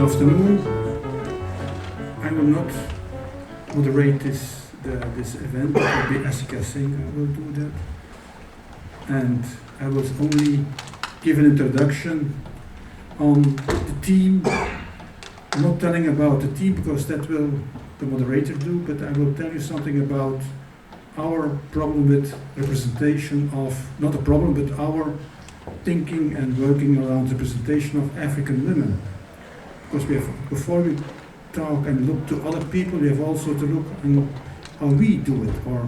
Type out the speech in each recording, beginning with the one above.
afternoon. I will not moderate this event. It will be Ashika Singh who will do that. And I will only give an introduction on the team. I'm not telling about the team because that will the moderator do, but I will tell you something about our problem with representation of, not a problem, but our thinking and working around representation of African women. Because we have, before we talk and look to other people, we have also to look on how we do it, or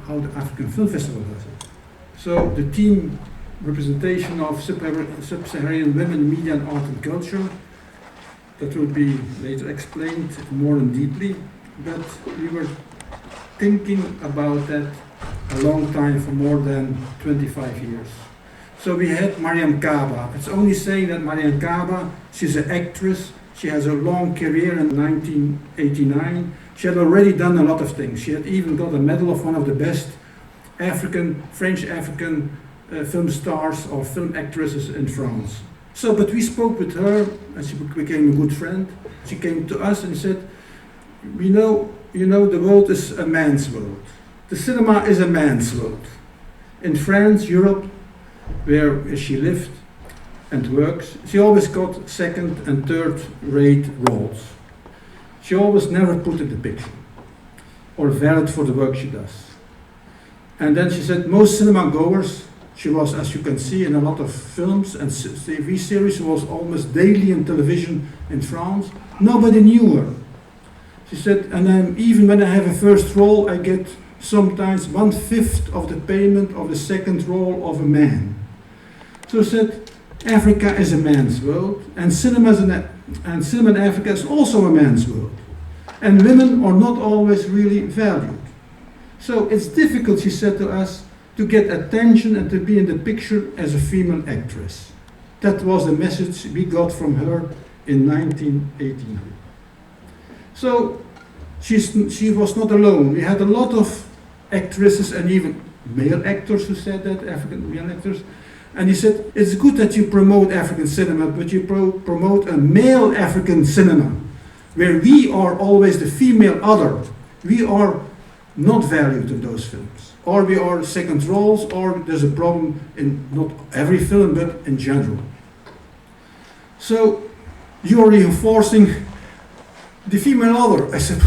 how the African Film Festival does it. So the team representation of Sub-Saharan women, media and art and culture, that will be later explained more and deeply, but we were thinking about that a long time, for more than 25 years. So we had Mariam Kaba. It's only saying that Mariam Kaba, she's an actress, she has a long career in 1989. She had already done a lot of things. She had even got a medal of one of the best French African film stars or film actresses in France. So, but we spoke with her and she became a good friend. She came to us and said, you know, the world is a man's world. The cinema is a man's world. In France, Europe, where she lived and works, she always got second and third rate roles. She always never put in the picture or valid for the work she does. And then she said, most cinema goers, she was, as you can see, in a lot of films and TV series. She was almost daily on television in France. Nobody knew her. She said, and even when I have a first role, I get sometimes 1/5 of the payment of the second role of a man. So she said, Africa is a man's world, and cinema in Africa is also a man's world. And women are not always really valued. So it's difficult, she said to us, to get attention and to be in the picture as a female actress. That was the message we got from her in 1989. So she was not alone. We had a lot of actresses and even male actors who said that, African male actors. And he said, it's good that you promote African cinema, but you promote a male African cinema, where we are always the female other. We are not valued in those films. Or we are second roles, or there's a problem in not every film, but in general. So you are reinforcing the female other. I said,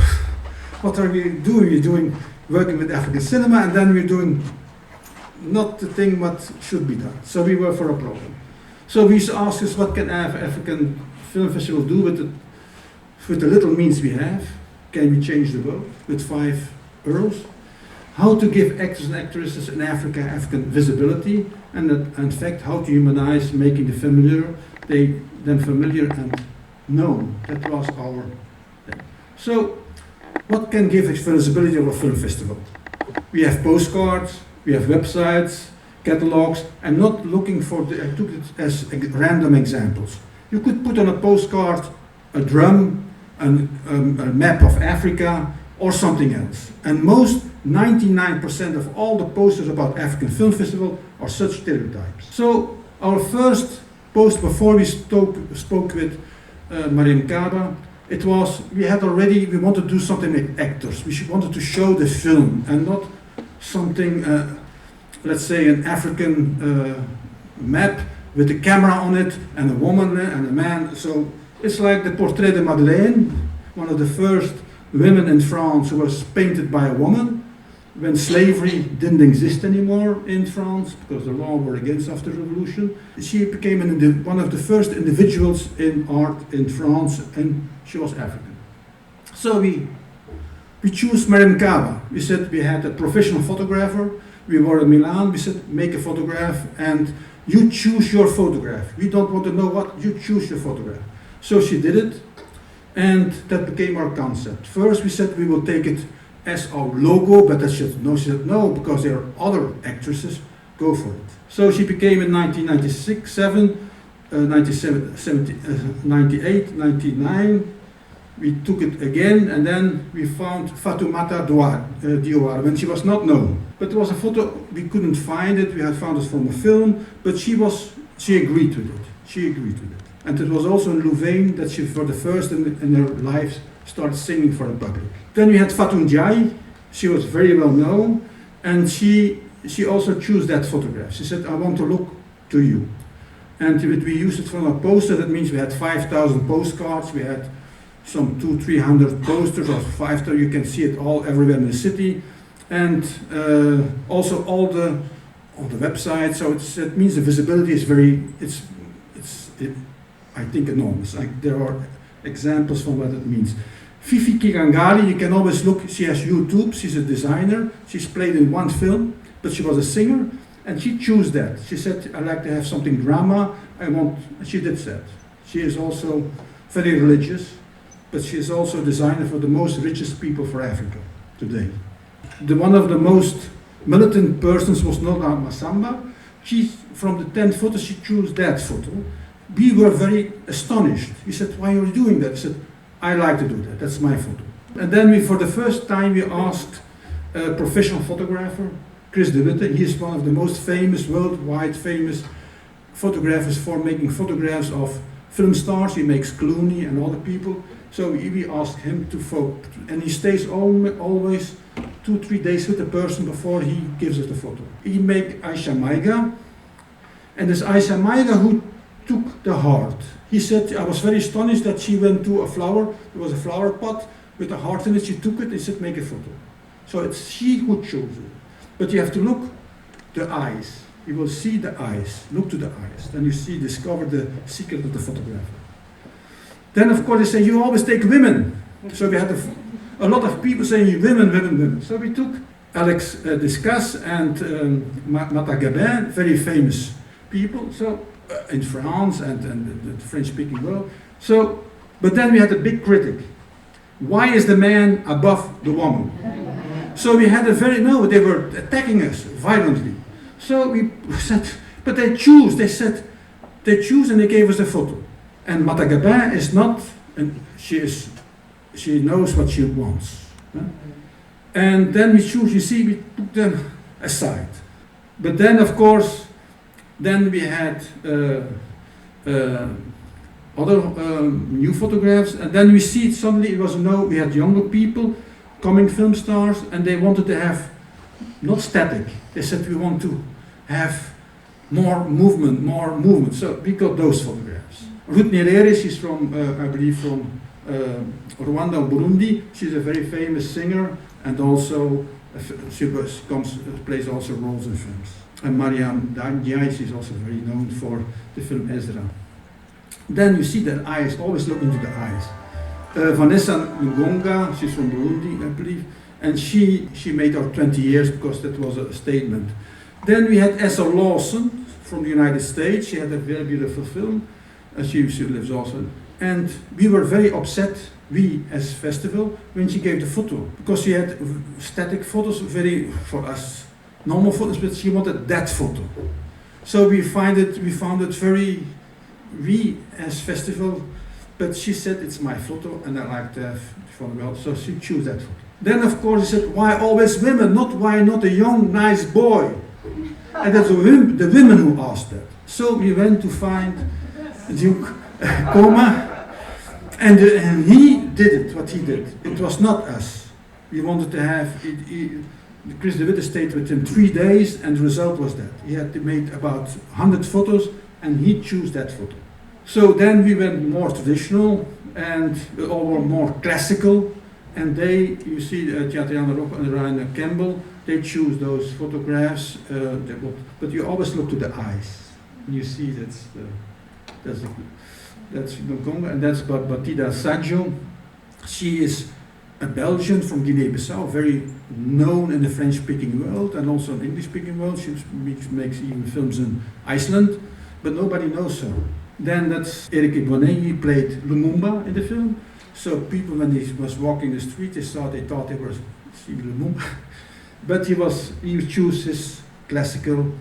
what are we doing? We're doing working with African cinema, and then we're doing not the thing what should be done. So we were for a problem. So we asked us, what can African Film Festival do with the little means we have? Can we change the world with 5 euros? How to give actors and actresses in Africa African visibility, and that, in fact, how to humanize, making the familiar, them familiar and known. That was our thing. So, what can give visibility of a film festival? We have postcards, we have websites, catalogs. I'm not looking for I took it as random examples. You could put on a postcard a drum, a map of Africa, or something else. And 99% of all the posters about African Film Festival are such stereotypes. So our first post before we spoke with Mariam Kaba, it was, we wanted to do something with actors. We wanted to show the film and not something, let's say an African map with a camera on it and a woman and a man. So it's like the Portrait de Madeleine, one of the first women in France who was painted by a woman when slavery didn't exist anymore in France because the law were against after the revolution. She became one of the first individuals in art in France, and she was African. So we chose Mariam Kaba. We said we had a professional photographer. We were in Milan. We said make a photograph and you choose your photograph. We don't want to know what, you choose your photograph. So she did it. And that became our concept. First we said we will take it as our logo, but she said no, because there are other actresses, go for it. So she became in 1996, 98, 99, we took it again, and then we found Fatoumata Diawara, when she was not known. But there was a photo, we couldn't find it, we had found it from a film, but she agreed with it. She agreed with it. And it was also in Louvain that she, for the first in her life, started singing for the public. Then we had Fatou Ndiaye. She was very well known, and she also chose that photograph. She said, I want to look to you. And we used it from a poster. That means we had 5,000 postcards. We had some 200-300 posters or 5,000. You can see it all everywhere in the city. And also all the websites. So it means the visibility is very, I think, enormous. There are examples from what it means. Fifi Kigangali, you can always look, she has YouTube, she's a designer, she's played in one film, but she was a singer, and she chose that. She said, I like to have something drama, she did that. She is also very religious, but she is also a designer for the most richest people for Africa today. One of the most militant persons was Nona Masamba. From the 10 photos, she chose that photo. We were very astonished. He said, why are you doing that? I said, I like to do that, that's my photo. And then for the first time, we asked a professional photographer, Chris de Witte. He is one of the most famous, worldwide famous photographers for making photographs of film stars. He makes Clooney and other people. So we asked him to photo, and he stays always 2-3 days with the person before he gives us the photo. He made Aisha Maiga, and it's Aisha Maiga who took the heart. He said, I was very astonished that she went to a flower, there was a flower pot with a heart in it, she took it and said, make a photo. So it's she who chose it. But you have to look the eyes. You will see the eyes, look to the eyes. Then you discover the secret of the photographer. Then of course they say, you always take women. So we had a lot of people saying, women, women, women. So we took Alex Descas and Mata Gabin, very famous people. So in France and the French-speaking world. So, but then we had a big critic. Why is the man above the woman? So we had they were attacking us violently. So we said, but they choose, they said, they choose and they gave us a photo. And Mata Gabin is not, and she knows what she wants. Huh? And then we choose, we put them aside. But then of course, then we had other new photographs, and then we see suddenly we had younger people, coming film stars, and they wanted to have, not static, they said we want to have more movement, so we got those photographs. Ruth Nyerere, she's from, I believe from Rwanda or Burundi, she's a very famous singer, and also she plays also roles in films. And Mariam Ndiaye, she's also very known for the film Ezra. Then you see the eyes, always look into the eyes. Vanessa Ngonga, she's from Burundi, I believe, and she made our 20 years because that was a statement. Then we had Essa Lawson from the United States. She had a very beautiful film. She lives also. And we were very upset, we as festival, when she gave the photo, because she had static photos, very, for us, normal photos, but she wanted that photo. So we found it very, we as festival, but she said it's my photo and I like to have photograph, so she chose that photo. Then of course she said, why always women, why not a young, nice boy? And that's the women who asked that. So we went to find Duke Koma, and he did it, what he did. It was not us. We wanted to have Chris de Witte stayed with him 3 days, and the result was that. He had made about 100 photos, and he chose that photo. So then we went more traditional, and or more classical, and you see Tjatiana Rock and Ryan Campbell, they choose those photographs, but you always look to the eyes. And you see that's Ngonga, and that's Batida Saggio. She is a Belgian from Guinea-Bissau, very known in the French-speaking world and also in the English-speaking world. She makes even films in Iceland, but nobody knows her. Then that's Eric Ibonnet, he played Lumumba in the film. So people, when he was walking the street, they thought they were seeing Lumumba. But he chose his classical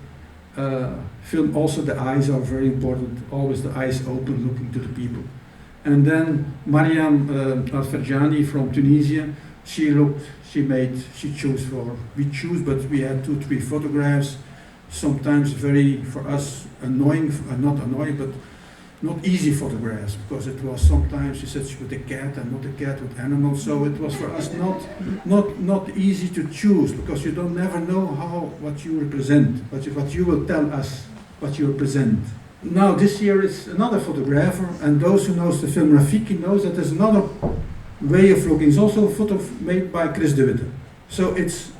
film. Also the eyes are very important, always the eyes open, looking to the people. And then Mariam Al-Ferjani from Tunisia, we choose, but we had 2-3 photographs, sometimes very, for us, annoying, not annoying, but not easy photographs, because it was sometimes she said with a cat and not a cat with animals, so it was for us not easy to choose, because you don't never know what you represent, what you will tell us what you represent. Now this year is another photographer, and those who knows the film Rafiki knows that there's another way of looking. It's also a photo made by Chris de Witte. So it's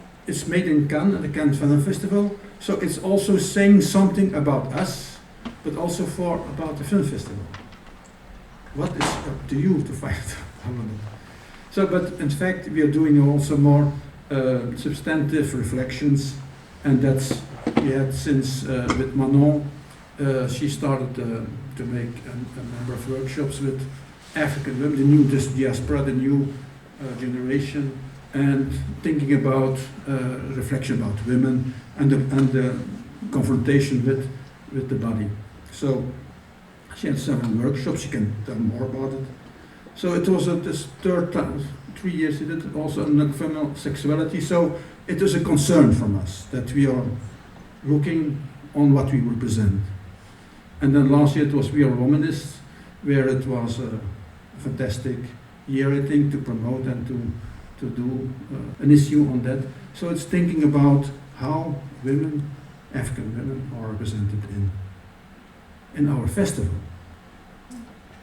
made in Cannes at the Cannes Film Festival. So it's also saying something about us, but also about the film festival. What is up to you to find out? So, but in fact, we are doing also more substantive reflections, and that's we had since with Manon. She started to make a number of workshops with African women, the new diaspora, the new generation, and thinking about reflection about women and the confrontation with the body. So she had several workshops. She can tell more about it. So it was this third time, 3 years she did it, also on female sexuality. So it is a concern from us that we are looking on what we represent. And then last year it was We Are Womanists, where it was a fantastic year, I think, to promote and to do an issue on that. So it's thinking about how women, African women, are represented in our festival.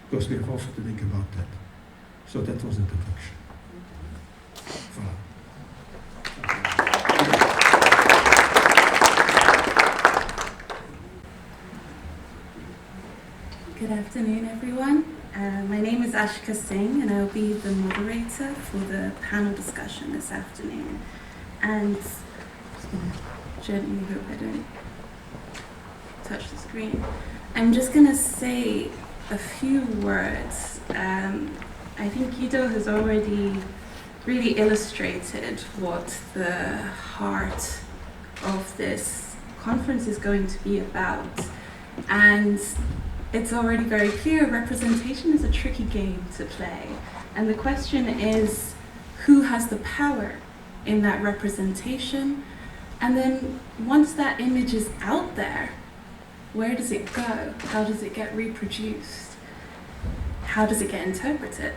Because we have also to think about that. So that was the introduction. Voilà. Good afternoon, everyone. My name is Ashika Singh, and I'll be the moderator for the panel discussion this afternoon. And I'm just going to gently hope I don't touch the screen. I'm just going to say a few words. I think Guido has already really illustrated what the heart of this conference is going to be about. And it's already very clear, representation is a tricky game to play. And the question is, who has the power in that representation? And then once that image is out there, where does it go? How does it get reproduced? How does it get interpreted?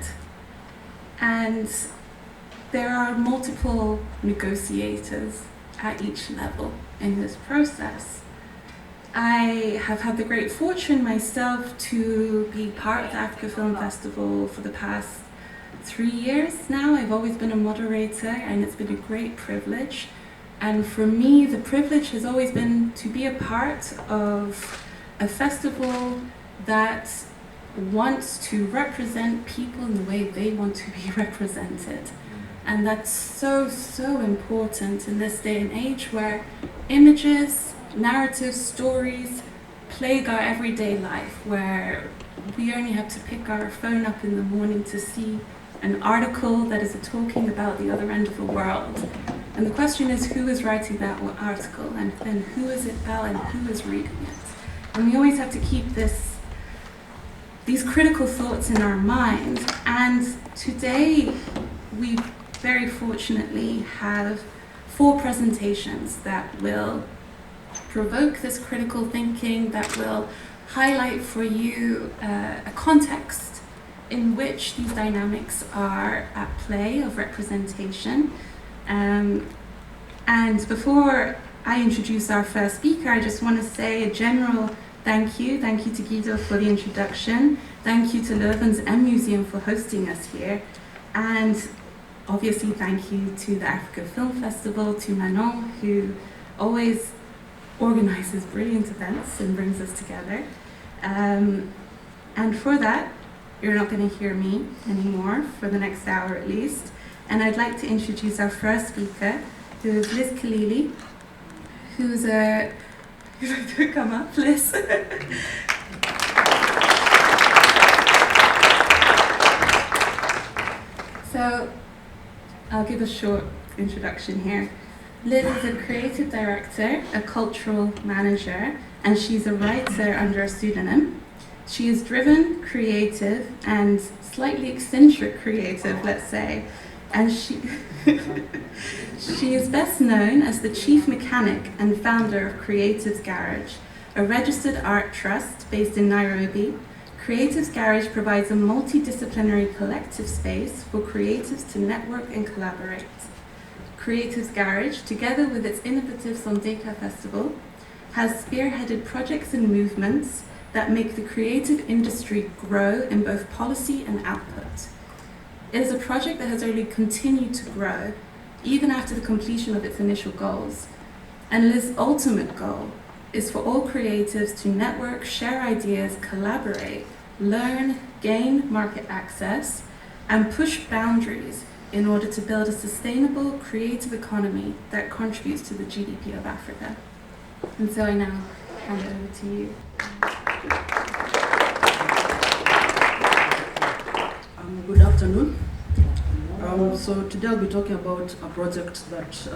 And there are multiple negotiators at each level in this process. I have had the great fortune myself to be part of the Afrika Film Festival for the past 3 years now. I've always been a moderator, and it's been a great privilege. And for me, the privilege has always been to be a part of a festival that wants to represent people in the way they want to be represented. And that's so, so important in this day and age where images, narratives, stories plague our everyday life, where we only have to pick our phone up in the morning to see an article that is talking about the other end of the world. And the question is, who is writing that article, and then who is it about, and who is reading it? And we always have to keep these critical thoughts in our mind. And today, we very fortunately have 4 presentations that will provoke this critical thinking, that will highlight for you a context in which these dynamics are at play of representation. And before I introduce our first speaker, I just want to say a general thank you. Thank you to Guido for the introduction. Thank you to Leuven's M Museum for hosting us here. And obviously thank you to the Afrika Film Festival, to Manon, who always organizes brilliant events and brings us together. And for that, you're not going to hear me anymore for the next hour at least. And I'd like to introduce our first speaker, who is Liz Kilili, who's a... You'd like to come up, Liz? So, I'll give a short introduction here. Liz is a creative director, a cultural manager, and she's a writer under a pseudonym. She is driven, creative, and slightly eccentric creative, let's say. And she is best known as the chief mechanic and founder of Creatives Garage, a registered art trust based in Nairobi Creatives Garage provides a multidisciplinary collective space for creatives to network and collaborate. Creatives Garage, together with its innovative Sondeka Festival, has spearheaded projects and movements that make the creative industry grow in both policy and output. It is a project that has only continued to grow, even after the completion of its initial goals. And its ultimate goal is for all creatives to network, share ideas, collaborate, learn, gain market access, and push boundaries in order to build a sustainable creative economy that contributes to the GDP of Africa. And so I now hand it over to you. Good afternoon. So today I'll be talking about a project that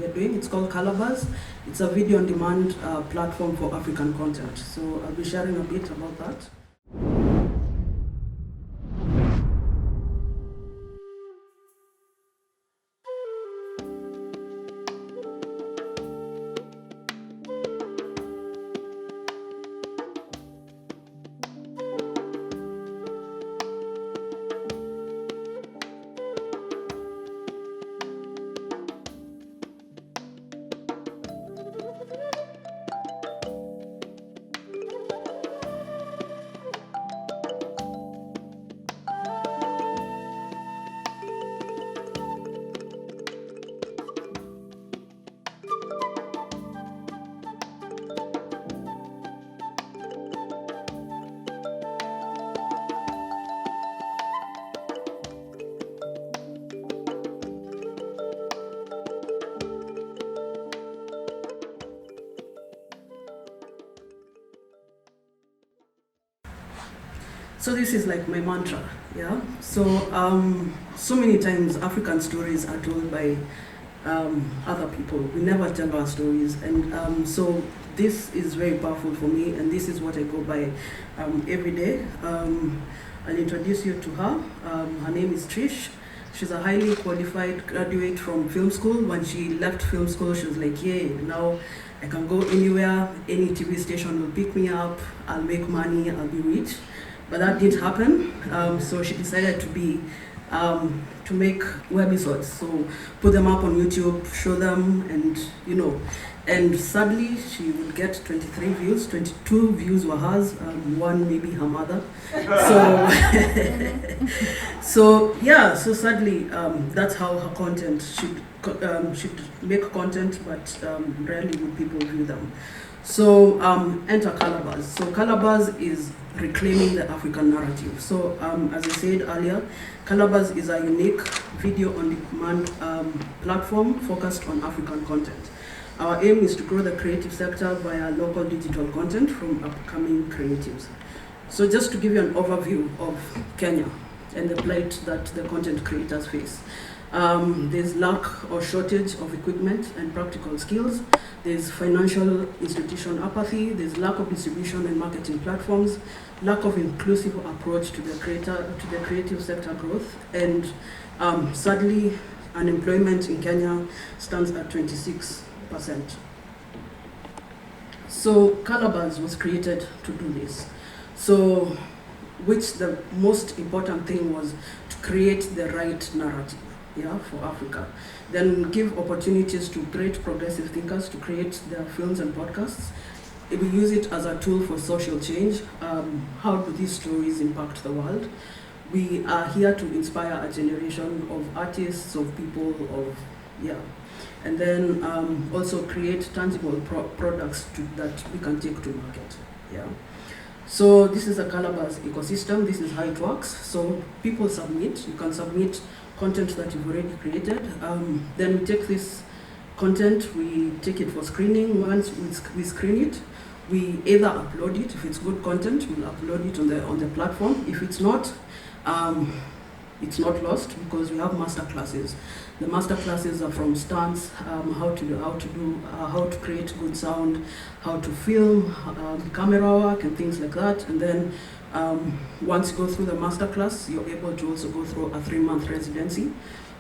we're doing. It's called Calabash. It's a video on demand platform for African content. So I'll be sharing a bit about that. So this is like my mantra, yeah. So so many times African stories are told by other people. We never tell our stories, and so this is very powerful for me, and this is what I go by every day. I'll introduce you to her. Her name is Trish. She's a highly qualified graduate from film school. When she left film school, she was like, yeah, now I can go anywhere, any TV station will pick me up, I'll make money, I'll be rich. But that didn't happen, so she decided to make webisodes, so put them up on YouTube, show them, and and sadly she would get 23 views, 22 views were hers, one maybe her mother. So so sadly that's how her content should make content, but rarely would people view them. So enter Calabash. So Calabash is reclaiming the African narrative. So as I said earlier, Calabash is a unique video on demand platform focused on African content. Our aim is to grow the creative sector via local digital content from upcoming creatives. So just to give you an overview of Kenya and the plight that the content creators face. There's lack or shortage of equipment and practical skills. There's financial institution apathy. There's lack of distribution and marketing platforms. Lack of inclusive approach to the creative sector growth, and sadly, unemployment in Kenya stands at 26%. So Calabash was created to do this. So, which the most important thing was to create the right narrative. Yeah, for Africa. Then give opportunities to great progressive thinkers to create their films and podcasts. We use it as a tool for social change. How do these stories impact the world? We are here to inspire a generation of artists, of people, and then also create tangible products that we can take to market. Yeah. So this is a Calabash ecosystem. This is how it works. So people submit. You can submit content that you've already created. Then we take this content, we take it for screening. Once we screen it, we either upload it. If it's good content, we'll upload it on the platform. If it's not lost, because we have master classes. The master classes are from stunts, how to create good sound, how to film, camera work, and things like that. And then once you go through the master class, you're able to also go through a 3-month residency,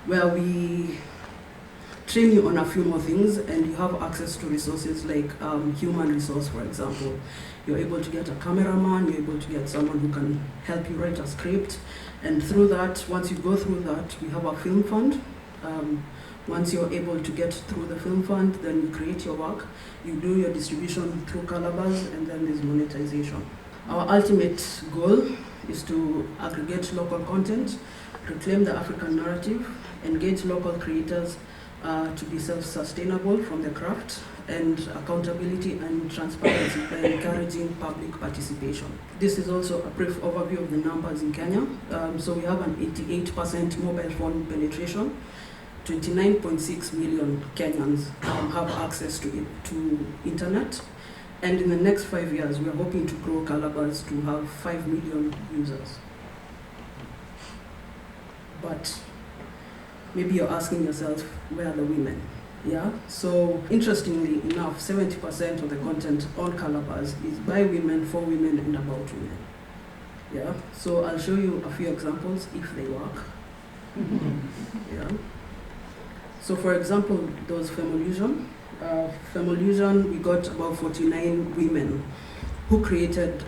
where we train you on a few more things, and you have access to resources like human resource, for example. You're able to get a cameraman, you're able to get someone who can help you write a script, and through that, once you go through that, we have a film fund. Once you're able to get through the film fund, then you create your work, you do your distribution through Calabas, and then there's monetization. Our ultimate goal is to aggregate local content, reclaim the African narrative, engage local creators to be self-sustainable from the craft, and accountability and transparency by encouraging public participation. This is also a brief overview of the numbers in Kenya. So we have an 88% mobile phone penetration. 29.6 million Kenyans have access to internet. And in the next 5 years, we are hoping to grow Calabas to have 5 million users. But maybe you're asking yourself, where are the women? Yeah, so interestingly enough, 70% of the content on Calabas is by women, for women, and about women. Yeah, so I'll show you a few examples if they work. Yeah. So for example, there was Femolution. Femolution, we got about 49 women who created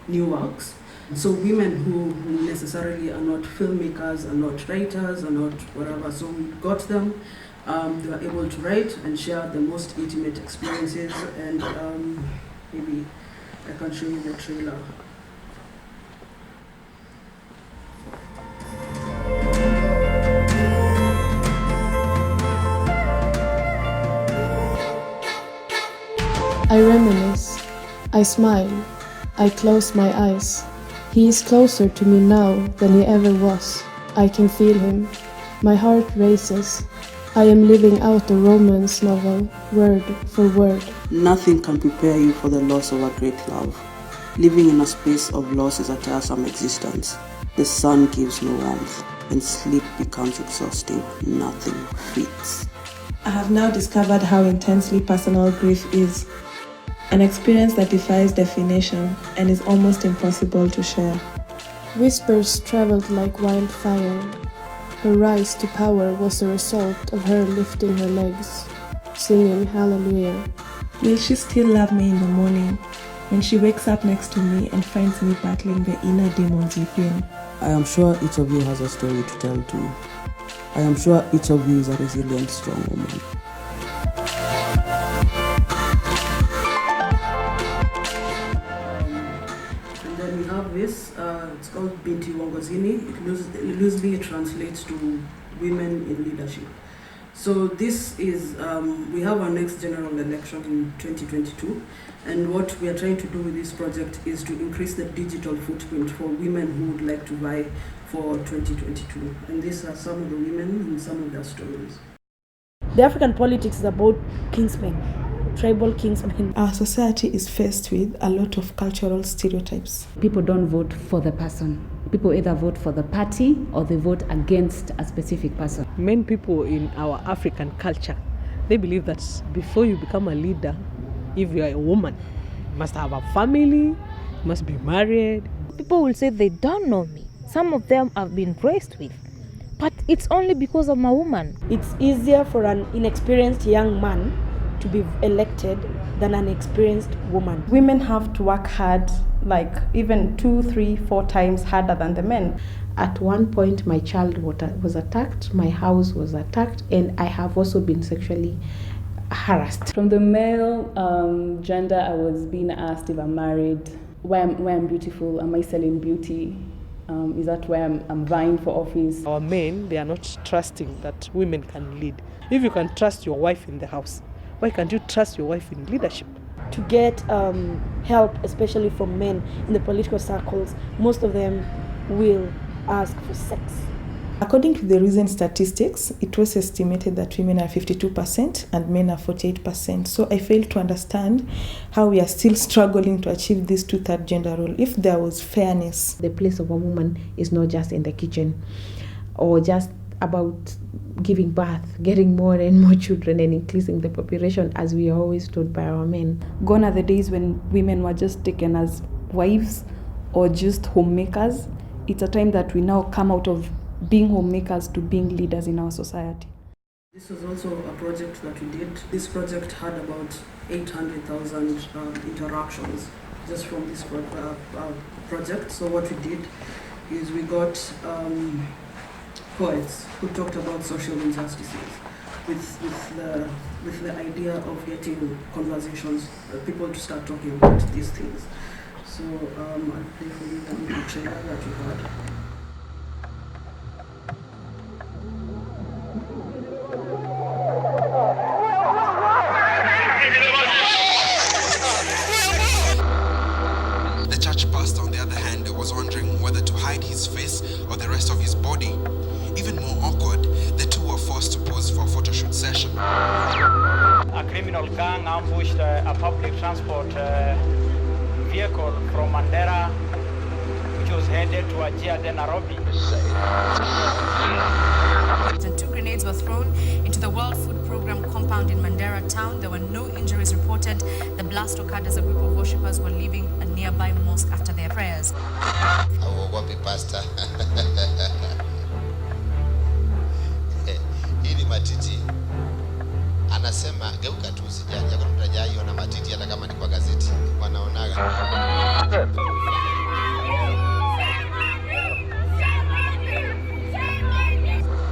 new works. So women who necessarily are not filmmakers, are not writers, are not whatever. So we got them. They were able to write and share the most intimate experiences, and maybe I can show you the trailer. I reminisce, I smile, I close my eyes. He is closer to me now than he ever was. I can feel him. My heart races. I am living out a romance novel, word for word. Nothing can prepare you for the loss of a great love. Living in a space of loss is a tiresome existence. The sun gives no warmth, and sleep becomes exhausting. Nothing fits. I have now discovered how intensely personal grief is. An experience that defies definition and is almost impossible to share. Whispers traveled like wildfire. Her rise to power was a result of her lifting her legs, singing hallelujah. Will she still love me in the morning, when she wakes up next to me and finds me battling the inner demons within? I am sure each of you has a story to tell too. I am sure each of you is a resilient, strong woman. And then we have this, it's called Binti Wongozini. It loosely translates to women in leadership. So this is, we have our next general election in 2022, and what we are trying to do with this project is to increase the digital footprint for women who would like to vie for 2022. And these are some of the women and some of their stories. The African politics is about kingsmen, tribal kingsmen. Our society is faced with a lot of cultural stereotypes. People don't vote for the person. People either vote for the party or they vote against a specific person. Many people in our African culture, they believe that before you become a leader, if you are a woman, you must have a family, you must be married. People will say they don't know me. Some of them I've been raised with, but it's only because I'm a woman. It's easier for an inexperienced young man to be elected than an experienced woman. Women have to work hard, like even 2, 3, 4 times harder than the men. At one point, my child was attacked, my house was attacked, and I have also been sexually harassed. From the male gender, I was being asked if I'm married, why I'm beautiful, am I selling beauty? Is that why I'm vying for office? Our men, they are not trusting that women can lead. If you can trust your wife in the house, why can't you trust your wife in leadership? To get help, especially from men in the political circles, most of them will ask for sex. According to the recent statistics, it was estimated that women are 52% and men are 48%. So I fail to understand how we are still struggling to achieve this 2/3 gender role if there was fairness. The place of a woman is not just in the kitchen or just about giving birth, getting more and more children and increasing the population as we are always told by our men. Gone are the days when women were just taken as wives or just homemakers. It's a time that we now come out of being homemakers to being leaders in our society. This was also a project that we did. This project had about 800,000 interactions just from this project. So what we did is we got poets who talked about social injustices with the idea of getting conversations, people to start talking about these things. So I'll play for you the little trailer that we had. The church pastor, on the other hand, was wondering whether to hide his face or the rest of his body. Even more awkward, the two were forced to pose for a photo shoot session. A criminal gang ambushed a public transport vehicle from Mandera, which was headed to Ajia de Nairobi. And 2 grenades were thrown into the World Food Programme compound in Mandera town. There were no injuries reported. The blast occurred as a group of worshippers were leaving a nearby mosque after their prayers. Auogopi pastor. Hii ni matiti. Anasema geuka tu usijali, hakuna mtu hajaiona matiti hata kama ni kwa gazeti. Wanaonaga.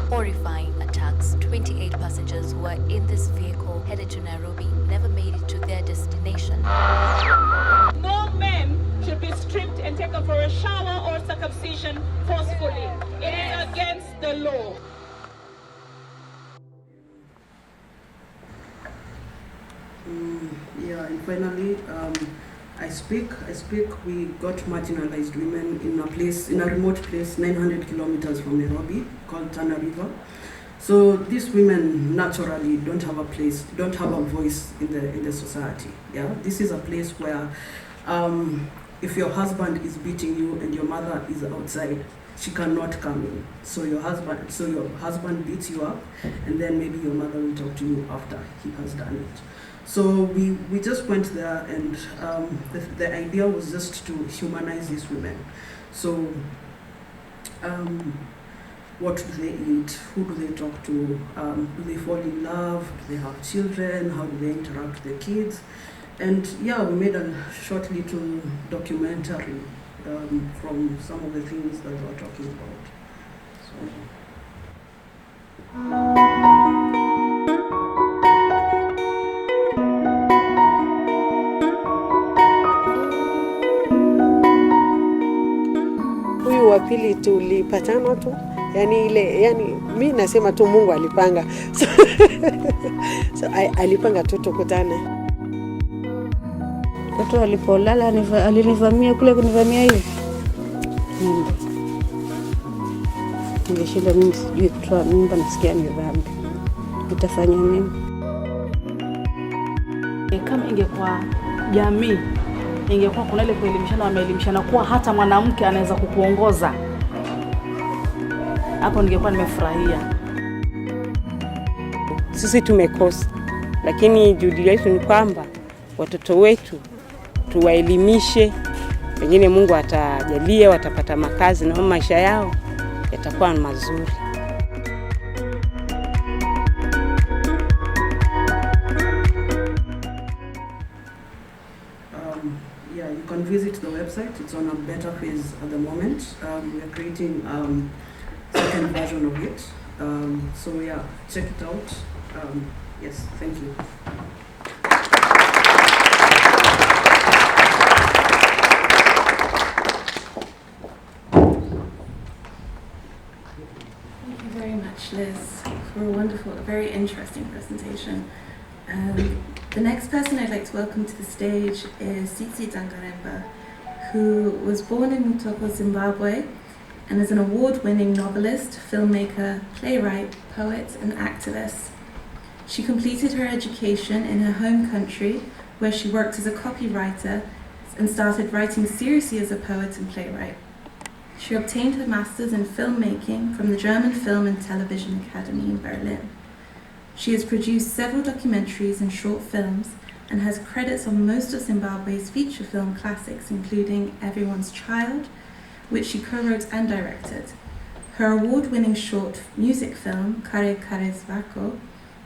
Horrifying attacks. 28 passengers who were in this vehicle headed to Nairobi never made it to their destination. No men should be stripped and taken for a shower or circumcision forcefully. It is against the law. Yeah, and finally, I speak. We got marginalized women in a remote place 900 kilometers from Nairobi called Tana River. So these women naturally don't have a place, don't have a voice in the society. Yeah, this is a place where if your husband is beating you and your mother is outside, she cannot come in. So your husband beats you up, and then maybe your mother will talk to you after he has done it. So we just went there, and the idea was just to humanize these women. So what do they eat? Who do they talk to? Do they fall in love? Do they have children? How do they interact with their kids? And yeah, we made a short little documentary from some of the things that we were talking about. Huyu wa pili tulipatana tu, yani mi nasema tu Mungu alipanga. So alipanga tu tukutane. Watu walipolala alinivamia kule kunivamia hivi. Ningeshinda mimi sijui kutoa mimba, nasikia ni dhambi. Nitafanya nini? Kama ingekuwa jamii, ingekuwa kuna ile kuelimishana, wameelimishana kuwa hata mwanamke anaweza kukuongoza, hapo ningekuwa nimefurahia. Sisi tumekosa, lakini juhudi yetu ni kwamba watoto wetu tuwaelimishe, pengine Mungu atajalia watapata makazi na maisha yao yatakuwa mazuri. Yeah, you can visit the website. It's on a beta phase at the moment. We are creating second version of it. So yeah, check it out. Yes, thank you. Thank you very much, Liz, for a wonderful, very interesting presentation. The next person I'd like to welcome to the stage is Tsisti Dangarembga, who was born in Mutoko, Zimbabwe, and is an award-winning novelist, filmmaker, playwright, poet, and activist. She completed her education in her home country, where she worked as a copywriter and started writing seriously as a poet and playwright. She obtained her master's in filmmaking from the German Film and Television Academy in Berlin. She has produced several documentaries and short films and has credits on most of Zimbabwe's feature film classics, including Everyone's Child, which she co-wrote and directed. Her award-winning short music film, Kare Kare's Vako,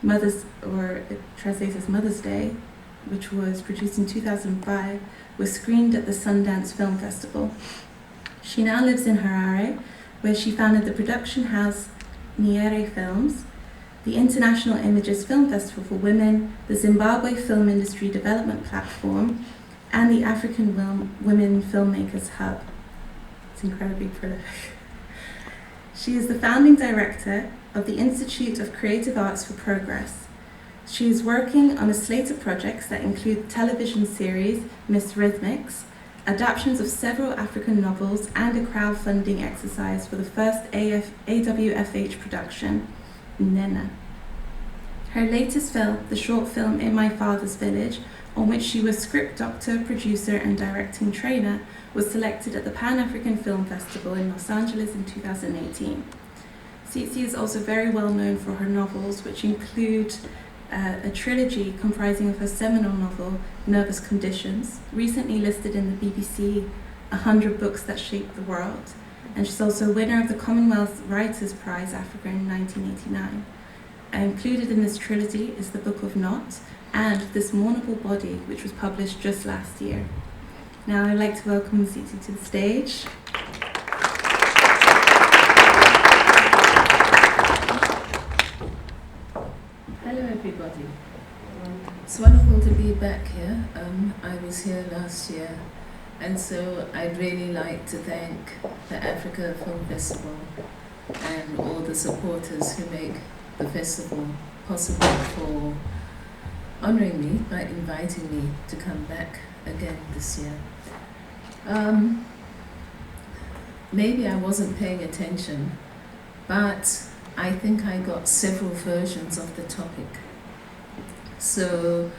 it translates as Mother's Day, which was produced in 2005, was screened at the Sundance Film Festival. She now lives in Harare, where she founded the production house Niere Films, the International Images Film Festival for Women, the Zimbabwe Film Industry Development Platform, and the African Women Filmmakers Hub. It's incredibly prolific. She is the founding director of the Institute of Creative Arts for Progress. She is working on a slate of projects that include television series Miss Rhythmics, adaptations of several African novels, and a crowdfunding exercise for the first AWFH production, Nena. Her latest film, the short film In My Father's Village, on which she was script doctor, producer, and directing trainer, was selected at the Pan-African Film Festival in Los Angeles in 2018. Tsisti is also very well known for her novels, which include a trilogy comprising of her seminal novel, Nervous Conditions, recently listed in the BBC 100 Books That Shaped the World, and she's also winner of the Commonwealth Writers' Prize Africa in 1989. Included in this trilogy is the Book of Not and This Mournable Body, which was published just last year. Now I'd like to welcome Tsisti to the stage. Hello everybody. It's wonderful to be back here. I was here last year, and so I'd really like to thank the Afrika Film Festival and all the supporters who make the festival possible for honouring me by inviting me to come back again this year. Maybe I wasn't paying attention, but I think I got several versions of the topic. So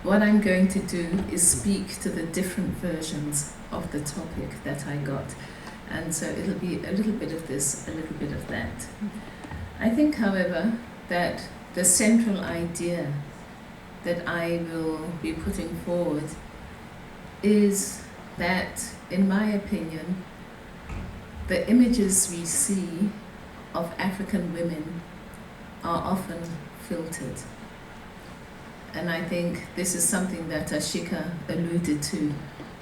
what I'm going to do is speak to the different versions of the topic that I got. And so it'll be a little bit of this, a little bit of that. I think, however, that the central idea that I will be putting forward is that, in my opinion, the images we see of African women are often filtered. And I think this is something that Ashika alluded to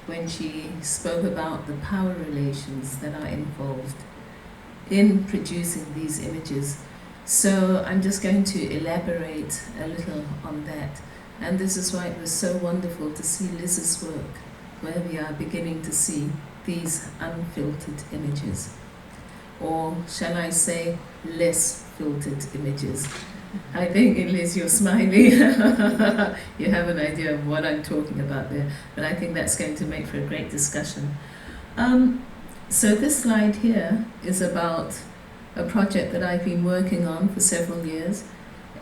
when she spoke about the power relations that are involved in producing these images. So I'm just going to elaborate a little on that. And this is why it was so wonderful to see Liz's work, where we are beginning to see these unfiltered images. Or shall I say, less filtered images. I think, Liz, you're smiling. You have an idea of what I'm talking about there. But I think that's going to make for a great discussion. So this slide here is about a project that I've been working on for several years.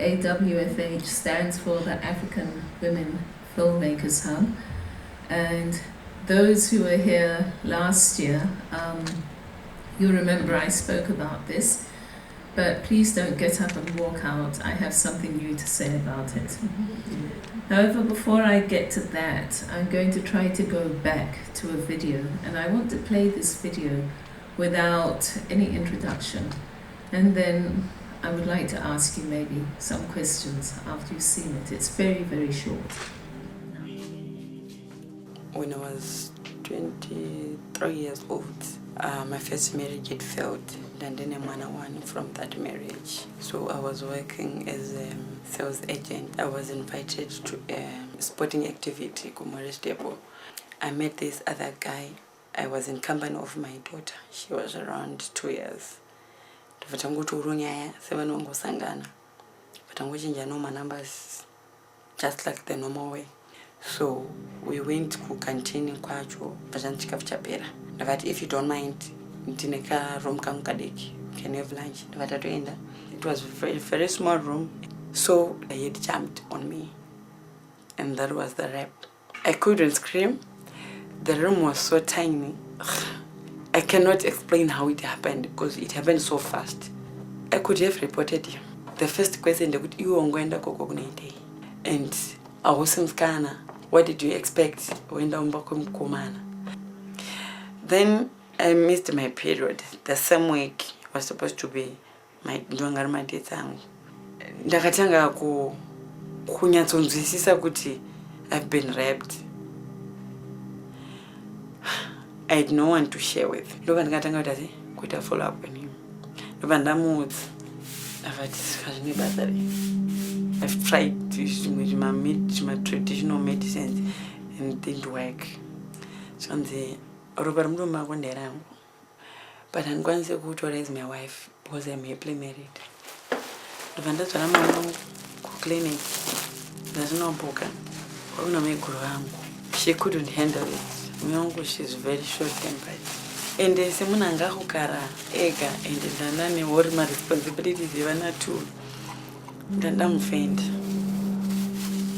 AWFH stands for the African Women Filmmakers Hub. And those who were here last year, you remember I spoke about this, but please don't get up and walk out. I have something new to say about it. However, before I get to that, I'm going to try to go back to a video, and I want to play this video without any introduction. And then I would like to ask you maybe some questions after you've seen it. It's very, very short. When I was 23 years old, my first marriage had failed, and then I won from that marriage. So I was working as a sales agent. I was invited to a sporting activity, Kumare Depot. I met this other guy. I was in company of my daughter. She was around 2 years. But numbers just like the normal way. So we went to canteen kwacho pajanchika chapera. But if you don't mind, tineka room kamkadeki, can you have lunch? It was a very, very small room. So he had jumped on me. And that was the rape. I couldn't scream. The room was so tiny. I cannot explain how it happened because it happened so fast. I could have reported him. The first question they would, you going to go. And I was in Ghana. What did you expect when Then I missed my period. The same week was supposed to be my Njongarma Detang. ndakatanga kunyatsonzwisisa kuti I've been raped. I had no one to share with. Ndova ndakatanga kuti kuita follow up on him. Ndova ndamudza avati hazvine basa re. I've tried my traditional medicines and it didn't work. Zvanzi ropa remurume wako nderangu, but handikwanisi kutora as my wife because I'm happily married. Ndobva ndadzvara mwana wangu kuclinic ndazvinomboka una meguru vangu. She couldn't handle it. Mume wangu, she's very short-tempered. And semunhu angakugara ega and ndanda nehori responsibilities evana two, ndandamufenda.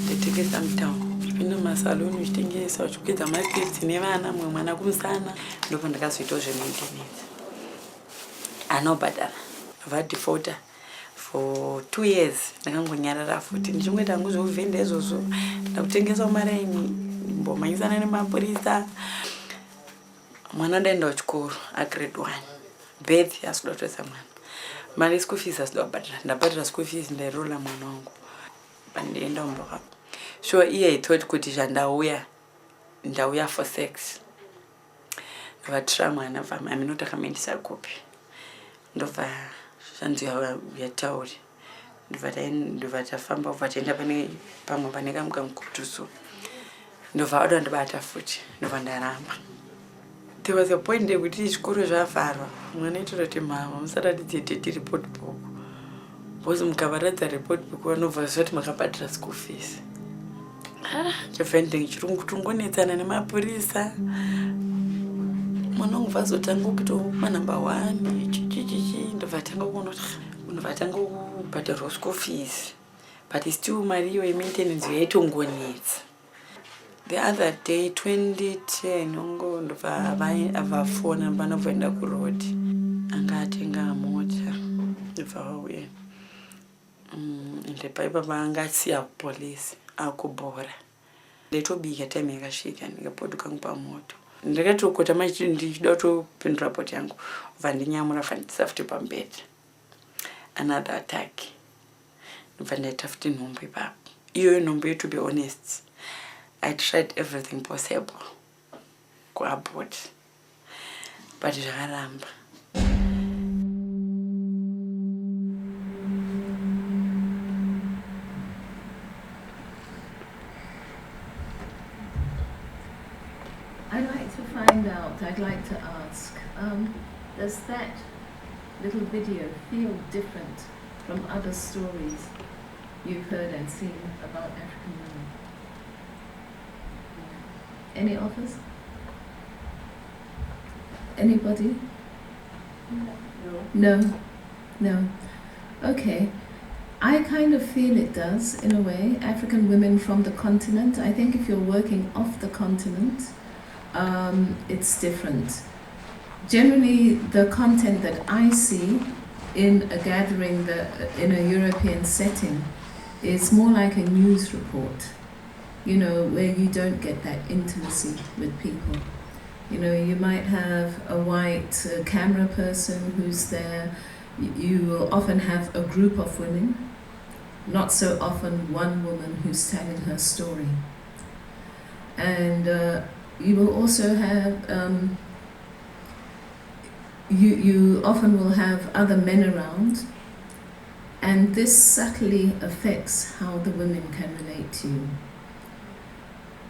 Nditekesa mutauni uchipinda mumasaluni uchitengesa uchikwidza mapiritsi nevana mumwe mwana kumusana. Ndobva ndakazoitawo zvemaintenance anobhadhara vadefaulta for 2 years. Ndakangonyarara futi ndichingoti hangu zvouvhenda izvozvo ndakutengesa maraini mbomhanyisana nemapurisa. Mwana ndaenda kuchikoro agrade 1 birth asikuda kutoesa mwana, mari school fees asikuda kubhadhara. Ndabhadhara school fees ndairola mwana wangu pandienda kumboka. So iye I thought kuti ndauya for sex. Ndobva mwana aminotakamuendesa kupi. Ndobva zvanzi yatauri. Ndobva tafamba ubva taenda pamwe pane kamukamukutuso. Ndobva oda ndibata futi. Ndobva ndaramba. There was a point yekuti chikoro zvavharwa. Mwana itoroti mama musaratidze tete report book. Bozi mukavaradza report book vanobva zvoti makabhadhara school fees. Chevhending chirungu tungonetsana nemapurisa. Mwana wangu vazotanga kutoma number 1 chichichichi. Ndobva tanga kuona kuti unovatanga kubhadharwa school fees, but still mari iyo maintenance yaitongonetsa. The other day 2010 ndobva avafona vanobvaenda kuroad angatenga mota ndobva vauya ende paipa vaangasiya kupolisi akubhora. Ndaitobika time yakasvika ndikapotuka pamoto. Ndakatokota machiti ndichida kutopindura poti yangu ubva ndinyamura fandisa futi pambedha. Another attack. Ndobva ndaita futi nhombo ipapo. Iyoyo nhombo, to be honest, I tried everything possible kuabort, but zvakaramba. I'd like to ask, does that little video feel different from other stories you've heard and seen about African women? Any offers? Anybody? No. Okay. I kind of feel it does, in a way. African women from the continent. I think if you're working off the continent, it's different. Generally, the content that I see in a gathering in a European setting is more like a news report, where you don't get that intimacy with people. You might have a white camera person who's there. You will often have a group of women, not so often one woman who's telling her story. And you will also have, you often will have other men around, and this subtly affects how the women can relate to you.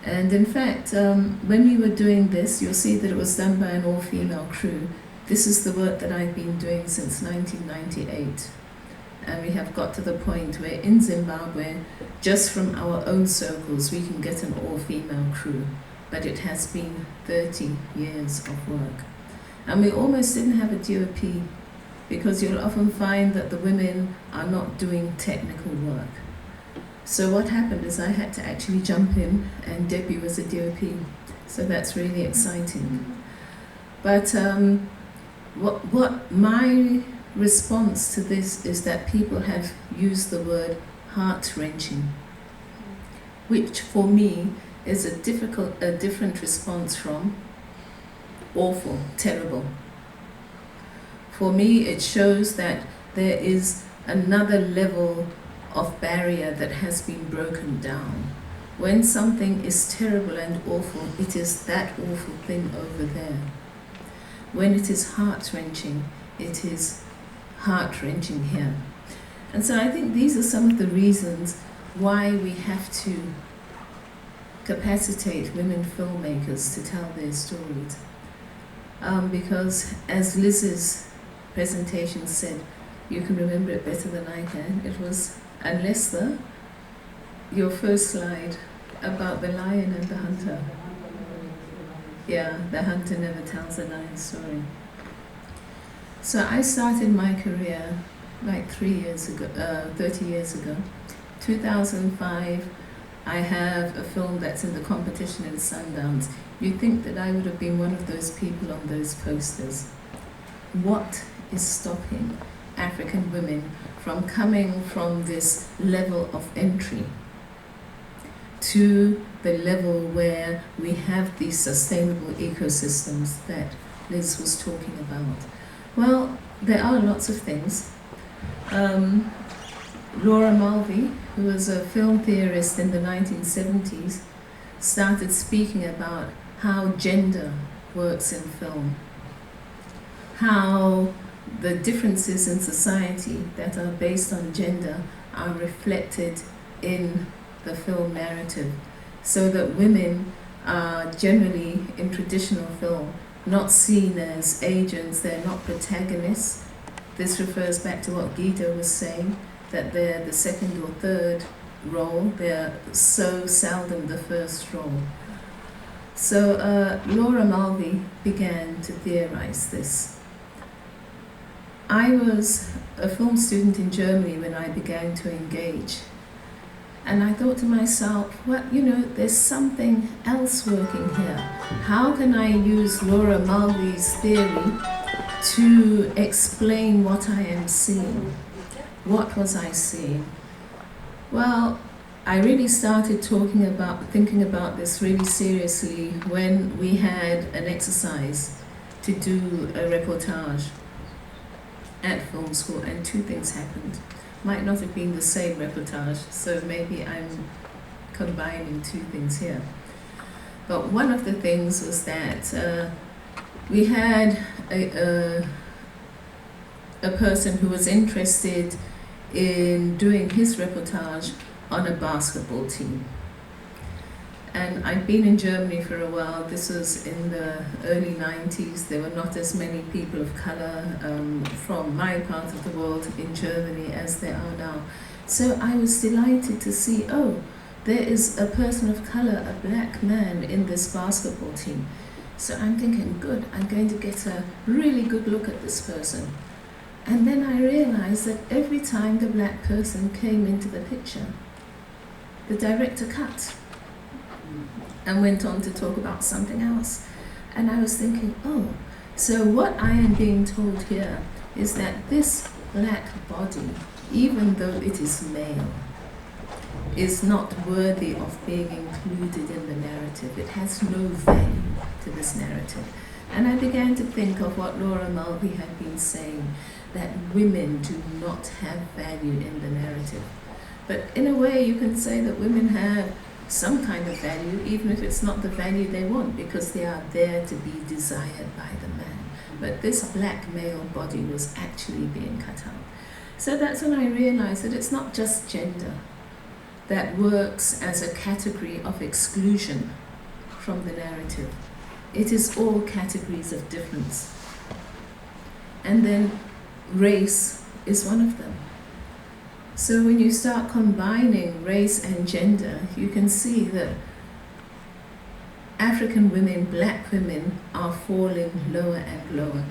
And in fact, when we were doing this, you'll see that it was done by an all-female crew. This is the work that I've been doing since 1998. And we have got to the point where in Zimbabwe, just from our own circles, we can get an all-female crew. But it has been 30 years of work. And we almost didn't have a DOP, because you'll often find that the women are not doing technical work. So what happened is I had to actually jump in, and Debbie was a DOP. So that's really exciting. But what my response to this is that people have used the word heart-wrenching, which for me is a different response from awful, terrible. For me, it shows that there is another level of barrier that has been broken down. When something is terrible and awful, it is that awful thing over there. When it is heart-wrenching, it is heart-wrenching here. And so I think these are some of the reasons why we have to capacitate women filmmakers to tell their stories. Because as Liz's presentation said, you can remember it better than I can. It was, unless your first slide about the lion and the hunter. Yeah, the hunter never tells a lion's story. So I started my career like 30 years ago. 2005, I have a film that's in the competition in Sundance. You'd think that I would have been one of those people on those posters. What is stopping African women from coming from this level of entry to the level where we have these sustainable ecosystems that Liz was talking about? Well, there are lots of things. Laura Mulvey, who was a film theorist in the 1970s, started speaking about how gender works in film, how the differences in society that are based on gender are reflected in the film narrative, so that women are generally, in traditional film, not seen as agents, they're not protagonists. This refers back to what Guido was saying, that they're the second or third role, they're so seldom the first role. So Laura Mulvey began to theorize this. I was a film student in Germany when I began to engage. And I thought to myself, well, there's something else working here. How can I use Laura Mulvey's theory to explain what I am seeing? What was I seeing? Well, I really started thinking about this really seriously when we had an exercise to do a reportage at film school, and two things happened. Might not have been the same reportage, so maybe I'm combining two things here. But one of the things was that we had a person who was interested in doing his reportage on a basketball team. And I've been in Germany for a while. This was in the early 90s. There were not as many people of color from my part of the world in Germany as there are now. So I was delighted to see, oh, there is a person of color, a black man in this basketball team. So I'm thinking, good, I'm going to get a really good look at this person. And then I realized that every time the black person came into the picture, the director cut and went on to talk about something else. And I was thinking, oh, so what I am being told here is that this black body, even though it is male, is not worthy of being included in the narrative. It has no value to this narrative. And I began to think of what Laura Mulvey had been saying, that women do not have value in the narrative. But in a way, you can say that women have some kind of value, even if it's not the value they want, because they are there to be desired by the man. But this black male body was actually being cut out. So that's when I realized that it's not just gender that works as a category of exclusion from the narrative. It is all categories of difference. And then race is one of them. So when you start combining race and gender, you can see that African women, black women, are falling lower and lower.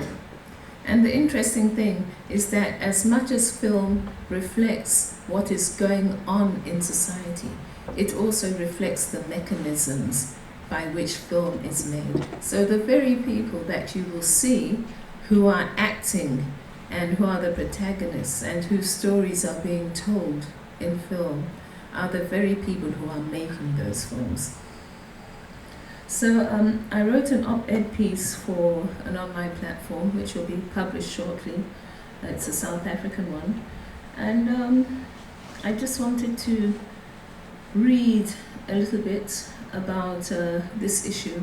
And the interesting thing is that as much as film reflects what is going on in society, it also reflects the mechanisms by which film is made. So the very people that you will see who are acting and who are the protagonists and whose stories are being told in film are the very people who are making those films. So I wrote an op-ed piece for an online platform which will be published shortly. It's a South African one. And I just wanted to read a little bit about this issue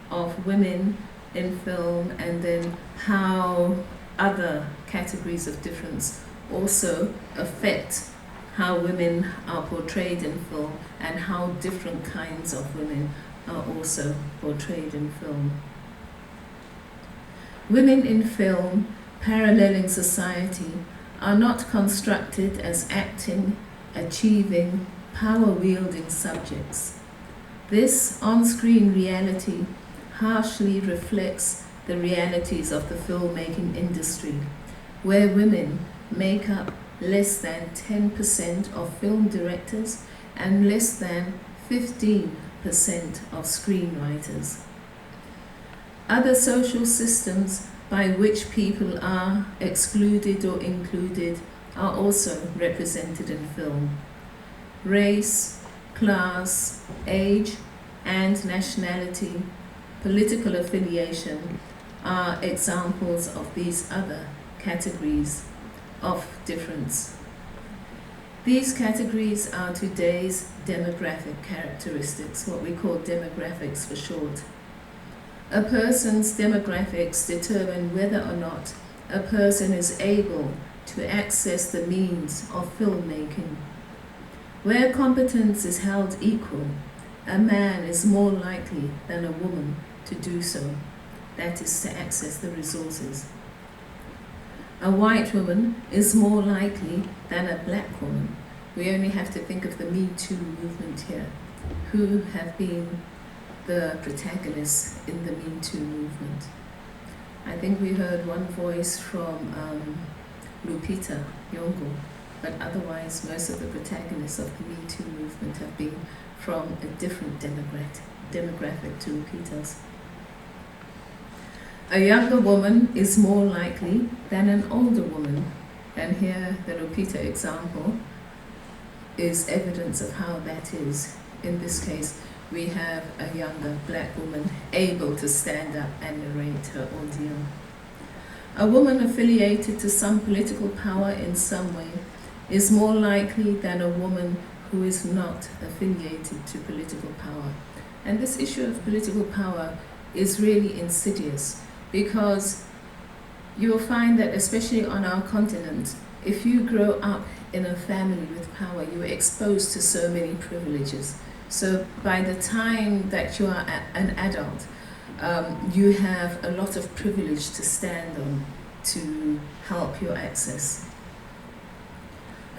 of women in film, and then how other categories of difference also affect how women are portrayed in film, and how different kinds of women are also portrayed in film. Women in film, paralleling society, are not constructed as acting, achieving, power-wielding subjects. This on-screen reality harshly reflects the realities of the filmmaking industry, where women make up less than 10% of film directors and less than 15% of screenwriters. Other social systems by which people are excluded or included are also represented in film. Race, class, age, and nationality, political affiliation are examples of these other categories of difference. These categories are today's demographic characteristics, what we call demographics for short. A person's demographics determine whether or not a person is able to access the means of filmmaking. Where competence is held equal, a man is more likely than a woman to do so, that is, to access the resources. A white woman is more likely than a black woman. We only have to think of the Me Too movement here, who have been the protagonists in the Me Too movement. I think we heard one voice from Lupita Nyong'o, but otherwise most of the protagonists of the Me Too movement have been from a different demographic to Lupita's. A younger woman is more likely than an older woman, and here the Lupita example is evidence of how that is. In this case, we have a younger black woman able to stand up and narrate her ordeal. A woman affiliated to some political power in some way is more likely than a woman who is not affiliated to political power. And this issue of political power is really insidious, because you will find that, especially on our continent, if you grow up in a family with power, you are exposed to so many privileges. So by the time that you are an adult, you have a lot of privilege to stand on to help your access.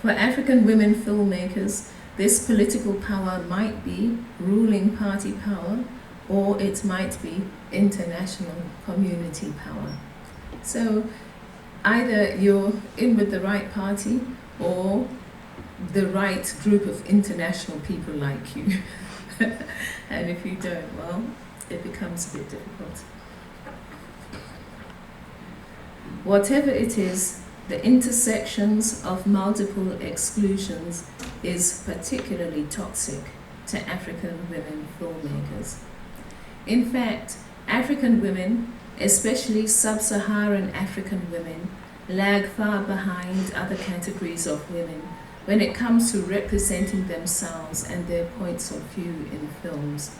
For African women filmmakers, this political power might be ruling party power, or it might be international community power. So either you're in with the right party or the right group of international people like you. And if you don't, well, it becomes a bit difficult. Whatever it is, the intersections of multiple exclusions is particularly toxic to African women filmmakers. In fact, African women, especially Sub-Saharan African women, lag far behind other categories of women when it comes to representing themselves and their points of view in films.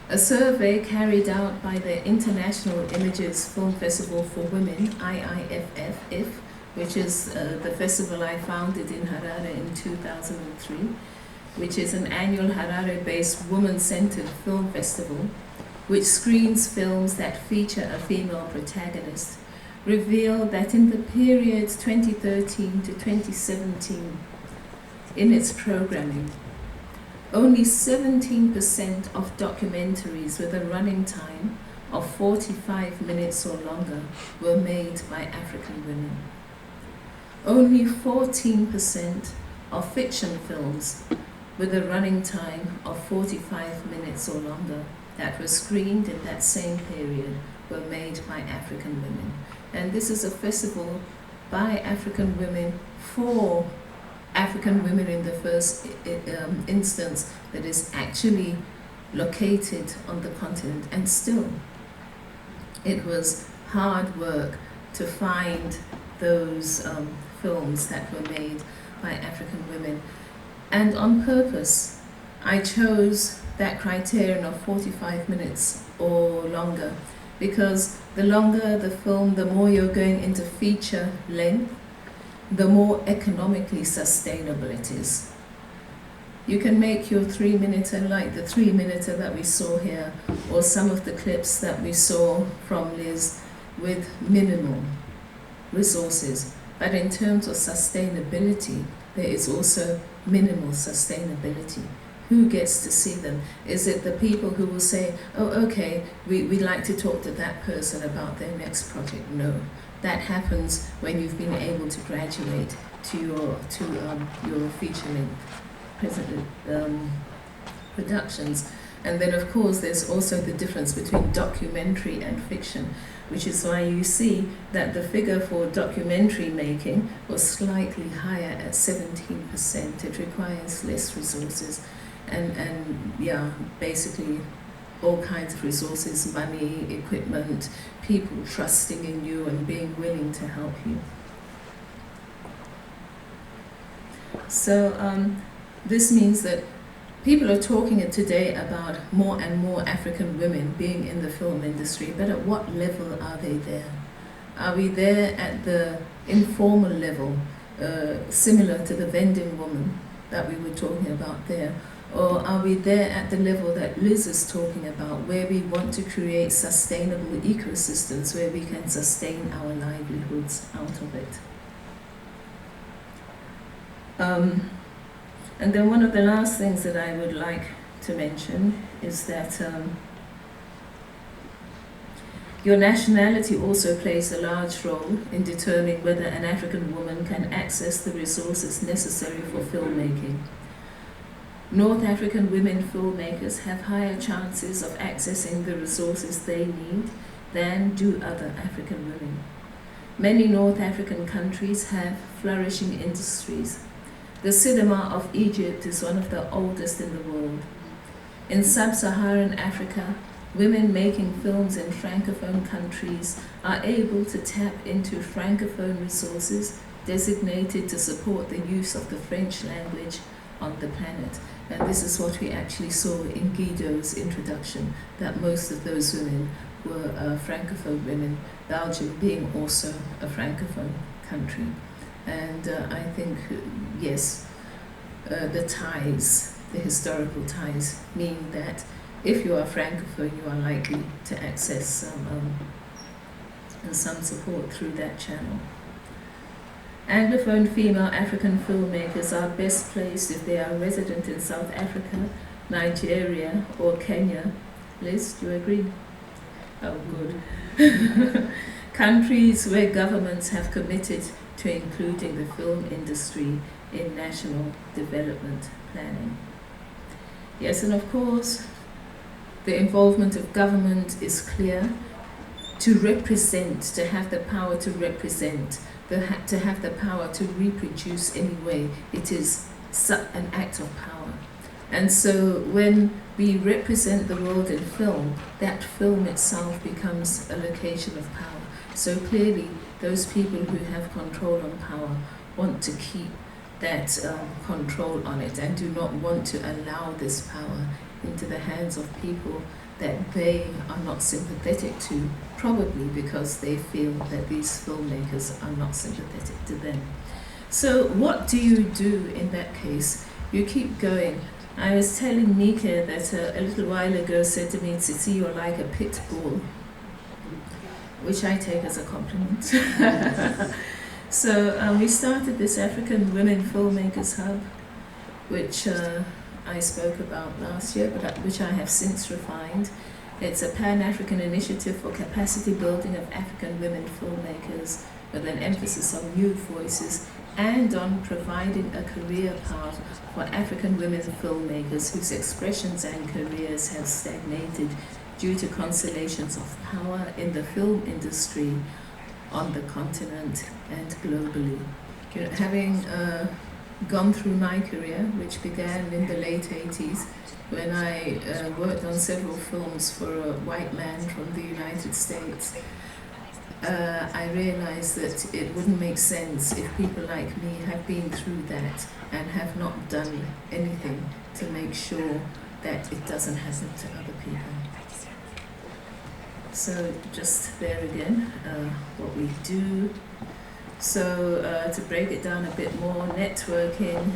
A survey carried out by the International Images Film Festival for Women, IIFF, which is the festival I founded in Harare in 2003, which is an annual Harare-based woman-centered film festival, which screens films that feature a female protagonist, revealed that in the period 2013 to 2017, in its programming, only 17% of documentaries with a running time of 45 minutes or longer were made by African women. Only 14% of fiction films with a running time of 45 minutes or longer that were screened in that same period were made by African women. And this is a festival by African women for African women in the first instance that is actually located on the continent. And still, it was hard work to find those films that were made by African women. And on purpose, I chose that criterion of 45 minutes or longer, because the longer the film, the more you're going into feature length, the more economically sustainable it is. You can make your 3-minuter like the 3-minuter that we saw here, or some of the clips that we saw from Liz, with minimal resources. But in terms of sustainability, there is also minimal sustainability. Who gets to see them? Is it the people who will say, oh, okay, we'd like to talk to that person about their next project? No. That happens when you've been able to graduate to your feature-length productions. And then, of course, there's also the difference between documentary and fiction, which is why you see that the figure for documentary making was slightly higher at 17%. It requires less resources. And yeah, basically all kinds of resources, money, equipment, people trusting in you and being willing to help you. So this means that people are talking today about more and more African women being in the film industry, but at what level are they there? Are we there at the informal level, similar to the vending woman that we were talking about there? Or are we there at the level that Liz is talking about, where we want to create sustainable ecosystems where we can sustain our livelihoods out of it? And then one of the last things that I would like to mention is that your nationality also plays a large role in determining whether an African woman can access the resources necessary for filmmaking. North African women filmmakers have higher chances of accessing the resources they need than do other African women. Many North African countries have flourishing industries. The cinema of Egypt is one of the oldest in the world. In Sub-Saharan Africa, women making films in Francophone countries are able to tap into Francophone resources designated to support the use of the French language on the planet. And this is what we actually saw in Guido's introduction, that most of those women were Francophone women, Belgium being also a Francophone country. And I think, yes, the ties, the historical ties, mean that if you are Francophone, you are likely to access some support through that channel. Anglophone female African filmmakers are best placed if they are resident in South Africa, Nigeria, or Kenya. Liz, do you agree? Oh, good. Countries where governments have committed to including the film industry in national development planning. Yes, and of course, the involvement of government is clear. To represent, to have the power to represent, to have the power to reproduce anyway, it is an act of power. And so when we represent the world in film, that film itself becomes a location of power. So clearly, those people who have control on power want to keep that control on it and do not want to allow this power into the hands of people that they are not sympathetic to, probably because they feel that these filmmakers are not sympathetic to them. So what do you do in that case? You keep going. I was telling Nika that a little while ago said to me, "Tsisti, you're like a pit bull," which I take as a compliment. So we started this African Women Filmmakers Hub, which I spoke about last year, but which I have since refined. It's a Pan-African initiative for capacity building of African women filmmakers with an emphasis on new voices and on providing a career path for African women filmmakers whose expressions and careers have stagnated due to constellations of power in the film industry on the continent and globally. You know, having gone through my career, which began in the late 80s, when I worked on several films for a white man from the United States, I realized that it wouldn't make sense if people like me have been through that and have not done anything to make sure that it doesn't happen to other people. So just there again, what we do. So to break it down a bit more, networking,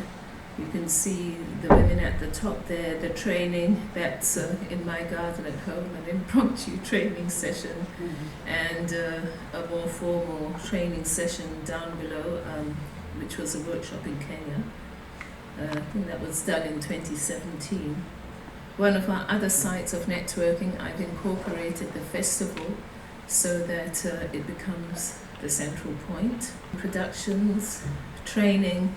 you can see the women at the top there, the training, that's in my garden at home, an impromptu training session, and a more formal training session down below, which was a workshop in Kenya. I think that was done in 2017. One of our other sites of networking, I've incorporated the festival so that it becomes the central point. Productions, training.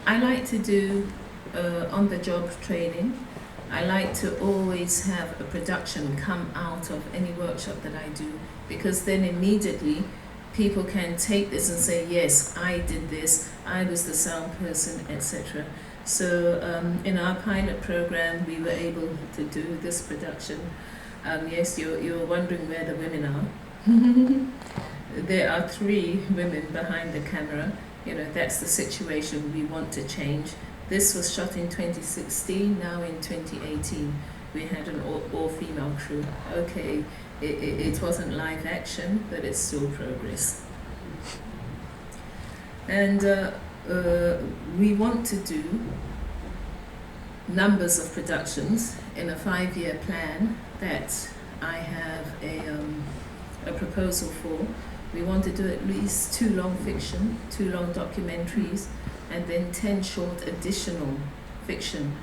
I like to do on-the-job training. I like to always have a production come out of any workshop that I do, because then immediately people can take this and say, yes, I did this, I was the sound person, etc. So in our pilot program, we were able to do this production. Yes, you're wondering where the women are. There are 3 women behind the camera. You know, that's the situation we want to change. This was shot in 2016, now in 2018 we had an all-female crew. Okay, it wasn't live action, but it's still progress. And we want to do numbers of productions in a 5-year plan that I have a proposal for. We want to do at least 2 long fiction, 2 long documentaries, and then 10 short additional fiction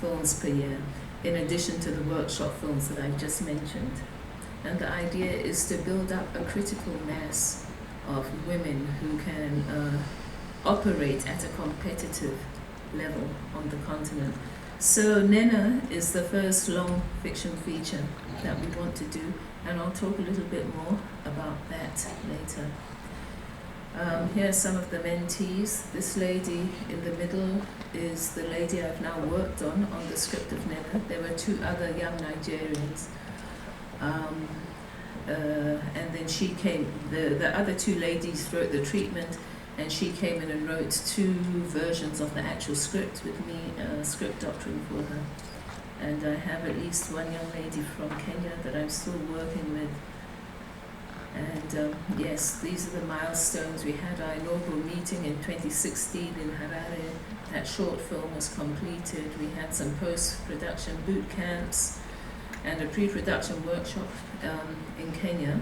films per year, in addition to the workshop films that I've just mentioned. And the idea is to build up a critical mass of women who can operate at a competitive level on the continent. So Nena is the first long fiction feature that we want to do, and I'll talk a little bit more about that later. Here are some of the mentees. This lady in the middle is the lady I've now worked on the script of Nena. There were 2 other young Nigerians. And then she came, the other 2 ladies wrote the treatment, and she came in and wrote 2 versions of the actual script with me, script doctoring for her. And I have at least 1 young lady from Kenya that I'm still working with. And yes, these are the milestones. We had our inaugural meeting in 2016 in Harare. That short film was completed. We had some post-production boot camps and a pre-production workshop in Kenya.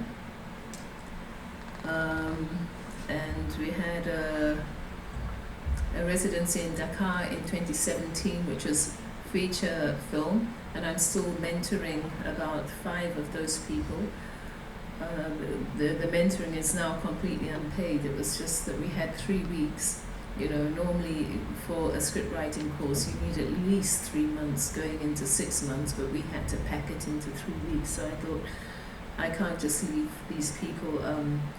And we had a residency in Dakar in 2017, which was feature film, and I'm still mentoring about 5 of those people. The mentoring is now completely unpaid. It was just that we had 3 weeks. You know, normally for a script writing course you need at least 3 months, going into 6 months, but we had to pack it into 3 weeks. So I thought, I can't just leave these people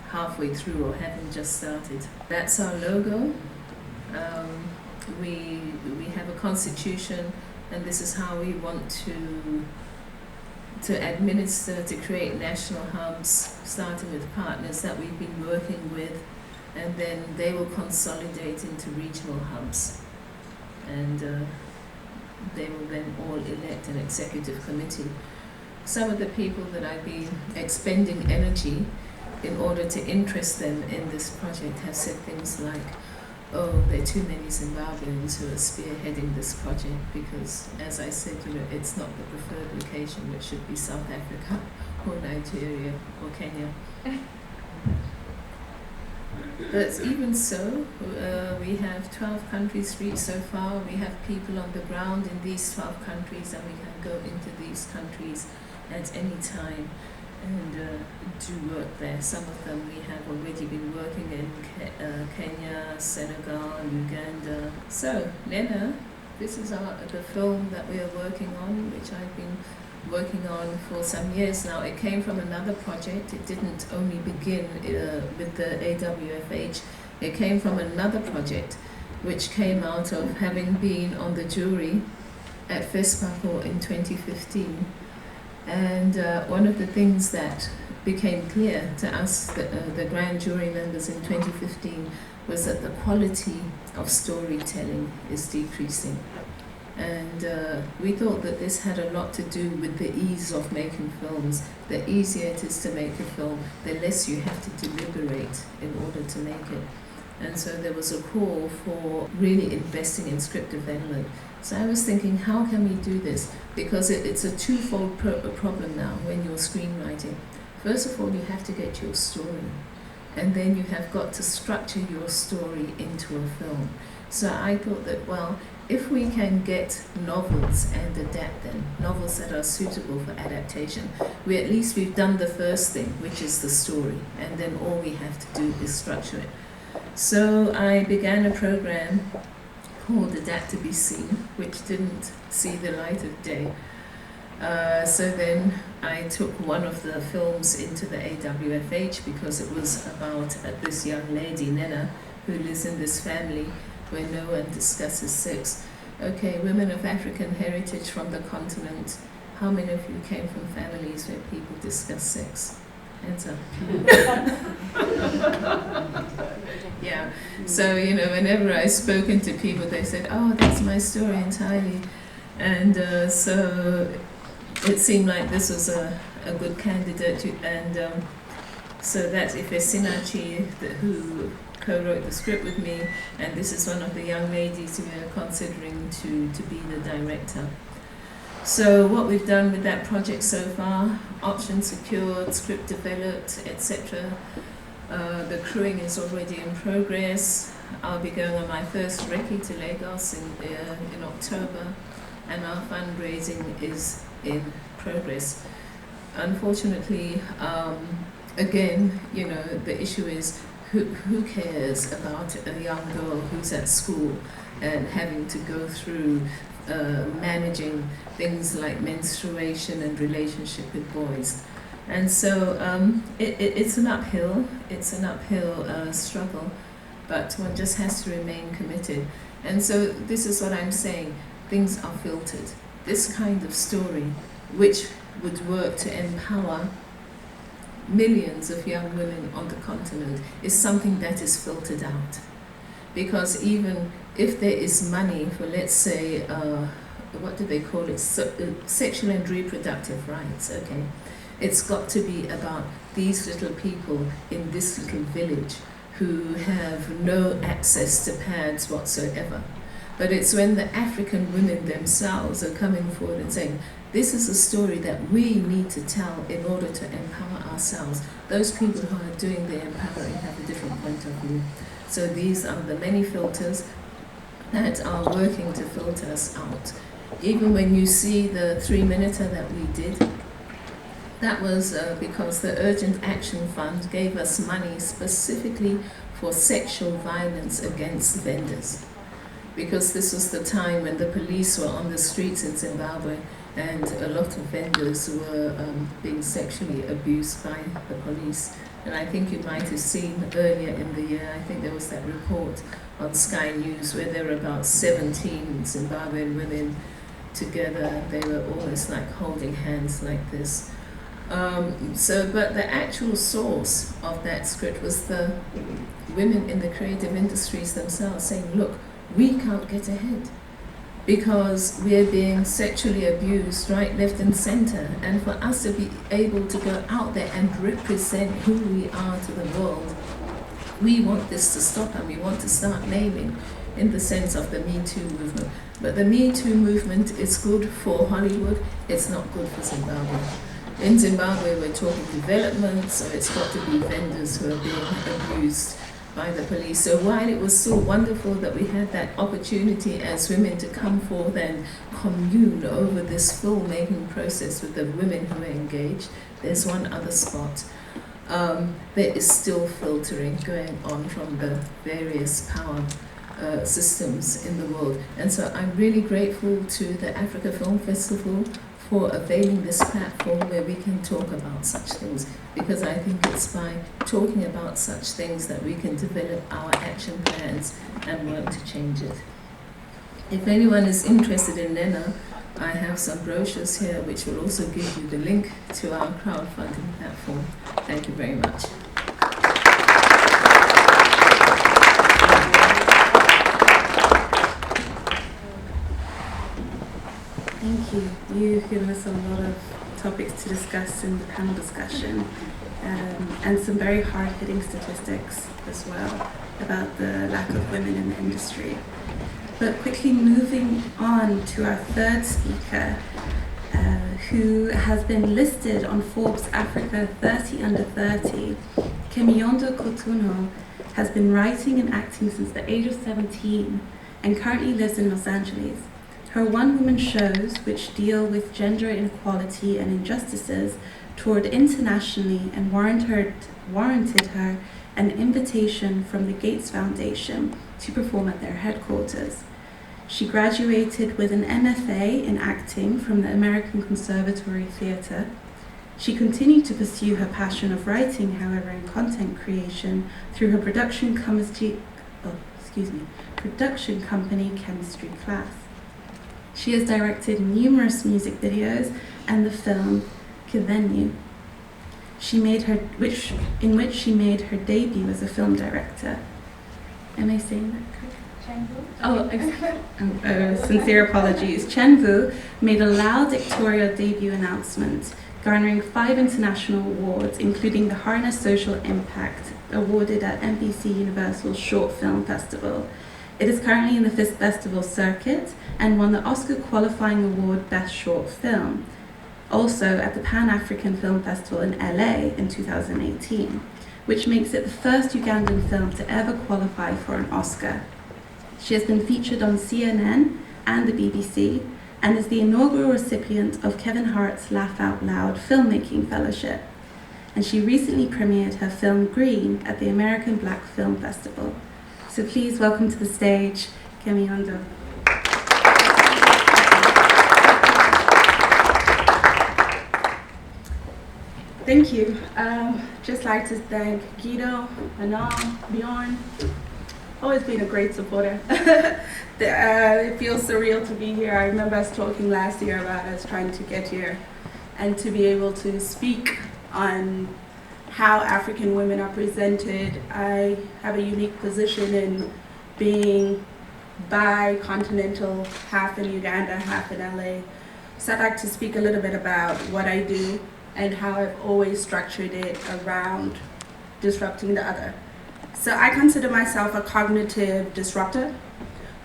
halfway through or having just started. That's our logo. We have a constitution, and this is how we want to administer, to create national hubs, starting with partners that we've been working with, and then they will consolidate into regional hubs. And they will then all elect an executive committee. Some of the people that I've been expending energy in order to interest them in this project have said things like, oh, there are too many Zimbabweans who are spearheading this project, because, as I said, you know, it's not the preferred location, which should be South Africa or Nigeria or Kenya. But even so, we have 12 countries reached so far. We have people on the ground in these 12 countries, and we can go into these countries at any time and do work there. Some of them we have already been working in Kenya, Senegal, Uganda. So, Nena, this is the film that we are working on, which I've been working on for some years now. It came from another project. It didn't only begin with the AWFH. It came from another project, which came out of having been on the jury at FESPACO in 2015. And one of the things that became clear to us, the grand jury members in 2015, was that the quality of storytelling is decreasing. And we thought that this had a lot to do with the ease of making films. The easier it is to make a film, the less you have to deliberate in order to make it. And so there was a call for really investing in script development. So I was thinking, how can we do this? Because it's a twofold problem now when you're screenwriting. First of all, you have to get your story, and then you have got to structure your story into a film. So I thought that, well, if we can get novels and adapt them, novels that are suitable for adaptation, we've done the first thing, which is the story, and then all we have to do is structure it. So I began a program called Adapt to Be Seen, which didn't see the light of day. So then I took one of the films into the AWFH because it was about this young lady, Nena, who lives in this family where no one discusses sex. Okay, women of African heritage from the continent, how many of you came from families where people discuss sex? Hands up. Yeah, so whenever I've spoken to people, they said, oh, that's my story entirely. And so it seemed like this was a good candidate. And so that's Ife Sinachi, who co-wrote the script with me, and this is one of the young ladies who are considering to be the director. So what we've done with that project so far, option secured, script developed, etc. The crewing is already in progress. I'll be going on my first recce to Lagos in October, and our fundraising is in progress. Unfortunately, again, the issue is who cares about a young girl who's at school and having to go through managing things like menstruation and relationship with boys. And so it's an uphill struggle, but one just has to remain committed. And so this is what I'm saying, things are filtered. This kind of story, which would work to empower millions of young women on the continent, is something that is filtered out. Because even if there is money for, let's say, what do they call it, sexual and reproductive rights, okay, it's got to be about these little people in this little village who have no access to pads whatsoever. But it's when the African women themselves are coming forward and saying, this is a story that we need to tell in order to empower ourselves. Those people who are doing the empowering have a different point of view. So these are the many filters that are working to filter us out. Even when you see the 3-minuter that we did, that was because the Urgent Action Fund gave us money specifically for sexual violence against vendors. Because this was the time when the police were on the streets in Zimbabwe and a lot of vendors were being sexually abused by the police. And I think you might have seen earlier in the year, I think there was that report on Sky News where there were about 17 Zimbabwean women together. They were almost like holding hands like this. But the actual source of that script was the women in the creative industries themselves saying, look, we can't get ahead because we're being sexually abused right, left and center. And for us to be able to go out there and represent who we are to the world, we want this to stop, and we want to start naming in the sense of the Me Too movement. But the Me Too movement is good for Hollywood, it's not good for Zimbabwe. In Zimbabwe, we're talking development, so it's got to be vendors who are being abused by the police. So while it was so wonderful that we had that opportunity as women to come forth and commune over this filmmaking process with the women who are engaged, there's one other spot. There is still filtering going on from the various power systems in the world. And so I'm really grateful to the Afrika Filmfestival for availing this platform where we can talk about such things, because I think it's by talking about such things that we can develop our action plans and work to change it. If anyone is interested in Nena, I have some brochures here which will also give you the link to our crowdfunding platform. Thank you very much. Thank you. You've given us a lot of topics to discuss in the panel discussion, and some very hard-hitting statistics as well about the lack of women in the industry. But quickly moving on to our third speaker, who has been listed on Forbes Africa 30 Under 30, Kemiyondo Coutinho has been writing and acting since the age of 17 and currently lives in Los Angeles. Her one-woman shows, which deal with gender inequality and injustices, toured internationally and warranted her an invitation from the Gates Foundation to perform at their headquarters. She graduated with an MFA in acting from the American Conservatory Theatre. She continued to pursue her passion of writing, however, and content creation through her production company, Chemistry Class. She has directed numerous music videos and the film Kilili, in which she made her debut as a film director. Am I saying that correctly? Sincere apologies. Chenvu made a loud dictatorial debut announcement, garnering 5 international awards, including the Harness Social Impact, awarded at NBC Universal's Short Film Festival. It is currently in the FISP Festival circuit and won the Oscar Qualifying Award Best Short Film, also at the Pan-African Film Festival in LA in 2018, which makes it the first Ugandan film to ever qualify for an Oscar. She has been featured on CNN and the BBC and is the inaugural recipient of Kevin Hart's Laugh Out Loud Filmmaking Fellowship. And she recently premiered her film Green at the American Black Film Festival. So please welcome to the stage, Kemiyondo. Thank you. Just like to thank Guido, Anam, Bjorn. Always been a great supporter. It feels surreal to be here. I remember us talking last year about us trying to get here and to be able to speak on how African women are presented. I have a unique position in being bi-continental, half in Uganda, half in LA. So I'd like to speak a little bit about what I do and how I've always structured it around disrupting the other. So I consider myself a cognitive disruptor,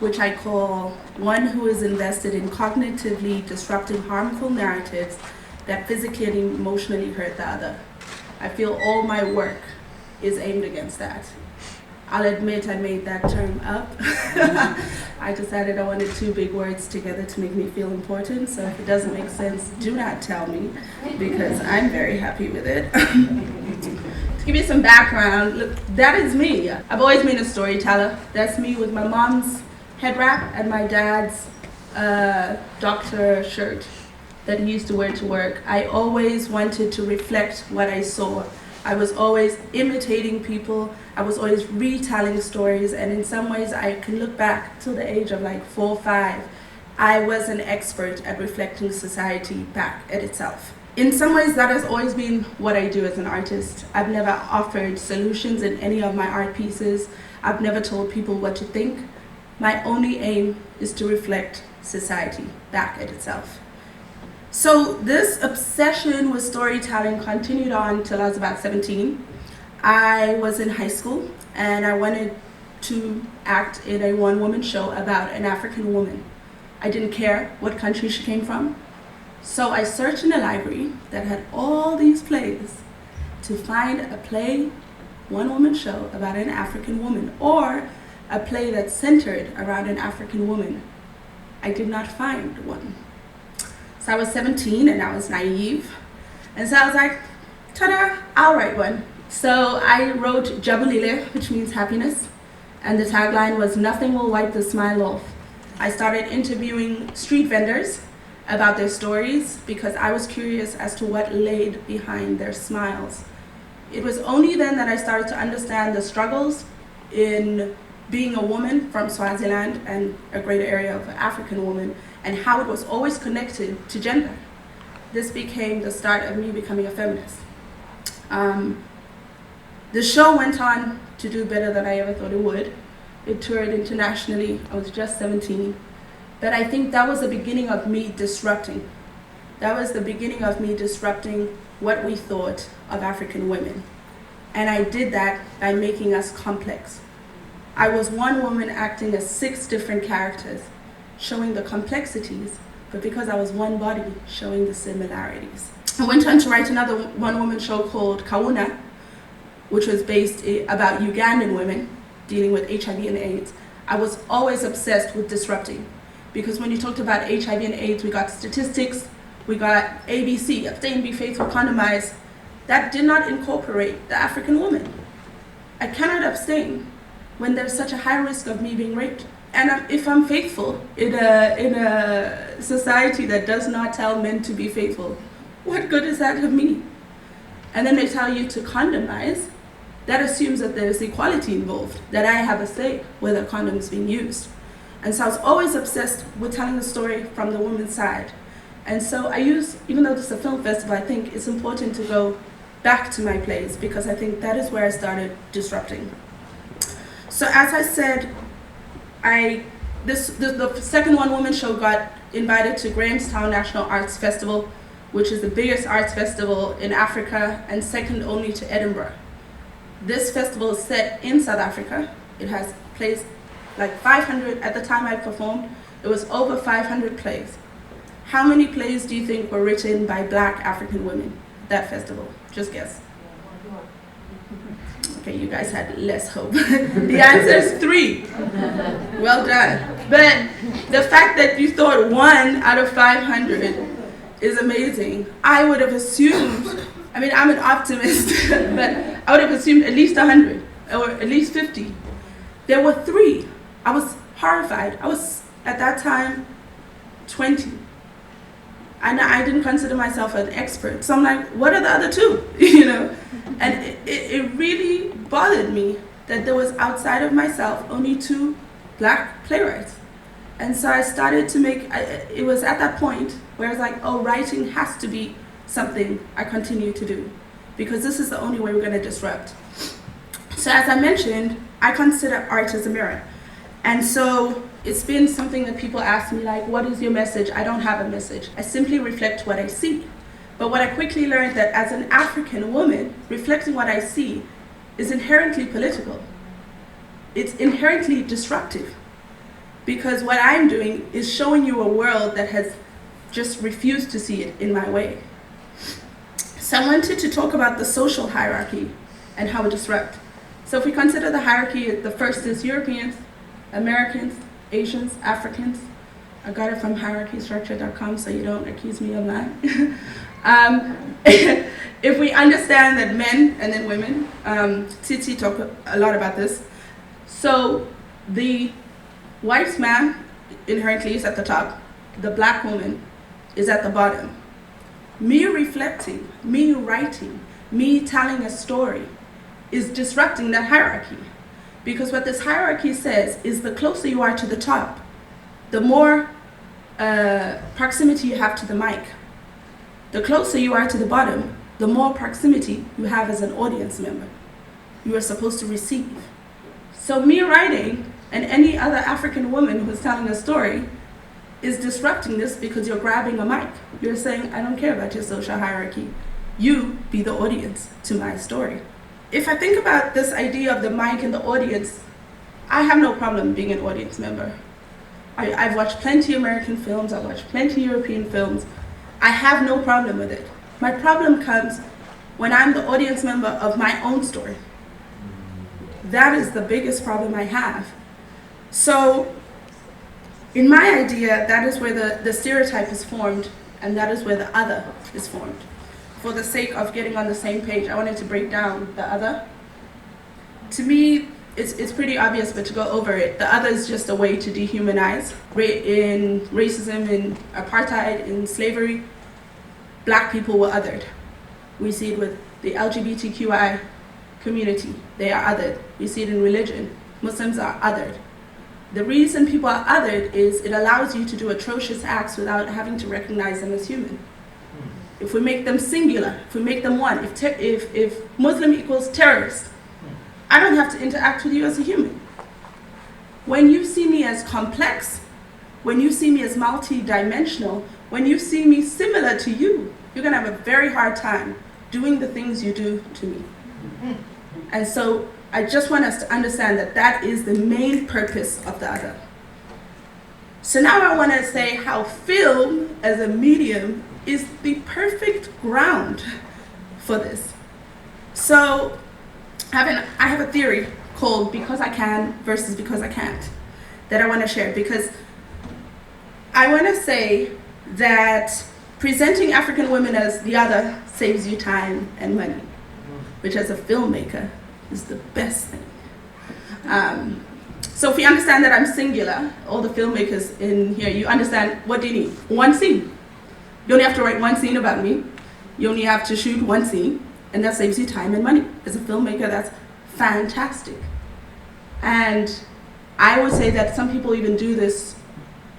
which I call one who is invested in cognitively disrupting harmful narratives that physically and emotionally hurt the other. I feel all my work is aimed against that. I'll admit I made that term up. I decided I wanted 2 big words together to make me feel important, so if it doesn't make sense, do not tell me, because I'm very happy with it. To give you some background, look, that is me. I've always been a storyteller. That's me with my mom's head wrap and my dad's doctor shirt that he used to wear to work. I always wanted to reflect what I saw. I was always imitating people. I was always retelling stories, and in some ways I can look back till the age of like 4 or 5. I was an expert at reflecting society back at itself. In some ways that has always been what I do as an artist. I've never offered solutions in any of my art pieces. I've never told people what to think. My only aim is to reflect society back at itself. So this obsession with storytelling continued on till I was about 17. I was in high school and I wanted to act in a one-woman show about an African woman. I didn't care what country she came from. So I searched in a library that had all these plays to find a play, one-woman show about an African woman, or a play that's centered around an African woman. I did not find one. So I was 17 and I was naive. And so I was like, ta-da, I'll write one. So I wrote Jabulile, which means happiness. And the tagline was, nothing will wipe the smile off. I started interviewing street vendors about their stories because I was curious as to what laid behind their smiles. It was only then that I started to understand the struggles in being a woman from Swaziland and a greater area of African woman and how it was always connected to gender. This became the start of me becoming a feminist. The show went on to do better than I ever thought it would. It toured internationally. I was just 17. But I think that was the beginning of me disrupting. That was the beginning of me disrupting what we thought of African women. And I did that by making us complex. I was one woman acting as 6 different characters, showing the complexities, but because I was one body, showing the similarities. I went on to write another one-woman show called Kauna, which was based about Ugandan women dealing with HIV and AIDS. I was always obsessed with disrupting, because when you talked about HIV and AIDS, we got statistics, we got ABC, abstain, be faithful, condomize. That did not incorporate the African woman. I cannot abstain when there's such a high risk of me being raped. And if I'm faithful in a society that does not tell men to be faithful, what good is that of me? And then they tell you to condomize. That assumes that there's equality involved, that I have a say whether condom is being used. And so I was always obsessed with telling the story from the woman's side. And so even though this is a film festival, I think it's important to go back to my plays, because I think that is where I started disrupting. So as I said, the second one-woman show got invited to Grahamstown National Arts Festival, which is the biggest arts festival in Africa and second only to Edinburgh. This festival is set in South Africa. It has plays like 500, at the time I performed, it was over 500 plays. How many plays do you think were written by Black African women at that festival? Just guess. Okay, you guys had less hope. The answer is 3. Well done. But the fact that you thought 1 out of 500 is amazing. I would have assumed, I mean, I'm an optimist, but I would have assumed at least 100 or at least 50. There were 3. I was horrified. I was, at that time, 20. And I didn't consider myself an expert. So I'm like, what are the other 2? You know? And it really bothered me that there was, outside of myself, only 2 Black playwrights. And so I started to make, it was at that point where I was like, oh, writing has to be something I continue to do, because this is the only way we're going to disrupt. So as I mentioned, I consider art as a mirror. And so it's been something that people ask me, like, what is your message? I don't have a message. I simply reflect what I see. But what I quickly learned that as an African woman, reflecting what I see is inherently political. It's inherently disruptive, because what I'm doing is showing you a world that has just refused to see it in my way. So I wanted to talk about the social hierarchy and how it disrupts. So if we consider the hierarchy, the first is Europeans, Americans, Asians, Africans. I got it from hierarchystructure.com, so you don't accuse me of that. If we understand that men and then women, Tsisti talked a lot about this. So the white man inherently is at the top. The Black woman is at the bottom. Me reflecting, me writing, me telling a story is disrupting that hierarchy. Because what this hierarchy says is the closer you are to the top, the more proximity you have to the mic. The closer you are to the bottom, the more proximity you have as an audience member. You are supposed to receive. So me writing, and any other African woman who's telling a story, is disrupting this, because you're grabbing a mic. You're saying, I don't care about your social hierarchy. You be the audience to my story. If I think about this idea of the mic and the audience, I have no problem being an audience member. I've watched plenty American films, I've watched plenty European films. I have no problem with it. My problem comes when I'm the audience member of my own story. That is the biggest problem I have. So, in my idea, that is where the stereotype is formed, and that is where the other is formed. For the sake of getting on the same page, I wanted to break down the other. To me, it's pretty obvious, but to go over it, the other is just a way to dehumanize. In racism, in apartheid, in slavery, Black people were othered. We see it with the LGBTQI community. They are othered. We see it in religion. Muslims are othered. The reason people are othered is it allows you to do atrocious acts without having to recognize them as human. If we make them singular, if we make them one, if Muslim equals terrorist, I don't have to interact with you as a human. When you see me as complex, when you see me as multi-dimensional, when you see me similar to you, you're gonna have a very hard time doing the things you do to me. And so I just want us to understand that that is the main purpose of the other. So now I want to say how film as a medium is the perfect ground for this. So I have a theory called because I can versus because I can't that I want to share, because I want to say that presenting African women as the other saves you time and money, which as a filmmaker is the best thing. So if you understand that I'm singular, all the filmmakers in here, you understand what do you need? One scene. You only have to write one scene about me. You only have to shoot one scene, and that saves you time and money. As a filmmaker, that's fantastic. And I would say that some people even do this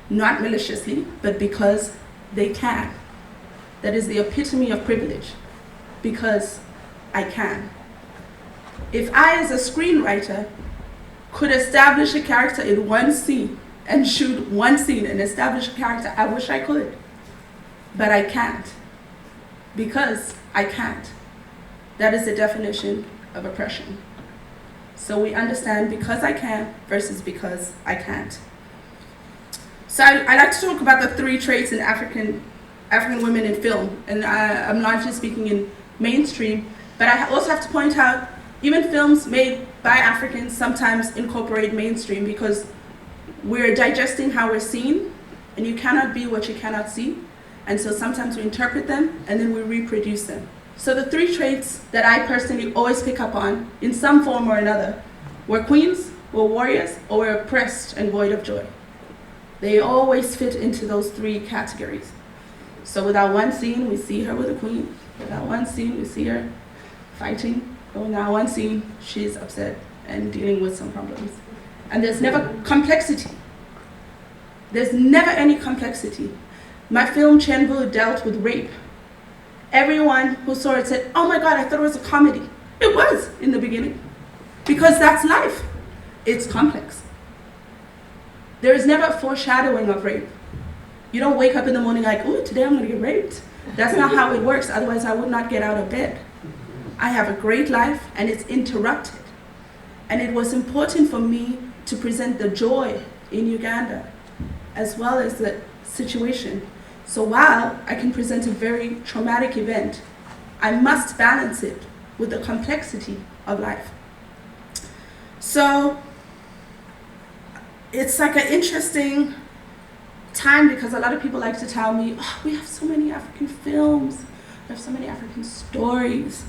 not maliciously, but because they can. That is the epitome of privilege, because I can. If I, as a screenwriter, could establish a character in one scene and shoot one scene and establish a character, I wish I could. But I can't, because I can't. That is the definition of oppression. So we understand because I can versus because I can't. So I like to talk about the three traits in African women in film. And I'm not just speaking in mainstream, but I also have to point out even films made by Africans sometimes incorporate mainstream, because we're digesting how we're seen, and you cannot be what you cannot see. And so sometimes we interpret them and then we reproduce them. So the three traits that I personally always pick up on in some form or another: we're queens, we're warriors, or we're oppressed and void of joy. They always fit into those three categories. So without one scene, we see her with a queen. Without one scene, we see her fighting. But without one scene, she's upset and dealing with some problems. And there's never complexity. There's never any complexity. My film Chenbu dealt with rape. Everyone who saw it said, "Oh my God, I thought it was a comedy." It was in the beginning, because that's life. It's complex. There is never a foreshadowing of rape. You don't wake up in the morning like, "Ooh, today I'm gonna get raped." That's not how it works, otherwise I would not get out of bed. I have a great life, and it's interrupted. And it was important for me to present the joy in Uganda, as well as the situation. So while I can present a very traumatic event, I must balance it with the complexity of life. So it's like an interesting time, because a lot of people like to tell me, "Oh, we have so many African films, we have so many African stories."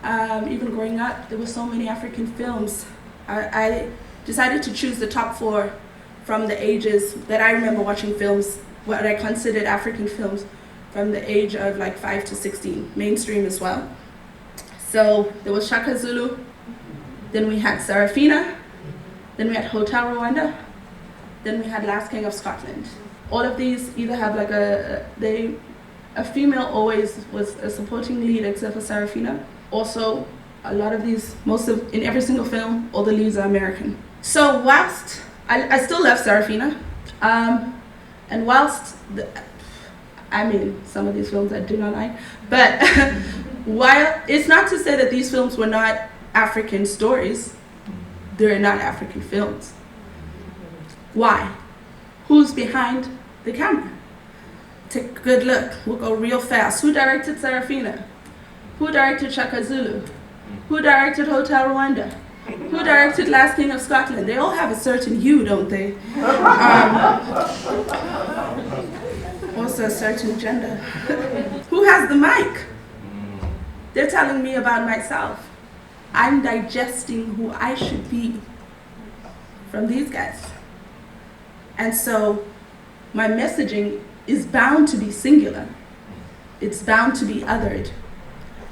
Even growing up, there were so many African films. I decided to choose the top 4 from the ages that I remember watching films, what I considered African films, from the age of like 5 to 16, mainstream as well. So there was Shaka Zulu, then we had Serafina, then we had Hotel Rwanda, then we had Last King of Scotland. All of these either have like a female always was a supporting lead except for Serafina. Also, a lot of these, in every single film, all the leads are American. So whilst, I still love Serafina, and whilst, some of these films I do not like, but while, it's not to say that these films were not African stories, they're not African films. Why? Who's behind the camera? Take a good look, we'll go real fast. Who directed Serafina? Who directed Shaka Zulu? Who directed Hotel Rwanda? Who directed Last King of Scotland? They all have a certain hue, don't they? Also a certain gender. Who has the mic? They're telling me about myself. I'm digesting who I should be from these guys. And so my messaging is bound to be singular. It's bound to be othered.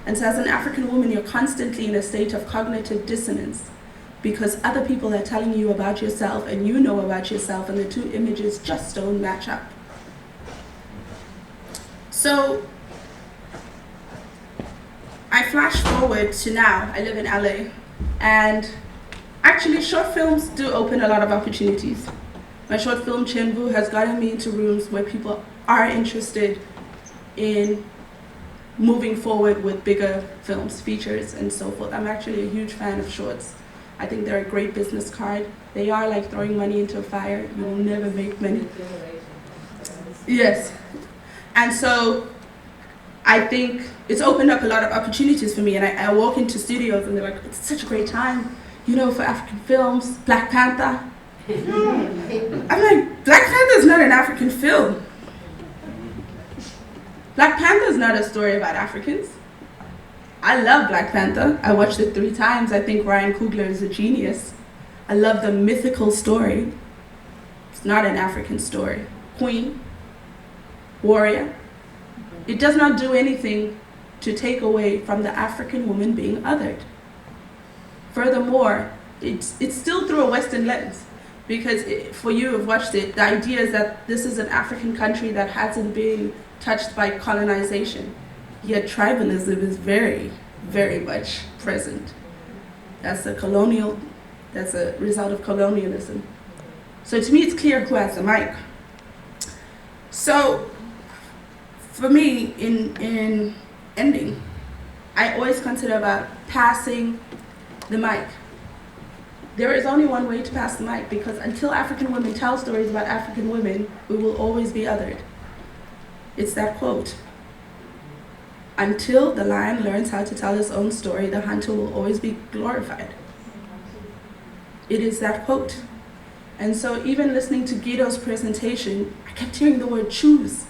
And so as an African woman, you're constantly in a state of cognitive dissonance, because other people are telling you about yourself and you know about yourself, and the two images just don't match up. So I flash forward to now. I live in LA, and actually short films do open a lot of opportunities. My short film Chenvu has gotten me into rooms where people are interested in moving forward with bigger films, features, and so forth. I'm actually a huge fan of shorts. I think they're a great business card. They are like throwing money into a fire. You will never make money. Yes. And so I think it's opened up a lot of opportunities for me. And I walk into studios and they're like, it's such a great time, you know, for African films, Black Panther. I'm like, Black Panther is not an African film. Black Panther is not a story about Africans. I love Black Panther. I watched it 3 times. I think Ryan Coogler is a genius. I love the mythical story. It's not an African story. Queen, warrior. It does not do anything to take away from the African woman being othered. Furthermore, it's still through a Western lens, because for you who've watched it, the idea is that this is an African country that hasn't been touched by colonization. Yet tribalism is very, very much present. That's a result of colonialism. So to me, it's clear who has the mic. So for me, in ending, I always consider about passing the mic. There is only one way to pass the mic, because until African women tell stories about African women, we will always be othered. It's that quote. Until the lion learns how to tell his own story, the hunter will always be glorified. It is that quote. And so even listening to Guido's presentation, I kept hearing the word choose.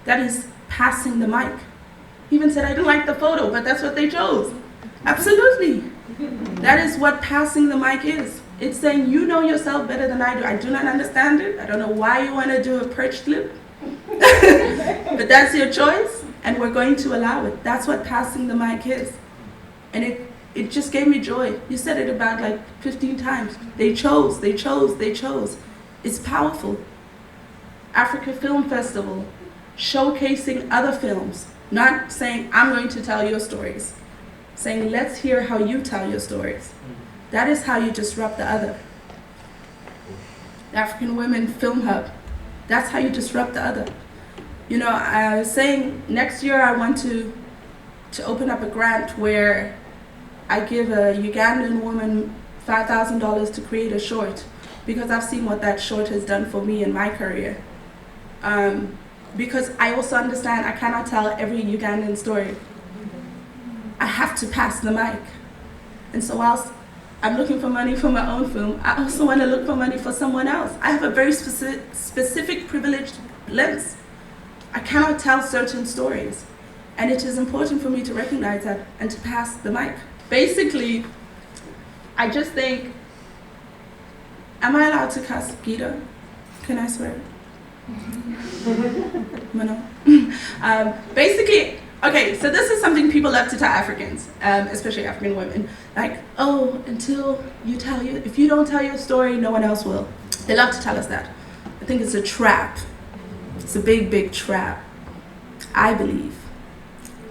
That is passing the mic. He even said, I didn't like the photo, but that's what they chose. Absolutely. That is what passing the mic is. It's saying, you know yourself better than I do. I do not understand it. I don't know why you want to do a perched lip. But that's your choice, and we're going to allow it. That's what passing the mic is. And it just gave me joy. You said it about like 15 times. They chose, they chose, they chose. It's powerful. Afrika Film Festival, showcasing other films, not saying, I'm going to tell your stories. Saying, let's hear how you tell your stories. That is how you disrupt the other. The African Women Film Hub, that's how you disrupt the other. You know, I was saying next year I want to open up a grant where I give a Ugandan woman $5,000 to create a short, because I've seen what that short has done for me in my career. Because I also understand I cannot tell every Ugandan story. I have to pass the mic. And so whilst I'm looking for money for my own film, I also want to look for money for someone else. I have a very specific privileged lens. I cannot tell certain stories. And it is important for me to recognize that and to pass the mic. Basically, I just think, am I allowed to cuss, Guido? Can I swear? No. Basically, okay, so this is something people love to tell Africans, especially African women. Like, oh, if you don't tell your story, no one else will. They love to tell us that. I think it's a trap. It's a big, big trap. I believe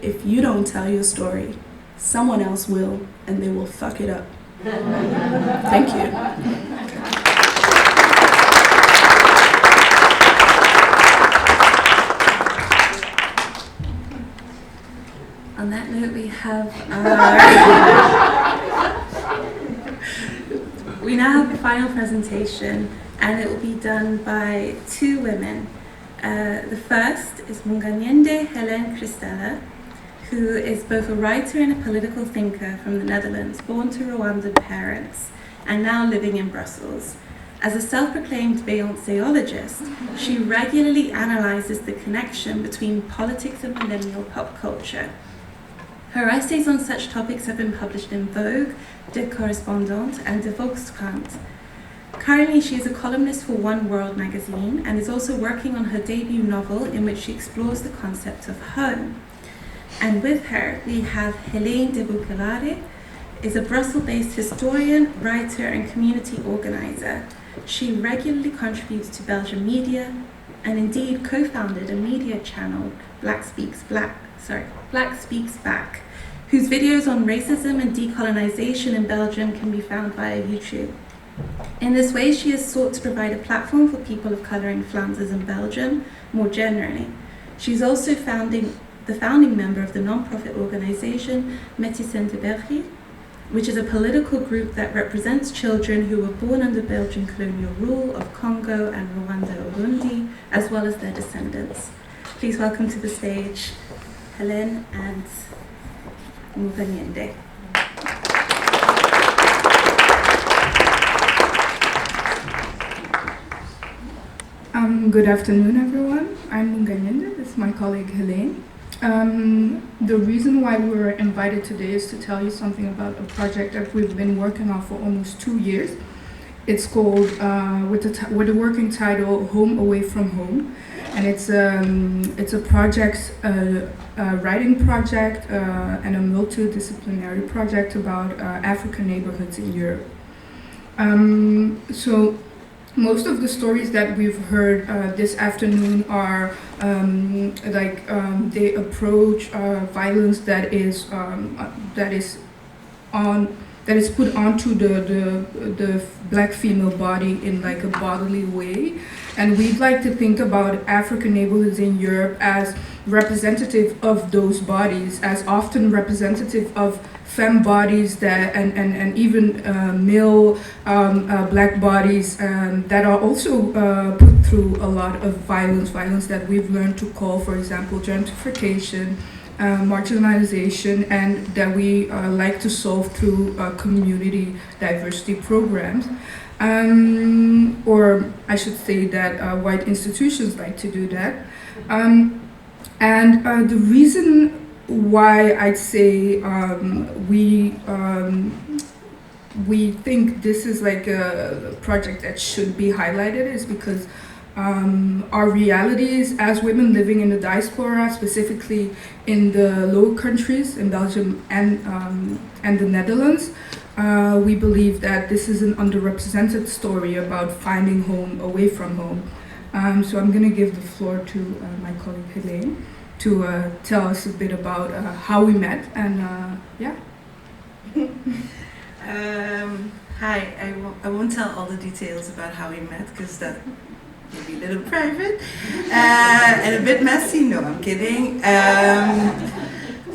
if you don't tell your story, someone else will, and they will fuck it up. Thank you. On that note, we now have the final presentation, and it will be done by 2 women. The first is Munganyende Helen Christella, who is both a writer and a political thinker from the Netherlands, born to Rwandan parents, and now living in Brussels. As a self-proclaimed Beyonceologist, she regularly analyzes the connection between politics and millennial pop culture. Her essays on such topics have been published in Vogue, De Correspondant, and De Volkskrant. Currently, she is a columnist for One World magazine and is also working on her debut novel in which she explores the concept of home. And with her, we have Helene de Bukelare, is a Brussels-based historian, writer, and community organizer. She regularly contributes to Belgian media and indeed co-founded a media channel, Black Speaks Back, whose videos on racism and decolonization in Belgium can be found via YouTube. In this way, she has sought to provide a platform for people of colour in Flanders and Belgium more generally. She's also the founding member of the non-profit organisation Métis de België, which is a political group that represents children who were born under Belgian colonial rule of Congo and Rwanda-Urundi, as well as their descendants. Please welcome to the stage Helen and Muganyende. Good afternoon, everyone. I'm Muganyende. This is my colleague Helene. The reason why we were invited today is to tell you something about a project that we've been working on for almost 2 years. It's called, with the working title, Home Away from Home. And it's a project, a writing project and a multidisciplinary project about African neighborhoods in Europe. So most of the stories that we've heard this afternoon are they approach violence that is put onto the black female body in like a bodily way, and we'd like to think about African neighborhoods in Europe as representative of those bodies, as often representative of femme bodies that and even male black bodies that are also put through a lot of violence that we've learned to call, for example, gentrification, marginalization, and that we like to solve through community diversity programs. Or I should say that white institutions like to do that. And the reason why I'd say we think this is like a project that should be highlighted is because our realities as women living in the diaspora, specifically in the Low Countries, in Belgium and the Netherlands, we believe that this is an underrepresented story about finding home away from home. So I'm going to give the floor to my colleague Helene to tell us a bit about how we met and yeah. Hi, I won't tell all the details about how we met because that may be a little private and a bit messy. No, I'm kidding.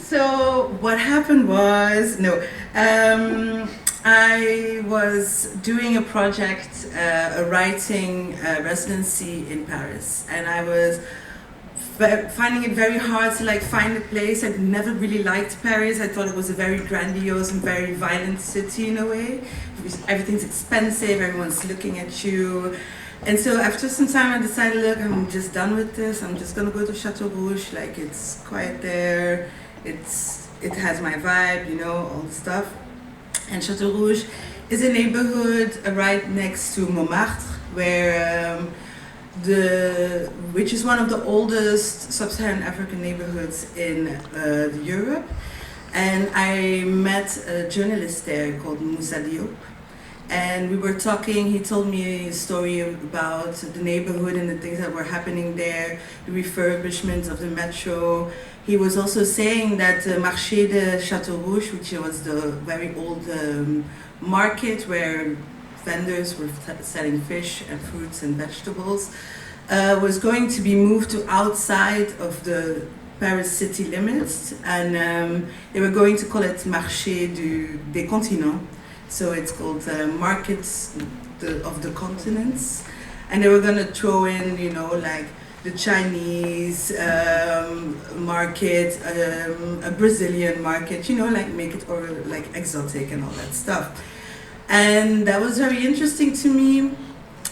So what happened was, I was doing a project, a writing residency in Paris, and I was finding it very hard to like find a place. I'd never really liked Paris. I thought it was a very grandiose and very violent city in a way. Everything's expensive, everyone's looking at you. And so after some time I decided, look, I'm just done with this. I'm just gonna go to Chateau Rouge, like it's quiet there. It has my vibe, you know, all the stuff. And Chateau Rouge is a neighborhood right next to Montmartre, where which is one of the oldest sub-Saharan African neighborhoods in Europe. And I met a journalist there called Moussa Diop. And we were talking, he told me a story about the neighborhood and the things that were happening there, the refurbishment of the metro. He was also saying that the Marché de Chateau Rouge, which was the very old market where vendors were selling fish and fruits and vegetables, was going to be moved to outside of the Paris city limits, and they were going to call it Marché des Continents. So it's called Markets of the Continents, and they were going to throw in, you know, like the Chinese market, a Brazilian market, you know, like make it or like exotic and all that stuff. And that was very interesting to me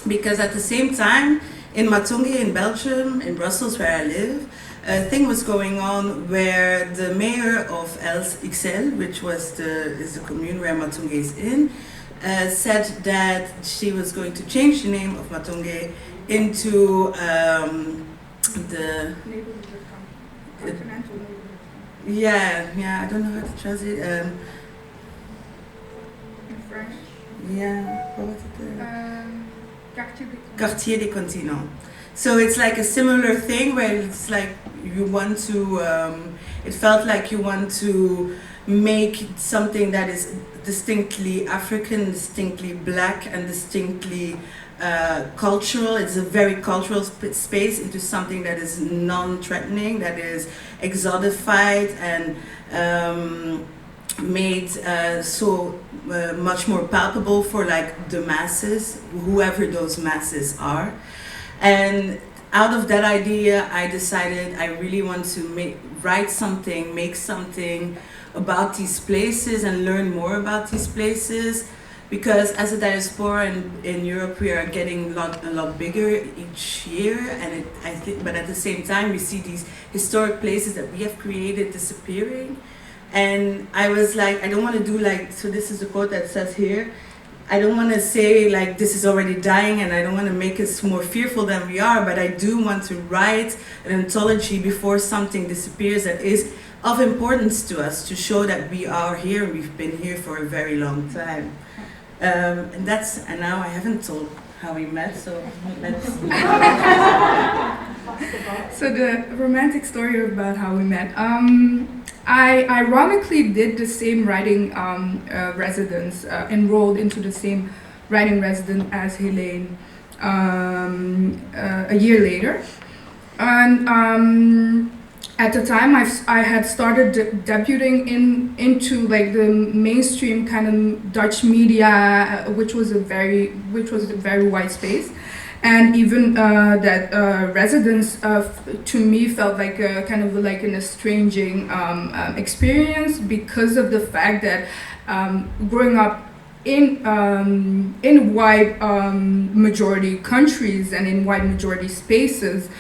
because at the same time, in Matonge in Belgium, in Brussels where I live, a thing was going on where the mayor of XL, which is the commune where Matonge is in, said that she was going to change the name of Matonge into I don't know how to translate. Yeah, what was it? Quartier des Continents. So it's like a similar thing where it's like you want to, it felt like you want to make something that is distinctly African, distinctly black, and distinctly cultural. It's a very cultural space into something that is non-threatening, that is exotified and made so much more palpable for like the masses, whoever those masses are. And out of that idea, I decided I really want to make something about these places and learn more about these places, because as a diaspora in Europe, we are getting a lot bigger each year, and but at the same time, we see these historic places that we have created disappearing. And I was like, I don't want to do like, so this is the quote that says here, I don't want to say like this is already dying, and I don't want to make us more fearful than we are, but I do want to write an anthology before something disappears that is of importance to us, to show that we are here and we've been here for a very long time. And now I haven't told how we met, so let's... So the romantic story about how we met. I ironically did the same writing residence, enrolled into the same writing residence as Helene a year later. And at the time, I had started debuting into like the mainstream kind of Dutch media, which was a very wide space. And even that residence to me felt like a kind of like an estranging experience, because of the fact that growing up in white majority countries and in white majority spaces,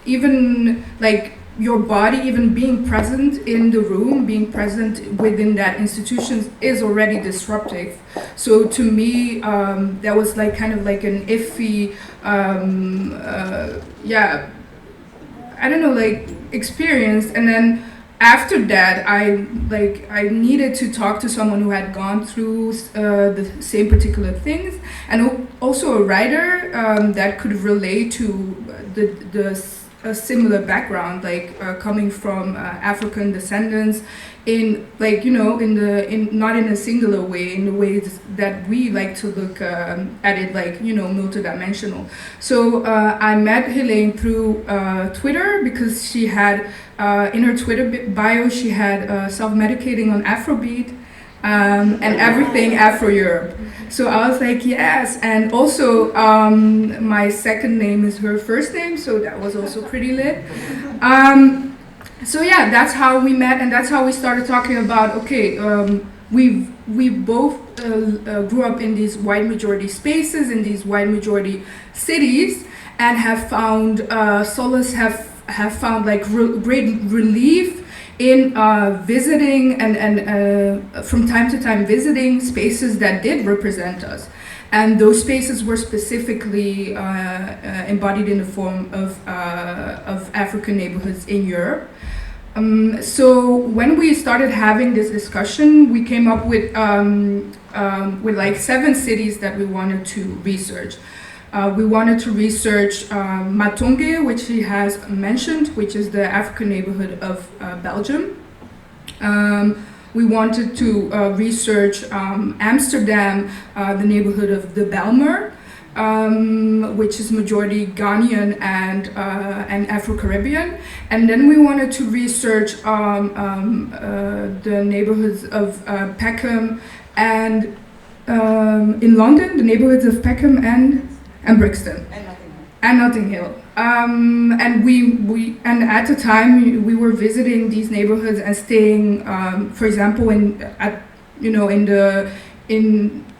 even like your body, even being present in the room, being present within that institution is already disruptive. So to me, that was like kind of like an iffy, I don't know, like experience. And then after that, I needed to talk to someone who had gone through the same particular things, and also a writer that could relate to a similar background, like coming from African descendants, in like, you know, not in a singular way, in the ways that we like to look at it, like, you know, multidimensional. So I met Helene through Twitter, because she had in her Twitter bio, she had self-medicating on Afrobeat and everything Afro-Europe. So I was like, yes. And also my second name is her first name, so that was also pretty lit. So yeah, that's how we met, and that's how we started talking about, okay, we both grew up in these white majority spaces, in these white majority cities, and have found solace, have found like great relief in visiting and from time to time visiting spaces that did represent us. And those spaces were specifically embodied in the form of African neighborhoods in Europe. So when we started having this discussion, we came up with like 7 cities that we wanted to research. We wanted to research Matonge, which he has mentioned, which is the African neighborhood of Belgium. We wanted to research Amsterdam, the neighborhood of the Bijlmer, which is majority Ghanaian and Afro-Caribbean. And then we wanted to research the neighborhoods of Peckham and in London, the neighborhoods of Peckham and Brixton. And Notting Hill. And we at the time we were visiting these neighborhoods and staying, for example, in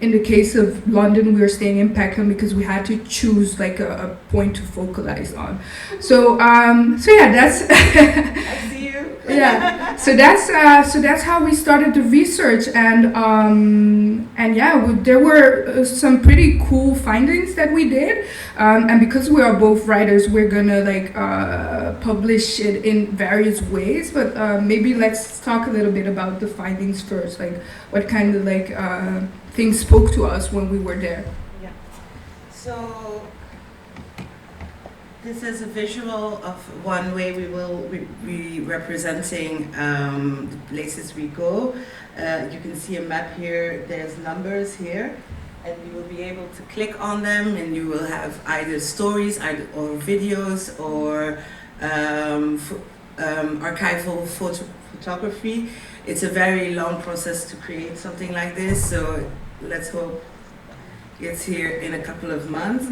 the case of London, we were staying in Peckham because we had to choose like a point to focalize on. So yeah, that's. I see you. Yeah, so that's how we started the research, and yeah, there were some pretty cool findings that we did, and because we are both writers, we're gonna like publish it in various ways. But maybe let's talk a little bit about the findings first, like what kind of like things spoke to us when we were there. Yeah. So this is a visual of one way we will be representing the places we go. You can see a map here, there's numbers here, and you will be able to click on them and you will have either stories or videos or archival photography. It's a very long process to create something like this, so let's hope it's here in a couple of months.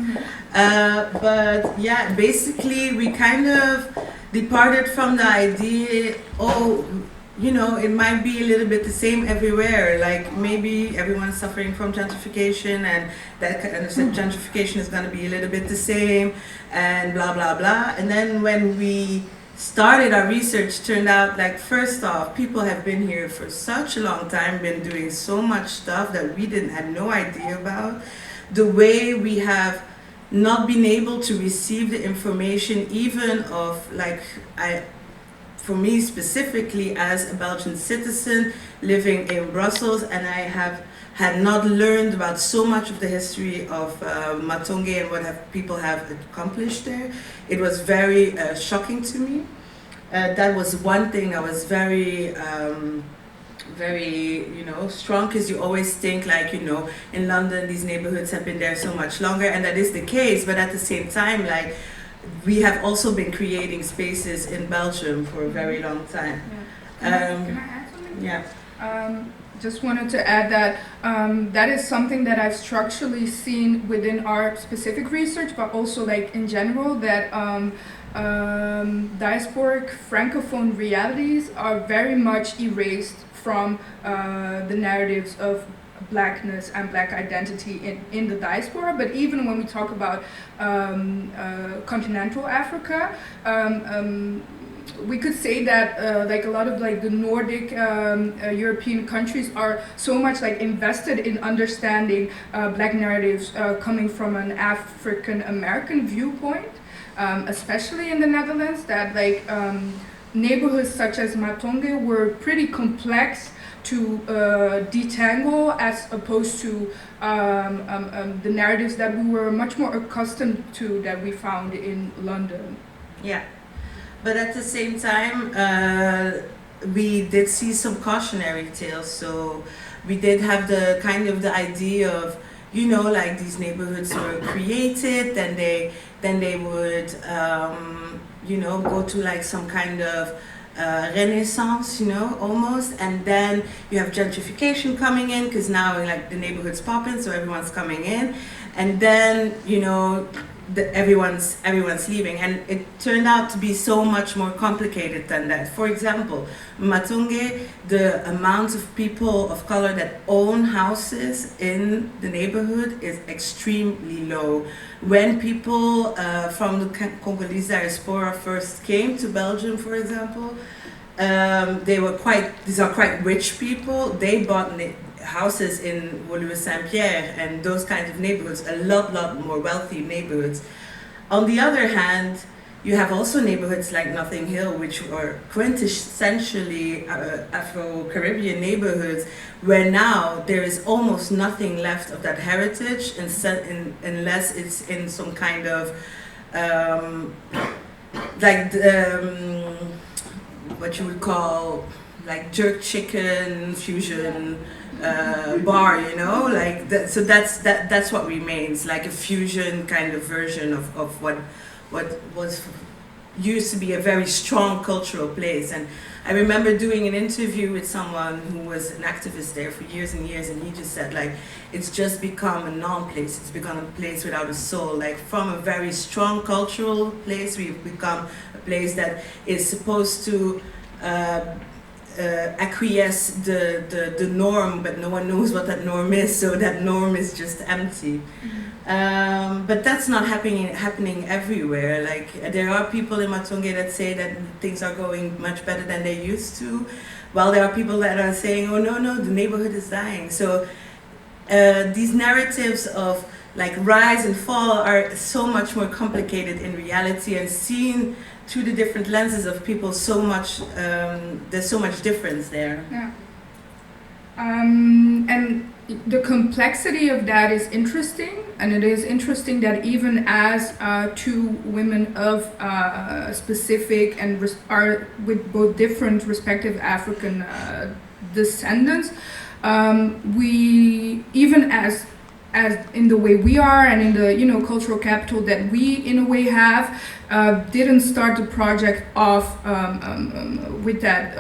But yeah, basically we kind of departed from the idea, you know, it might be a little bit the same everywhere. Like maybe everyone's suffering from gentrification and that kind of gentrification is going to be a little bit the same and blah, blah, blah. And then when we started our research, turned out like, first off, people have been here for such a long time, been doing so much stuff that we had no idea about. The way we have not been able to receive the information even of like, for me specifically as a Belgian citizen living in Brussels, and I had not learned about so much of the history of Matonge and what people have accomplished there. It was very shocking to me. That was one thing I was very, you know, strong, because you always think like, you know, in London these neighborhoods have been there so much longer, and that is the case, but at the same time, like, we have also been creating spaces in Belgium for a very long time. Yeah. Can I add something? Yeah. Just wanted to add that that is something that I've structurally seen within our specific research, but also like in general, that diasporic francophone realities are very much erased from the narratives of blackness and black identity in the diaspora. But even when we talk about continental Africa, we could say that like a lot of like the Nordic European countries are so much like invested in understanding black narratives coming from an African American viewpoint, especially in the Netherlands, that like neighborhoods such as Matonge were pretty complex to detangle, as opposed to the narratives that we were much more accustomed to that we found in London. Yeah. But at the same time, we did see some cautionary tales. So we did have the kind of the idea of, you know, like these neighborhoods were created, then they would, you know, go to like some kind of renaissance, you know, almost, and then you have gentrification coming in, because now like the neighborhood's popping, so everyone's coming in, and then, you know, everyone's leaving, and it turned out to be so much more complicated than that. For example, Matonge, the amount of people of color that own houses in the neighborhood is extremely low. When people from the Congolese diaspora first came to Belgium, for example, these are quite rich people. They bought houses in Woluwe Saint-Pierre and those kinds of neighborhoods, a lot more wealthy neighborhoods. On the other hand, you have also neighborhoods like Notting Hill, which are quintessentially Afro-Caribbean neighborhoods, where now there is almost nothing left of that heritage, unless it's in some kind of what you would call like jerk chicken fusion bar, you know, like that. So that's what remains, like a fusion kind of version of what was used to be a very strong cultural place. And I remember doing an interview with someone who was an activist there for years and years, and he just said, like, it's just become a non-place. It's become a place without a soul. Like, from a very strong cultural place, we've become a place that is supposed to acquiesce the norm, but no one knows what that norm is, so that norm is just empty. But that's not happening everywhere. Like, there are people in Matonge that say that things are going much better than they used to, while there are people that are saying, oh no, the neighborhood is dying. So these narratives of like rise and fall are so much more complicated in reality, and seen through the different lenses of people, so much, there's so much difference there. Yeah. And the complexity of that is interesting, and it is interesting that even as two women of specific and are with both different respective African descendants, we, even as in the way we are and in the cultural capital that we in a way have, didn't start the project off with that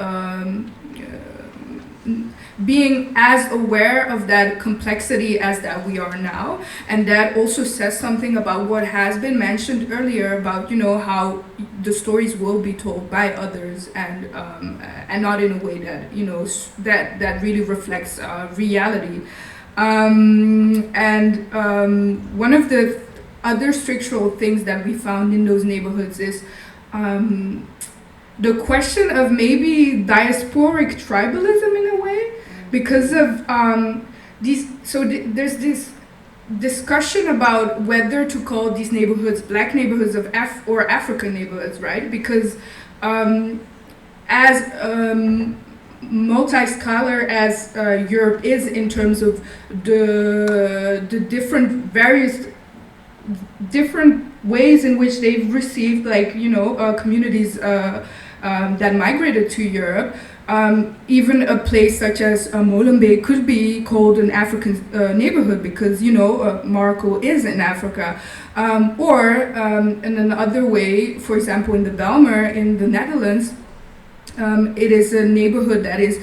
being as aware of that complexity as that we are now. And that also says something about what has been mentioned earlier about how the stories will be told by others, and not in a way that that really reflects reality. One of the other structural things that we found in those neighborhoods is the question of maybe diasporic tribalism in a way, because of there's this discussion about whether to call these neighborhoods black neighborhoods or African neighborhoods, right? Because as multi-scholar as Europe is in terms of the various different ways in which they've received communities that migrated to Europe, even a place such as Molenbeek could be called an African neighborhood because Morocco is in Africa, or in another way, for example, in the Bijlmer in the Netherlands. It is a neighborhood that is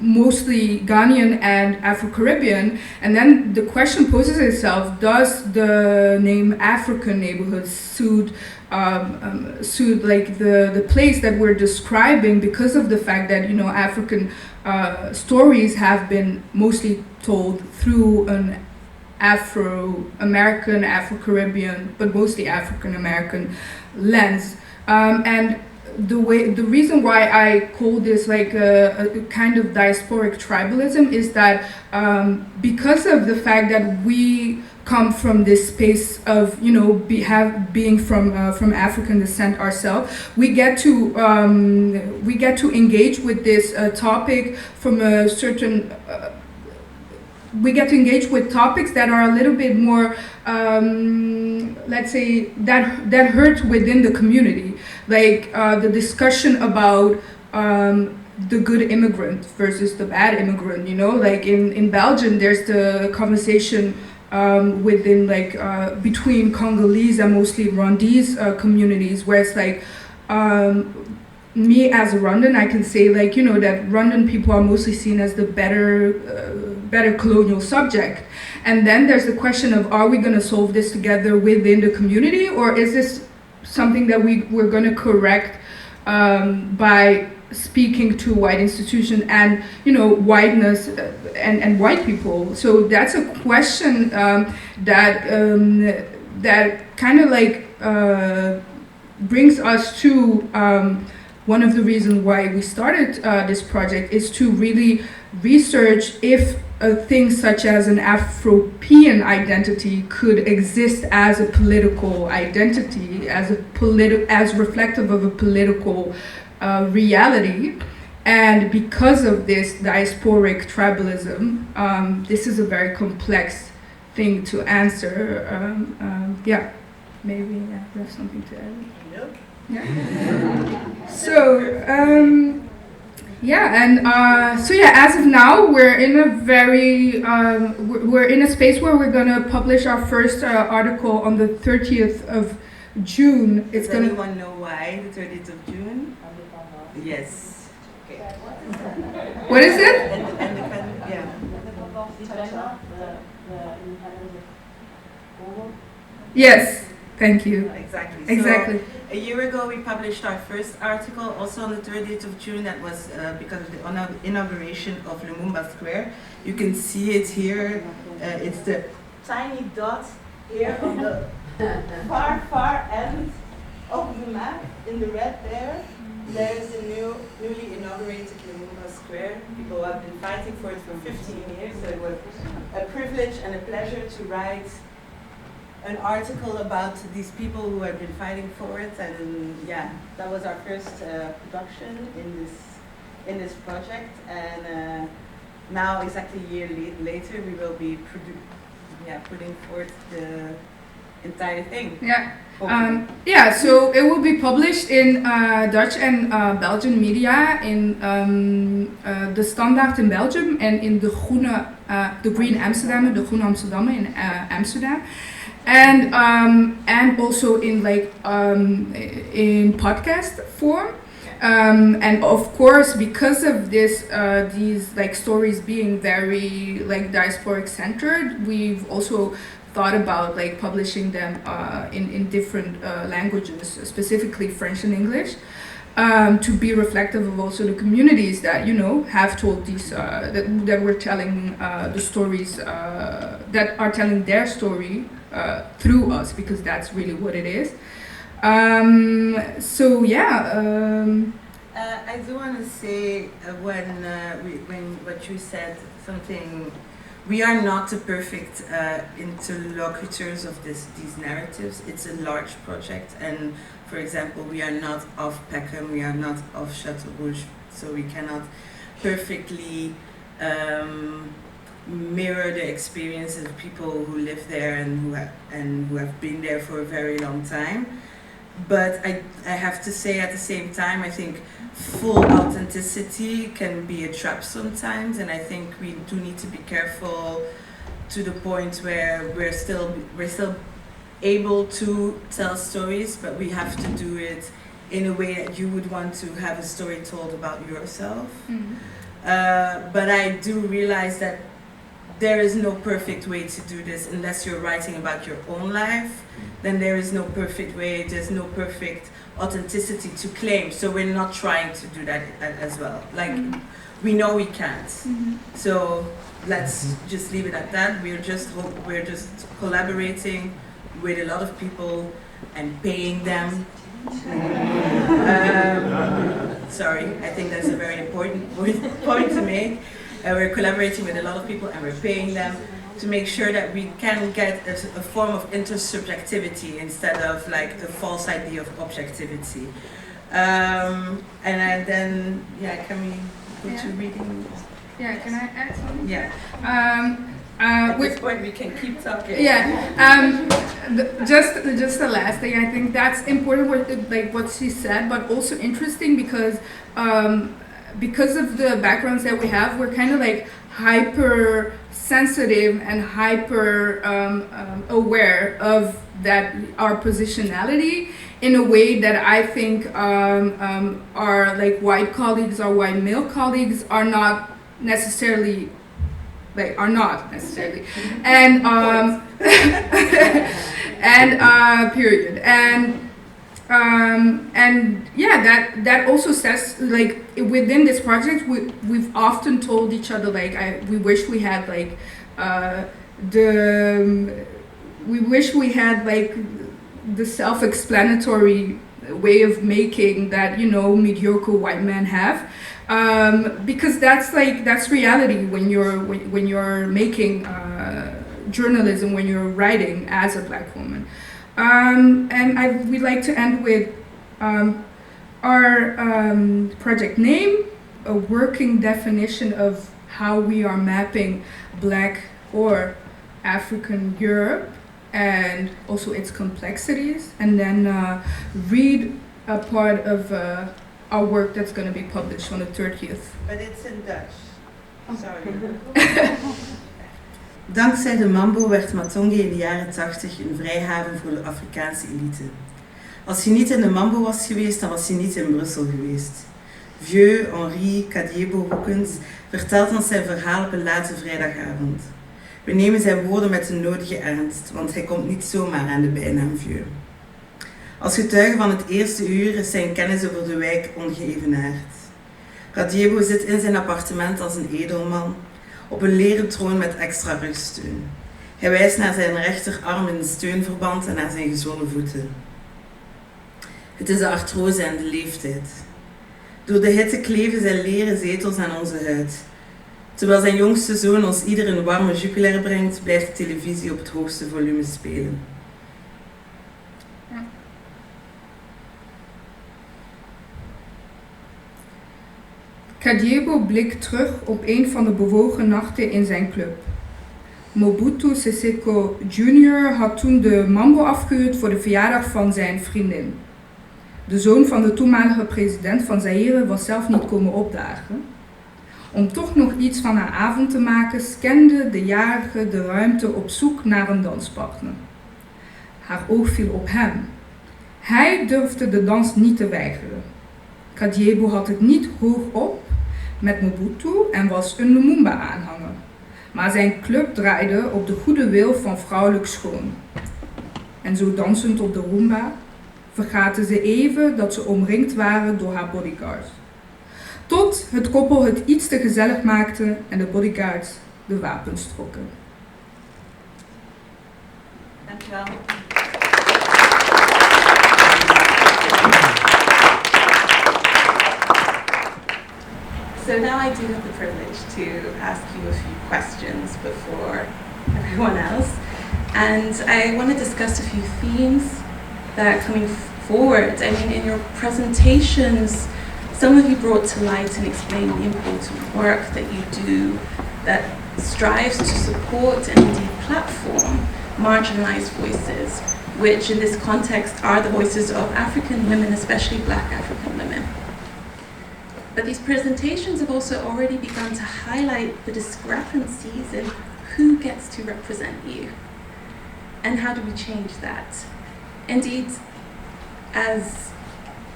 mostly Ghanaian and Afro-Caribbean, and then the question poses itself: does the name African neighborhood suit like the place that we're describing, because of the fact that African stories have been mostly told through an Afro-American, Afro-Caribbean, but mostly African-American lens, and the reason why I call this like a kind of diasporic tribalism is that because of the fact that we come from this space of being from African descent ourselves, we get to engage with this topic from a certain. We get to engage with topics that are a little bit more, let's say, that hurt within the community, like the discussion about the good immigrant versus the bad immigrant. Like in Belgium, there's the conversation within between Congolese and mostly Rwandese communities, where it's like. Me as a Rwandan, I can say that Rwandan people are mostly seen as the better colonial subject. And then there's the question of, are we going to solve this together within the community, or is this something that we're going to correct by speaking to white institutions and whiteness and white people? So that's a question that kind of brings us to one of the reasons why we started this project, is to really research if things such as an Afro-European identity could exist as a political identity, as reflective of a political reality. And because of this diasporic tribalism, this is a very complex thing to answer. Maybe you have something to add. Yep. Yeah. So as of now, we're in a very we're in a space where we're gonna publish our first article on the 30th of June. Does anyone know why the 30th of June? Yes. Okay. What is it? Yes. Thank you. Exactly. Exactly. A year ago, we published our first article, also on the 30th of June. That was because of the inauguration of Lumumba Square. You can see it here. It's the tiny dot here on the far end of the map in the red there. There's the newly inaugurated Lumumba Square. People have been fighting for it for 15 years, so it was a privilege and a pleasure to write an article about these people who have been fighting for it. And yeah, that was our first production in this project. And now, exactly a year later, we will be putting forth the entire thing. Yeah. So it will be published in Dutch and Belgian media in the Standaard in Belgium and in the Green Amsterdammer, the Groene Amsterdammer in Amsterdam, and also in in podcast form. And of course, because of this, these stories being very diasporic centered, we've also thought about publishing them in different languages, specifically French and English, to be reflective of also the communities that have told these that were telling the stories that are telling their story through us, because that's really what it is. So yeah. I do want to say when what you said something. We are not the perfect interlocutors of these narratives. It's a large project, and for example, we are not of Peckham, we are not of Chateau Rouge, so we cannot perfectly mirror the experiences of people who live there and who have been there for a very long time. But I have to say, at the same time, I think full authenticity can be a trap sometimes, and I think we do need to be careful to the point where we're still able to tell stories, but we have to do it in a way that you would want to have a story told about yourself. Mm-hmm. But I do realize that there is no perfect way to do this unless you're writing about your own life. Then there is no perfect way, there's no perfect authenticity to claim. So we're not trying to do that as well. We know we can't. Mm-hmm. So let's just leave it at that. We're just collaborating with a lot of people and paying them. Sorry, I think that's a very important point to make. We're collaborating with a lot of people and we're paying them to make sure that we can get a form of intersubjectivity instead of a false idea of objectivity. And then, can we go to reading? Yeah, can I add something? Yeah. At this point, we can keep talking. Yeah. Just the last thing. I think that's important. What she said, but also interesting because of the backgrounds that we have, we're kind of hyper sensitive and hyper aware of that our positionality in a way that I think our white colleagues, our white male colleagues are not necessarily. And period. And yeah, that also says within this project we've often told each other we wish we had the self-explanatory way of making that mediocre white men have. Because that's reality when you're making journalism, when you're writing as a black woman. And we'd like to end with our project name, a working definition of how we are mapping Black or African Europe, and also its complexities, and then read a part of our work that's going to be published on the 30th. But it's in Dutch. Sorry. Dankzij de Mambo werd Matonge in de jaren 80 een vrijhaven voor de Afrikaanse elite. Als je niet in de Mambo was geweest, dan was je niet in Brussel geweest. Vieux Henri Kadiebo Hoekens vertelt ons zijn verhaal op een late vrijdagavond. We nemen zijn woorden met de nodige ernst, want hij komt niet zomaar aan de bijnaam Vieux. Als getuige van het eerste uur is zijn kennis over de wijk ongeëvenaard. Kadiebo zit in zijn appartement als een edelman, op een leren troon met extra rugsteun. Hij wijst naar zijn rechterarm in een steunverband en naar zijn gezwollen voeten. Het is de artrose en de leeftijd. Door de hitte kleven zijn leren zetels aan onze huid. Terwijl zijn jongste zoon ons ieder een warme Jupiler brengt, blijft de televisie op het hoogste volume spelen. Kadiebo blikt terug op een van de bewogen nachten in zijn club. Mobutu Sese Jr. had toen de mambo afgehuurd voor de verjaardag van zijn vriendin. De zoon van de toenmalige president van Zaïre was zelf niet komen opdagen. Om toch nog iets van haar avond te maken, scande de jarige de ruimte op zoek naar een danspartner. Haar oog viel op hem. Hij durfde de dans niet te weigeren. Kadiebo had het niet hoog op met Mobutu en was een Lumumba-aanhanger. Maar zijn club draaide op de goede wil van vrouwelijk schoon. En zo dansend op de rumba vergaten ze even dat ze omringd waren door haar bodyguards. Tot het koppel het iets te gezellig maakte en de bodyguards de wapens trokken. Dankjewel. So now I do have the privilege to ask you a few questions before everyone else. And I want to discuss a few themes that are coming forward. I mean, in your presentations, some of you brought to light and explained the important work that you do that strives to support and indeed platform marginalized voices, which in this context are the voices of African women, especially Black African women. But these presentations have also already begun to highlight the discrepancies in who gets to represent you and how do we change that. Indeed, as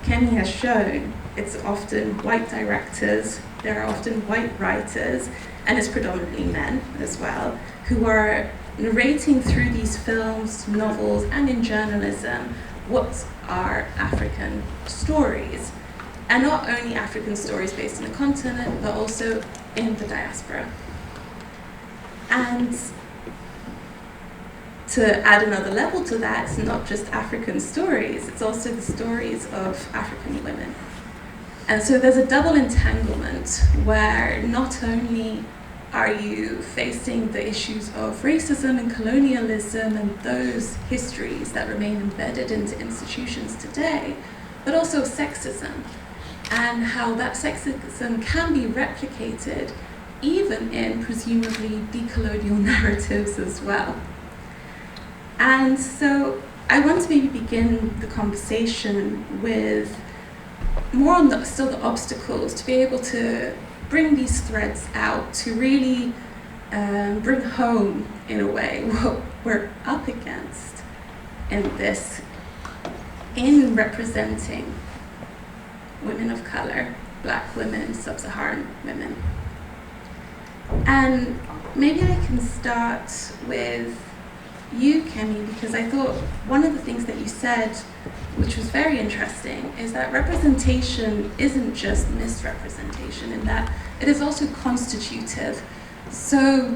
Kemi has shown, it's often white directors, there are often white writers, and it's predominantly men as well, who are narrating through these films, novels, and in journalism what are African stories. And not only African stories based in the continent, but also in the diaspora. And to add another level to that, it's not just African stories, it's also the stories of African women. And so there's a double entanglement where not only are you facing the issues of racism and colonialism and those histories that remain embedded into institutions today, but also sexism, and how that sexism can be replicated even in presumably decolonial narratives as well. And so I want to maybe begin the conversation with more on still the obstacles, to be able to bring these threads out, to really bring home, in a way, what we're up against in representing women of color, Black women, Sub-Saharan women. And maybe I can start with you, Kemi, because I thought one of the things that you said, which was very interesting, is that representation isn't just misrepresentation, in that it is also constitutive. So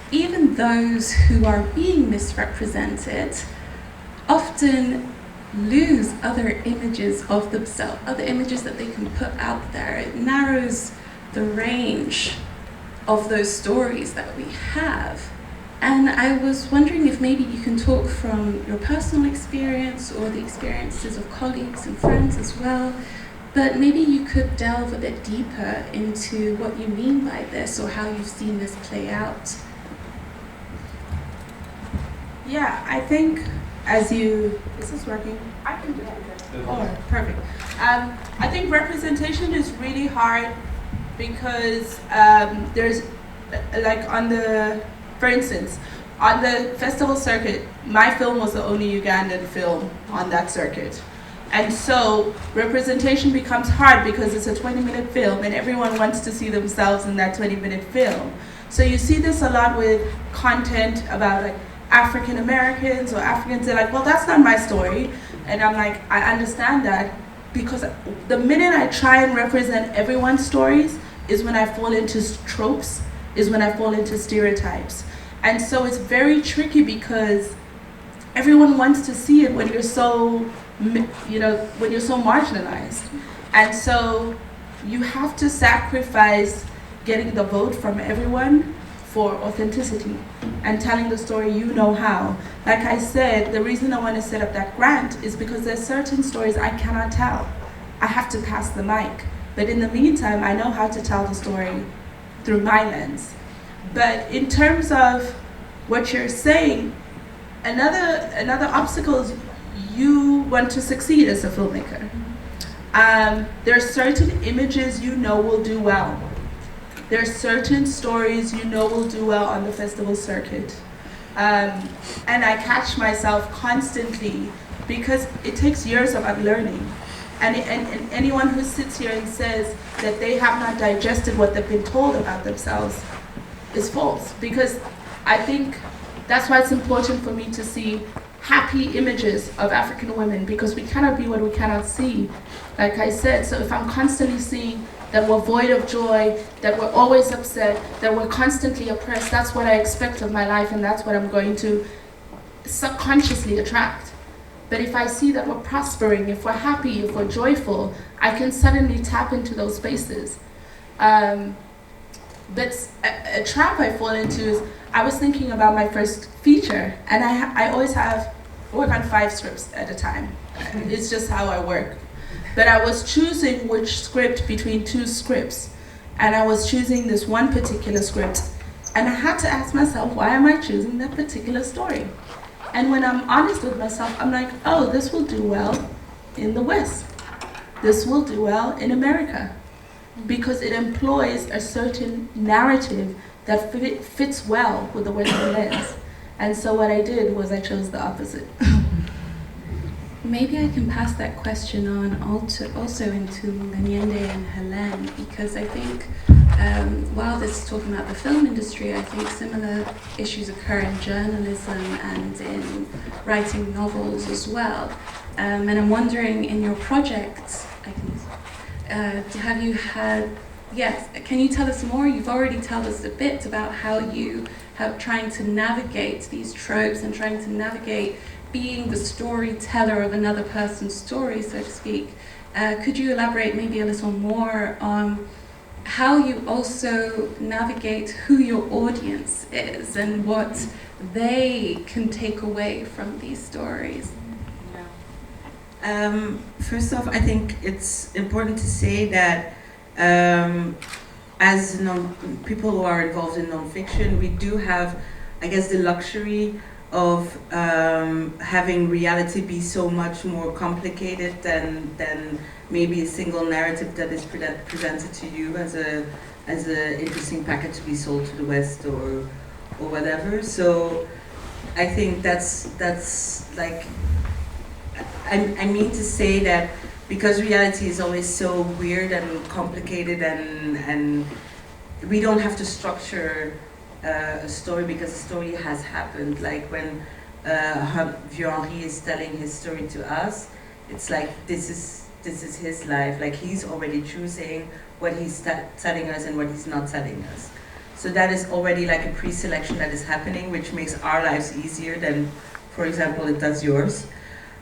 even those who are being misrepresented often lose other images of themselves, other images that they can put out there. It narrows the range of those stories that we have. And I was wondering if maybe you can talk from your personal experience or the experiences of colleagues and friends as well, but maybe you could delve a bit deeper into what you mean by this or how you've seen this play out. Yeah, I think is this working? I can do it. Oh, perfect. I think representation is really hard because there's for instance, on the festival circuit, my film was the only Ugandan film on that circuit. And so representation becomes hard because it's a 20-minute film and everyone wants to see themselves in that 20-minute film. So you see this a lot with content about African Americans or Africans. They're like, well, that's not my story. And I'm like, I understand that, because the minute I try and represent everyone's stories is when I fall into tropes, is when I fall into stereotypes. And so it's very tricky because everyone wants to see it when you're so, when you're so marginalized. And so you have to sacrifice getting the vote from everyone for authenticity and telling the story you know how. Like I said, the reason I want to set up that grant is because there's certain stories I cannot tell. I have to pass the mic. But in the meantime, I know how to tell the story through my lens. But in terms of what you're saying, another obstacle is you want to succeed as a filmmaker. There are certain images you know will do well. There are certain stories you know will do well on the festival circuit. And I catch myself constantly because it takes years of unlearning. And anyone who sits here and says that they have not digested what they've been told about themselves is false. Because I think that's why it's important for me to see happy images of African women, because we cannot be what we cannot see, like I said. So if I'm constantly seeing that we're void of joy, that we're always upset, that we're constantly oppressed, that's what I expect of my life, and that's what I'm going to subconsciously attract. But if I see that we're prospering, if we're happy, if we're joyful, I can suddenly tap into those spaces. But a trap I fall into is, I was thinking about my first feature, and I always work on 5 scripts at a time. It's just how I work. But I was choosing which script between 2 scripts, and I was choosing this one particular script, and I had to ask myself, why am I choosing that particular story? And when I'm honest with myself, I'm like, oh, this will do well in the West. This will do well in America, because it employs a certain narrative that fits well with the Western lens. And so what I did was I chose the opposite. Maybe I can pass that question on also into Nganyende and Helen, because I think while this is talking about the film industry, I think similar issues occur in journalism and in writing novels as well. And I'm wondering, in your project, have you had, yes, can you tell us more? You've already told us a bit about how you have trying to navigate these tropes and trying to navigate being the storyteller of another person's story, so to speak. Could you elaborate maybe a little more on how you also navigate who your audience is and what they can take away from these stories? First off, I think it's important to say that as people who are involved in nonfiction, we do have, I guess, the luxury of having reality be so much more complicated than maybe a single narrative that is presented to you as a interesting package to be sold to the West or whatever. So I think that's like, I mean to say that because reality is always so weird and complicated, and we don't have to structure a story because the story has happened. Like when Vieux-Henri is telling his story to us, it's like this is his life. Like he's already choosing what he's telling us and what he's not telling us. So that is already like a pre-selection that is happening, which makes our lives easier than, for example, it does yours.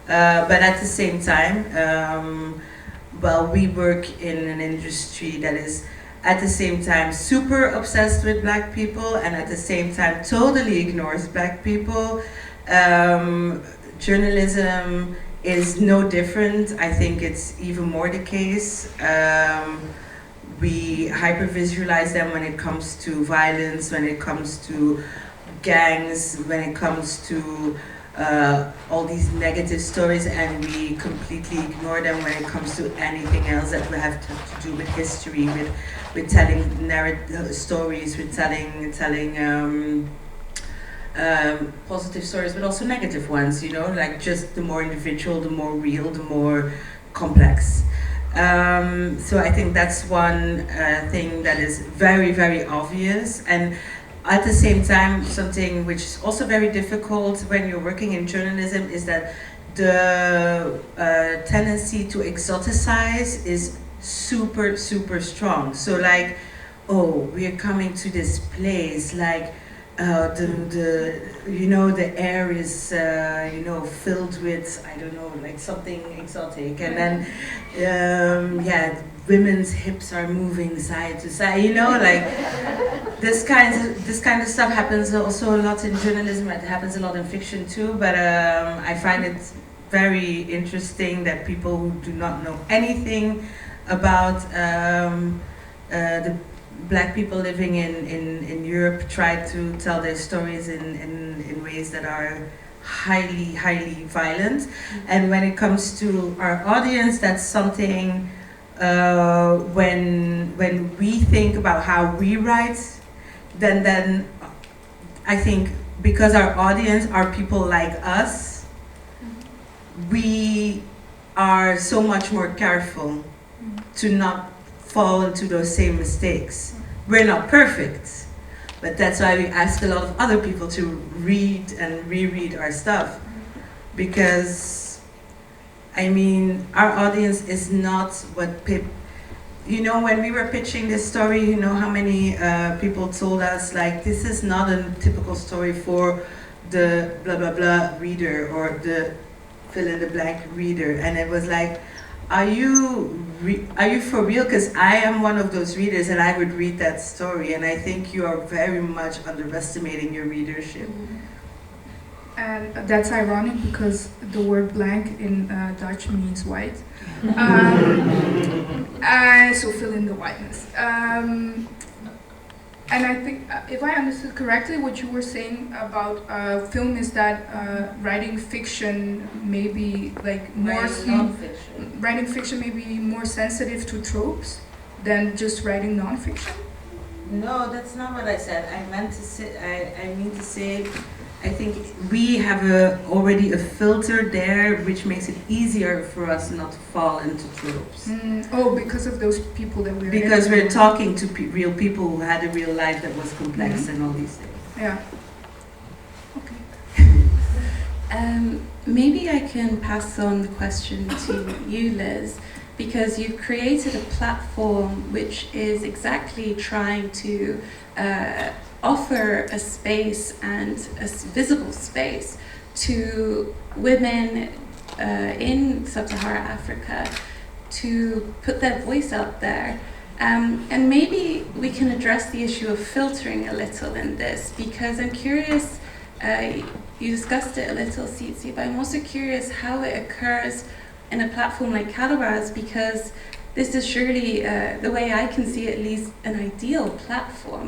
But at the same time, well, we work in an industry that is at the same time super obsessed with Black people and at the same time totally ignores Black people. Journalism is no different. I think it's even more the case. We hyper-visualize them when it comes to violence, when it comes to gangs, when it comes to all these negative stories, and we completely ignore them when it comes to anything else that we have to do with history, with telling stories, with telling positive stories, but also negative ones, you know, like just the more individual, the more real, the more complex. So I think that's one thing that is very, very obvious. And at the same time, something which is also very difficult when you're working in journalism is that the tendency to exoticize is super, super strong. So like, oh, we're coming to this place, like the air is filled with, I don't know, like something exotic, and then women's hips are moving side to side, like this kind of stuff happens also a lot in journalism. It happens a lot in fiction too, but I find it very interesting that people who do not know anything about the Black people living in Europe try to tell their stories in ways that are highly, highly violent. And when it comes to our audience, that's something when we think about how we write, then I think because our audience are people like us, we are so much more careful to not fall into those same mistakes. We're not perfect, but that's why we ask a lot of other people to read and reread our stuff, because I mean, our audience is not what people, when we were pitching this story, how many people told us, like, this is not a typical story for the blah blah blah reader or the fill in the blank reader. And it was like, are you for real? Because I am one of those readers and I would read that story, and I think you are very much underestimating your readership. And that's ironic because the word blank in Dutch means white. So fill in the whiteness. And I think, if I understood correctly, what you were saying about film is that writing fiction may be like more writing fiction may be more sensitive to tropes than just writing nonfiction. No, that's not what I said. I mean to say, I think we have already a filter there, which makes it easier for us not to fall into tropes. Because of those people that we're Because we're talking to real people who had a real life that was complex and all these things. Yeah. Maybe I can pass on the question to you, Liz, because you've created a platform which is exactly trying to offer a space and a visible space to women in Sub-Saharan Africa to put their voice out there. And maybe we can address the issue of filtering a little in this, because I'm curious, you discussed it a little, Tsisti, but I'm also curious how it occurs in a platform like Calabar's, because this is surely, the way I can see it, at least, an ideal platform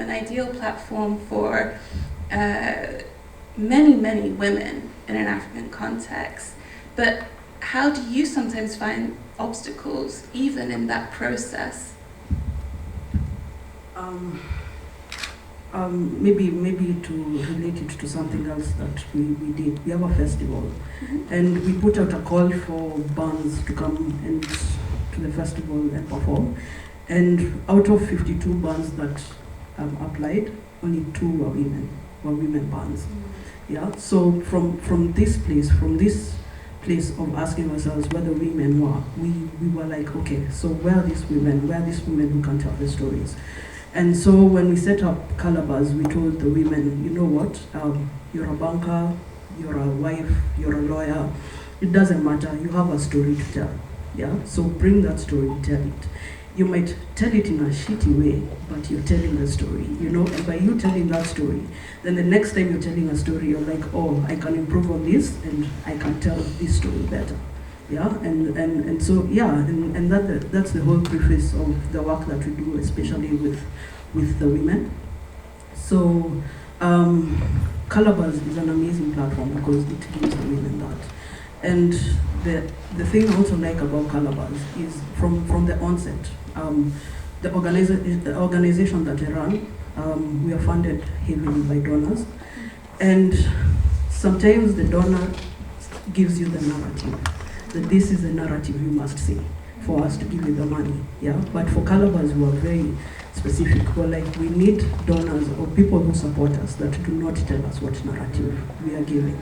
for many, many women in an African context. But how do you sometimes find obstacles, even in that process? Maybe to relate it to something else that we did. We have a festival, and we put out a call for bands to come and to the festival and perform. And out of 52 bands that applied, only 2 were women bands. Yeah. So from this place of asking ourselves whether women were, we were like, okay, so where are these women who can tell the stories? And so when we set up Calabar's, we told the women, you know what, you're a banker, you're a wife, you're a lawyer, it doesn't matter, you have a story to tell. Yeah, so bring that story, tell it. You might tell it in a shitty way, but you're telling the story, and by you telling that story, then the next time you're telling a story, you're like, oh, I can improve on this and I can tell this story better. Yeah, and so, yeah, and that's the whole preface of the work that we do, especially with the women. So, Calabar's is an amazing platform because it gives the women that. And the thing I also like about Calabar's is from the onset, the organization that I run, we are funded heavily by donors, and sometimes the donor gives you the narrative, that this is the narrative you must see for us to give you the money. Yeah, but for Calabar's we are very specific. We're like, we need donors or people who support us that do not tell us what narrative we are giving.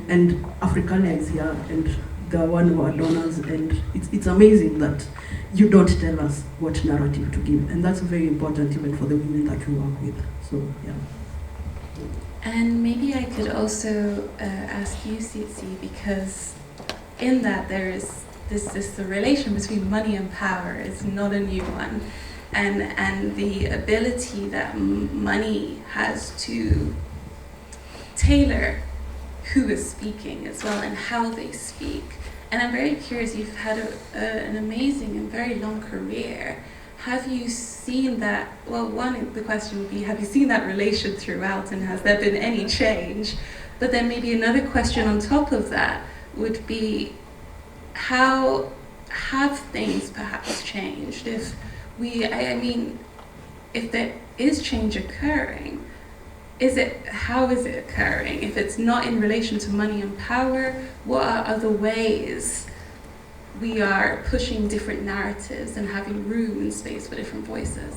And Africalia is here, and the one who are donors, and it's amazing that you don't tell us what narrative to give, and that's very important even for the women that we work with. So yeah. And maybe I could also ask you, Tsisti, because in that there is the relation between money and power is not a new one, and the ability that money has to tailor who is speaking as well and how they speak. And I'm very curious, you've had an amazing and very long career. Have you seen that, well, the question would be, have you seen that relation throughout, and has there been any change? But then maybe another question on top of that would be, how have things perhaps changed? If there is change occurring, how is it occurring? If it's not in relation to money and power, what are other ways we are pushing different narratives and having room and space for different voices?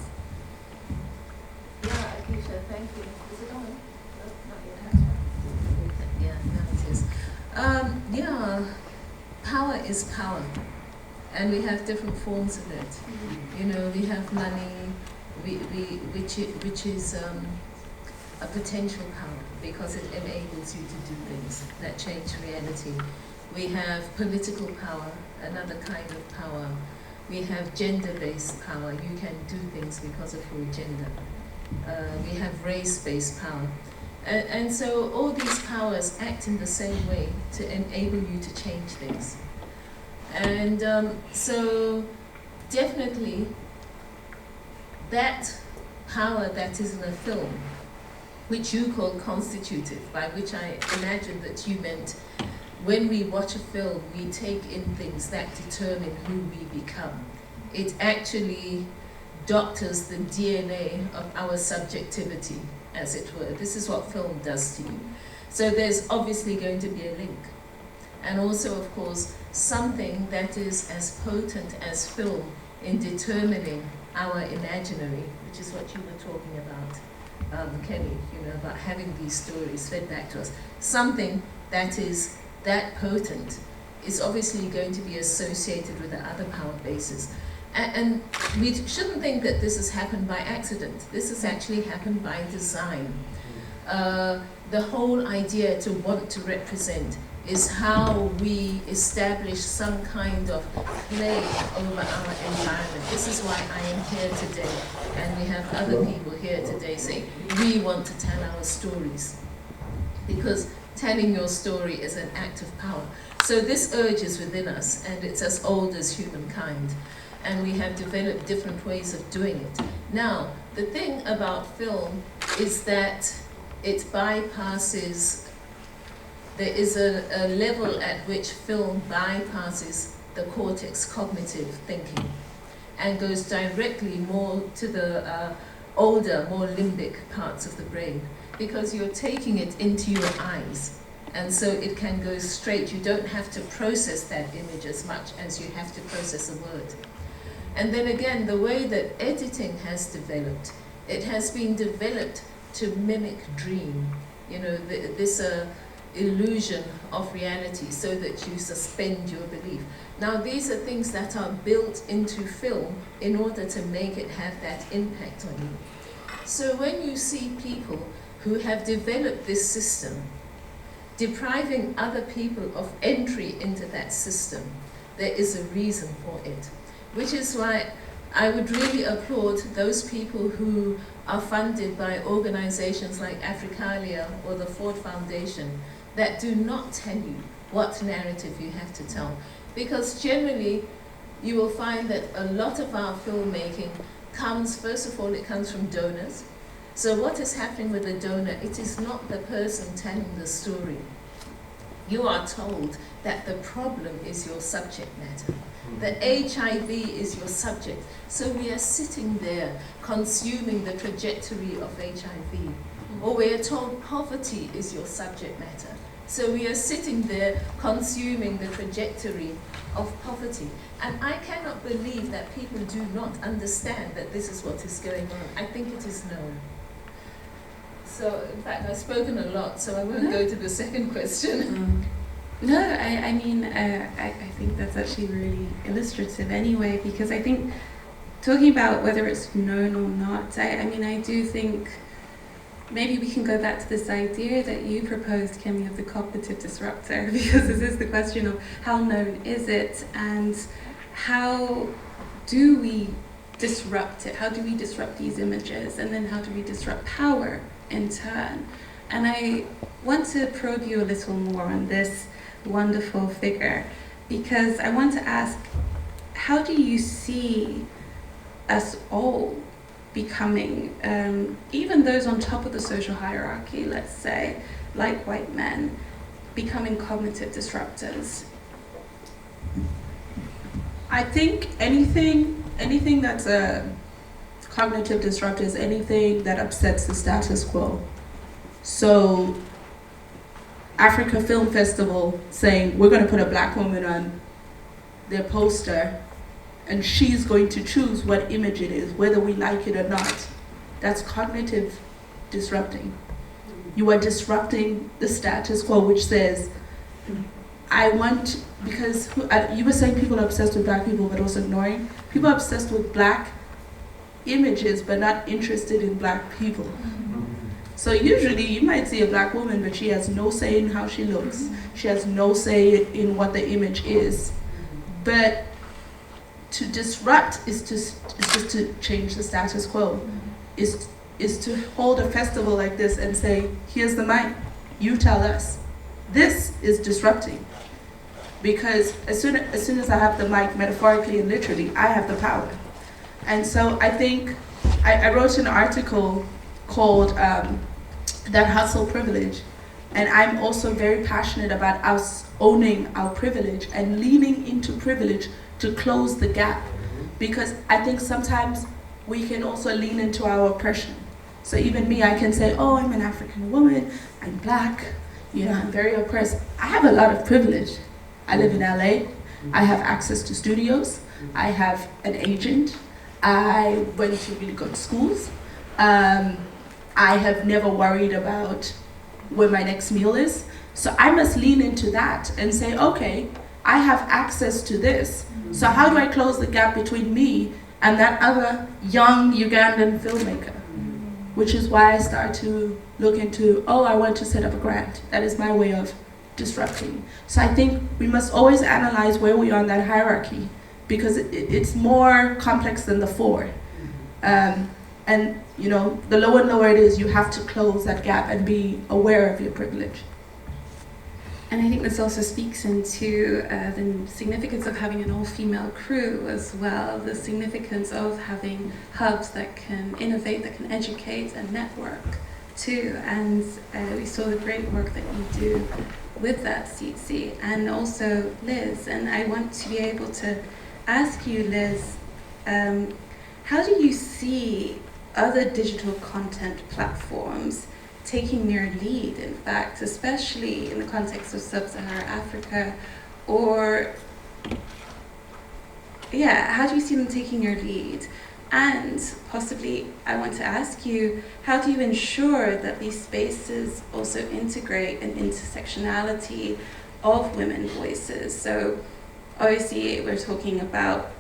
Yeah, Akisha, thank you. Is it on? No, not yet. Yeah, now it is. Power is power, and we have different forms of it. You know, we have money, which is a potential power because it enables you to do things that change reality. We have political power, another kind of power. We have gender-based power. You can do things because of your gender. We have race-based power. And so all these powers act in the same way to enable you to change things. And so definitely that power that is in a film, which you call constitutive, by which I imagine that you meant when we watch a film, we take in things that determine who we become. It actually doctors the DNA of our subjectivity, as it were. This is what film does to you. So there's obviously going to be a link. And also, of course, something that is as potent as film in determining our imaginary, which is what you were talking about, Kemi, about having these stories fed back to us. Something that is that potent is obviously going to be associated with the other power bases. And we shouldn't think that this has happened by accident. This has actually happened by design. The whole idea to want to represent is how we establish some kind of play over our environment. This is why I am here today, and we have other people here today saying, we want to tell our stories, because telling your story is an act of power. So this urge is within us, and it's as old as humankind, and we have developed different ways of doing it. Now, the thing about film is that it bypasses. There is a level at which film bypasses the cortex cognitive thinking and goes directly more to the older, more limbic parts of the brain, because you're taking it into your eyes, and so it can go straight. You don't have to process that image as much as you have to process a word. And then again, the way that editing has developed, it has been developed to mimic dream, this illusion of reality, so that you suspend your belief. Now, these are things that are built into film in order to make it have that impact on you. So when you see people who have developed this system, depriving other people of entry into that system, there is a reason for it, which is why I would really applaud those people who are funded by organizations like Africalia or the Ford Foundation that do not tell you what narrative you have to tell. Because generally, you will find that a lot of our filmmaking comes, first of all, it comes from donors. So what is happening with the donor? It is not the person telling the story. You are told that the problem is your subject matter. The HIV is your subject. So we are sitting there consuming the trajectory of HIV. Or we are told poverty is your subject matter. So we are sitting there consuming the trajectory of poverty. And I cannot believe that people do not understand that this is what is going on. I think it is known. So, in fact, I've spoken a lot, so I won't go to the second question. No, I mean, I think that's actually really illustrative anyway, because I think talking about whether it's known or not, I mean, I do think maybe we can go back to this idea that you proposed, Kemi, of the cognitive disruptor, because this is the question of how known is it, and how do we disrupt it? How do we disrupt these images? And then how do we disrupt power in turn? And I want to probe you a little more on this wonderful figure, because I want to ask, how do you see us all becoming, even those on top of the social hierarchy, let's say, like white men, becoming cognitive disruptors? I think anything that's a cognitive disruptor is anything that upsets the status quo. So Afrika Film Festival saying we're going to put a black woman on their poster and she's going to choose what image it is, whether we like it or not. That's cognitive disrupting. You are disrupting the status quo, which says, I want, because you were saying people are obsessed with black people but also ignoring. People are obsessed with black images but not interested in black people. So usually you might see a black woman, but she has no say in how she looks. She has no say in what the image is. But to disrupt is just to change the status quo. Is to hold a festival like this and say, here's the mic, you tell us. This is disrupting. Because as soon as I have the mic, metaphorically and literally, I have the power. And so I think, I wrote an article called That Hustle Privilege. And I'm also very passionate about us owning our privilege and leaning into privilege to close the gap. Because I think sometimes we can also lean into our oppression. So even me, I can say, oh, I'm an African woman, I'm black, I'm very oppressed. I have a lot of privilege. I live in LA, I have access to studios, I have an agent, I went to really good schools. I have never worried about where my next meal is. So I must lean into that and say, okay, I have access to this. So how do I close the gap between me and that other young Ugandan filmmaker? Which is why I start to look into, I want to set up a grant. That is my way of disrupting. So I think we must always analyze where we are on that hierarchy, because it's more complex than the four. And the lower and lower it is, you have to close that gap and be aware of your privilege. And I think this also speaks into the significance of having an all-female crew as well, the significance of having hubs that can innovate, that can educate and network too. And we saw the great work that you do with that, Tsisti, and also Liz. And I want to be able to ask you, Liz, how do you see other digital content platforms taking their lead, in fact, especially in the context of Sub-Saharan Africa, or, how do you see them taking your lead? And possibly, I want to ask you, how do you ensure that these spaces also integrate an intersectionality of women voices? So obviously, we're talking about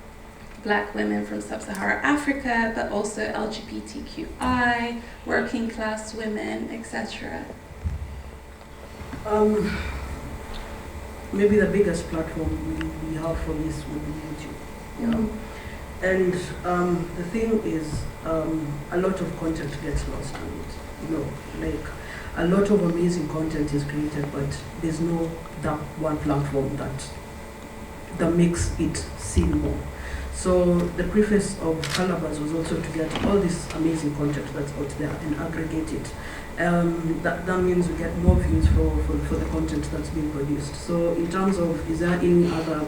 Black women from Sub-Saharan Africa, but also LGBTQI, working class women, etc. Maybe the biggest platform we have for this would be YouTube. And the thing is, a lot of content gets lost in it. Like a lot of amazing content is created, but there's no that one platform that makes it seen more. So the preface of Calabash was also to get all this amazing content that's out there and aggregate it. That means we get more views for the content that's being produced. So in terms of, is there any other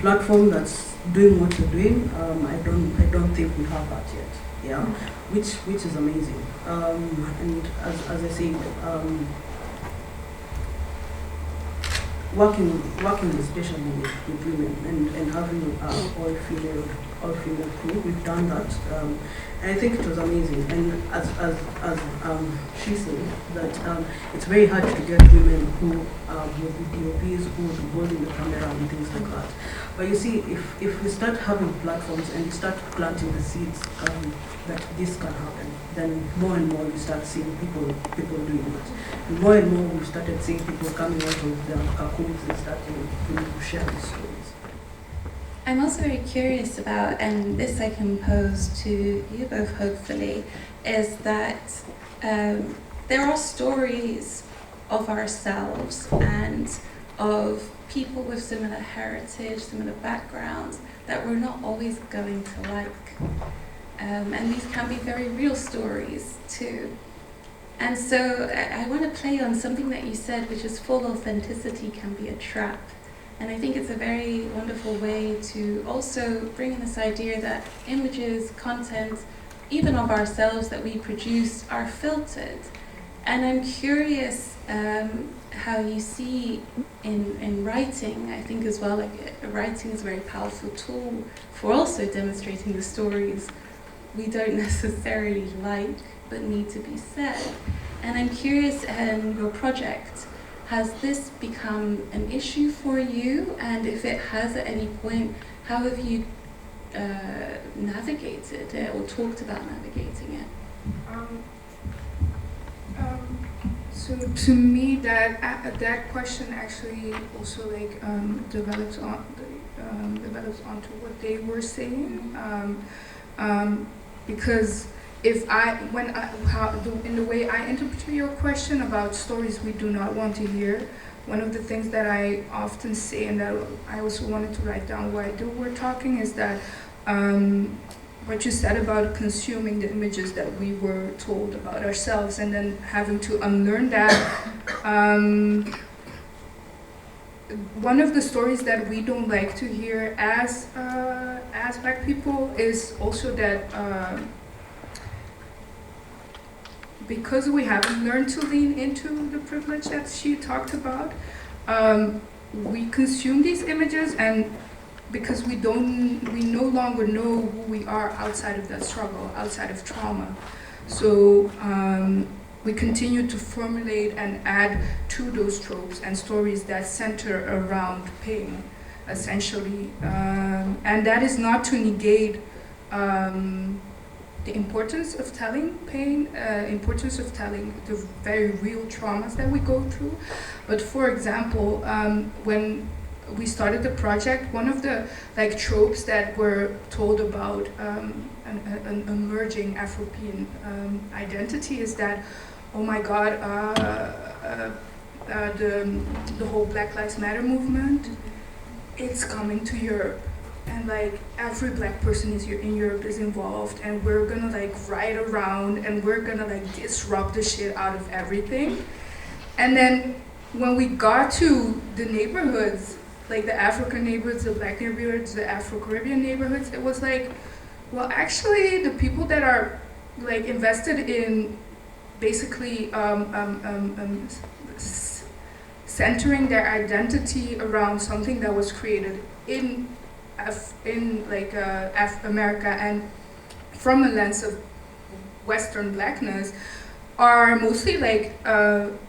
platform that's doing what you're doing? I don't think we have that yet. Yeah, which is amazing. And as I said, working especially with women and having all female all-female crew. We've done that, and I think it was amazing. And as she said, that it's very hard to get women who will be DOPs, who will be holding the camera and things like that. But you see, if we start having platforms and we start planting the seeds that this can happen, then more and more you start seeing people doing it. And more we've started seeing people coming out of their cocoons and starting to share these stories. I'm also very curious about, and this I can pose to you both hopefully, is that there are stories of ourselves and of people with similar heritage, similar backgrounds, that we're not always going to like. And these can be very real stories too. And so I want to play on something that you said, which is full authenticity can be a trap. And I think it's a very wonderful way to also bring in this idea that images, content, even of ourselves that we produce are filtered. And I'm curious how you see in writing, I think as well, like writing is a very powerful tool for also demonstrating the stories we don't necessarily like but need to be said. And I'm curious in your project, has this become an issue for you? And if it has at any point, how have you navigated it or talked about navigating it? So to me, that question actually also like develops onto what they were saying, because in the way I interpret your question about stories we do not want to hear, one of the things that I often say, and that I also wanted to write down while we're talking, is that what you said about consuming the images that we were told about ourselves and then having to unlearn that. One of the stories that we don't like to hear as Black people is also that because we haven't learned to lean into the privilege that she talked about, we consume these images, and because we no longer know who we are outside of that struggle, outside of trauma. So we continue to formulate and add to those tropes and stories that center around pain, essentially. And that is not to negate the importance of telling pain, importance of telling the very real traumas that we go through. But for example, when we started the project, one of the tropes that were told about an emerging Afropean identity is that, oh my God, the whole Black Lives Matter movement, it's coming to Europe. And every Black person in Europe is involved, and we're gonna ride around and we're gonna disrupt the shit out of everything. And then when we got to the neighborhoods, the African neighborhoods, the Black neighborhoods, the Afro-Caribbean neighborhoods, it was well, actually the people that are invested in basically centering their identity around something that was created in America and from a lens of Western Blackness are mostly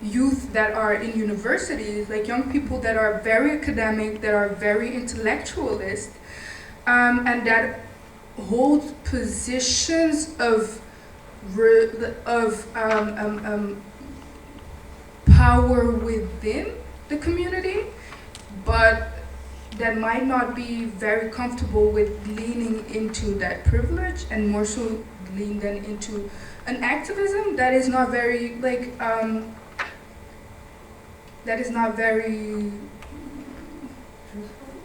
youth that are in universities, young people that are very academic, that are very intellectualist, and that hold positions of power within the community, but that might not be very comfortable with leaning into that privilege, and more so lean then into an activism that is not very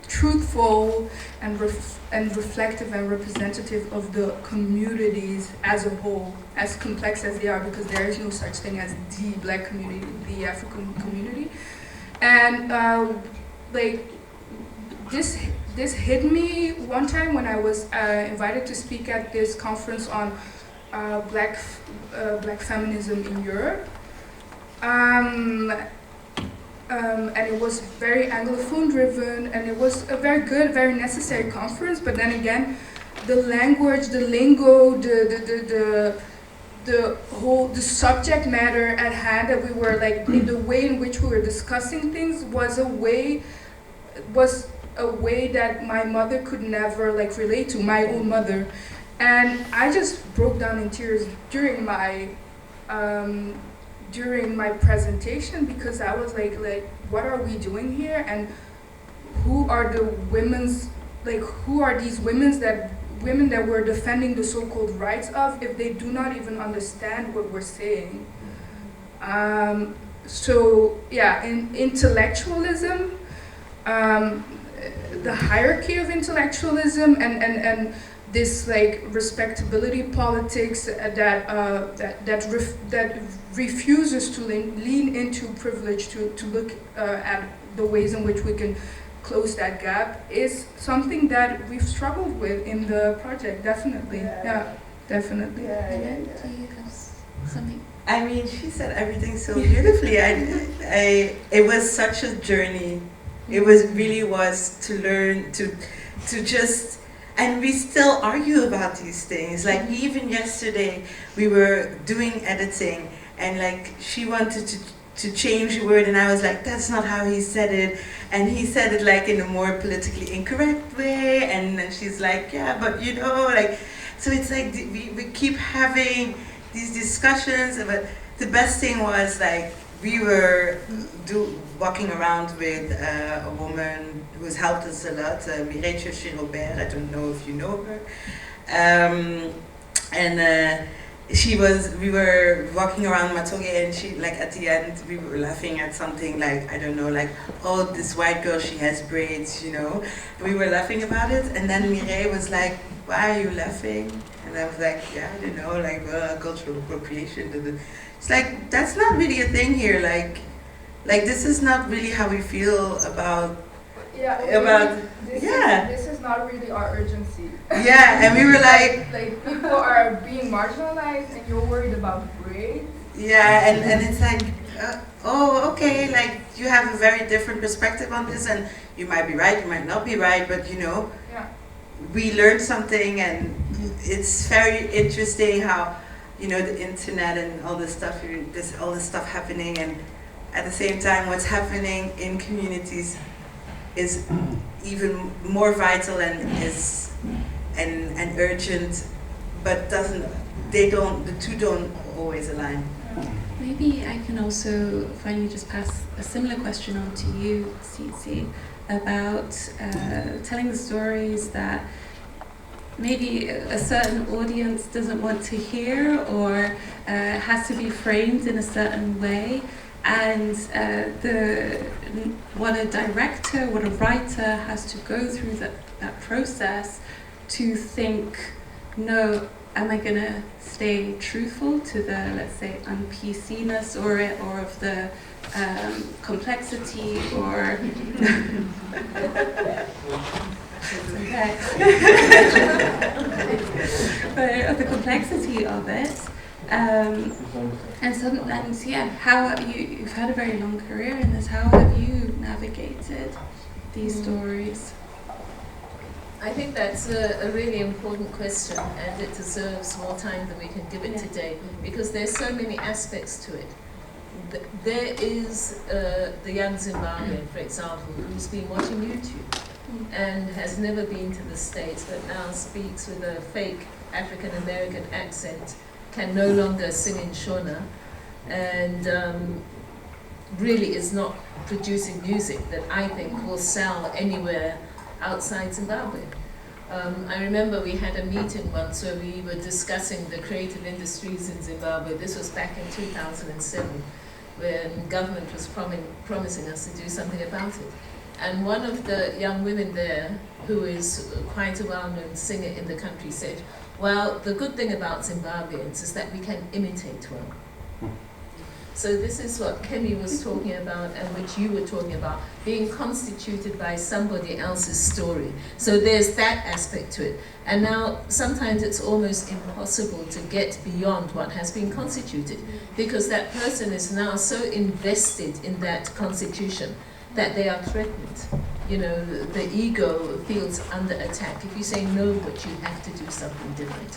truthful and reflective and representative of the communities as a whole, as complex as they are, because there is no such thing as the Black community, the African community. And this hit me one time when I was invited to speak at this conference on Black feminism in Europe. And it was very Anglophone driven, and it was a very good, very necessary conference, but then again, the language, the lingo, the subject matter at hand that we were like, in the way in which we were discussing things was a way that my mother could never like relate to, my own mother. And I just broke down in tears during my presentation, because I was like, what are we doing here? And who are the who are these women that we're defending the so-called rights of, if they do not even understand what we're saying? So yeah, in intellectualism, the hierarchy of intellectualism and this like respectability politics that refuses to lean into privilege, to look at the ways in which we can close that gap, is something that we've struggled with in the project. Definitely, definitely. Do you have something? I mean, she said everything so beautifully. It was such a journey. It really was to learn to just, and we still argue about these things. Like even yesterday, we were doing editing, and like she wanted to change a word, and I was like, that's not how he said it, and he said it like in a more politically incorrect way, and then she's like, yeah, but you know, like, so it's like we keep having these discussions. But the best thing was like we were walking around with a woman who's helped us a lot, Mireille Robert. I don't know if you know her, we were walking around Matoge, and she, like at the end, we were laughing at something like, I don't know, like, oh, this white girl, she has braids, you know? We were laughing about it, and then Mireille was like, why are you laughing? And I was like, yeah, I don't know, like, cultural appropriation. It's like, that's not really a thing here, like this is not really how we feel about, this is not really our urgency. Yeah, and we were like people are being marginalized, and you're worried about grades. Yeah, and it's like, oh, okay, like you have a very different perspective on this, and you might be right, you might not be right, but you know, we learned something, and it's very interesting how, you know, the internet and all this stuff, all this stuff happening, and at the same time, what's happening in communities is even more vital and urgent, but the two don't always align. Maybe I can also finally just pass a similar question on to you, Tsisti, about telling the stories that maybe a certain audience doesn't want to hear, or has to be framed in a certain way. And what a director, what a writer has to go through that process to think, no, am I going to stay truthful to the, let's say, un-PC-ness or of the complexity, or but of the complexity of it. How you've had a very long career in this. How have you navigated these stories? I think that's a really important question, and it deserves more time than we can give it today, because there's so many aspects to it. There is the young Zimbabwean, for example, who's been watching YouTube and has never been to the States, but now speaks with a fake African American accent, can no longer sing in Shona, and really is not producing music that I think will sell anywhere outside Zimbabwe. I remember we had a meeting once where we were discussing the creative industries in Zimbabwe. This was back in 2007, when government was promising us to do something about it. And one of the young women there, who is quite a well-known singer in the country, said, well, the good thing about Zimbabweans is that we can imitate one. So this is what Kemi was talking about, and which you were talking about, being constituted by somebody else's story. So there's that aspect to it. And now sometimes it's almost impossible to get beyond what has been constituted, because that person is now so invested in that constitution that they are threatened. you know, the ego feels under attack. If you say no, but you have to do something different.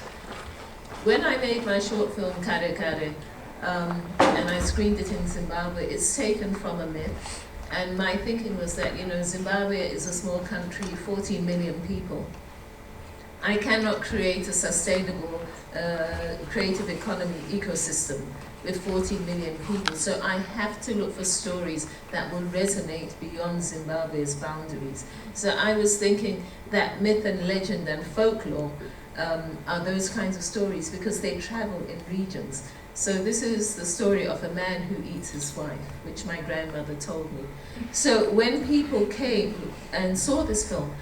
When I made my short film Kare Kare, and I screened it in Zimbabwe, it's taken from a myth. And my thinking was that, you know, Zimbabwe is a small country, 14 million people. I cannot create a sustainable creative economy ecosystem with 14 million people. So I have to look for stories that will resonate beyond Zimbabwe's boundaries. So I was thinking that myth and legend and folklore are those kinds of stories because they travel in regions. So this is the story of a man who eats his wife, which my grandmother told me. So when people came and saw this film,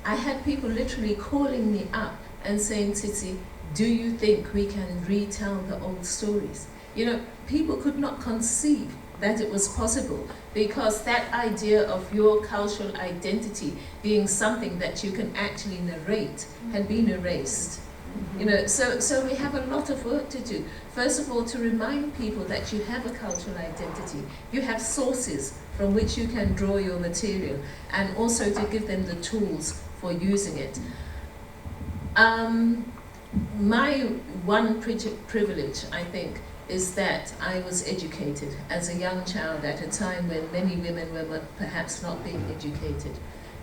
I had people literally calling me up and saying, Tsitsi, do you think we can retell the old stories? You know, people could not conceive that it was possible because that idea of your cultural identity being something that you can actually narrate had been erased. You know, so we have a lot of work to do. First of all, to remind people that you have a cultural identity. You have sources from which you can draw your material, and also to give them the tools for using it. My one privilege, I think, is that I was educated as a young child at a time when many women were perhaps not being educated.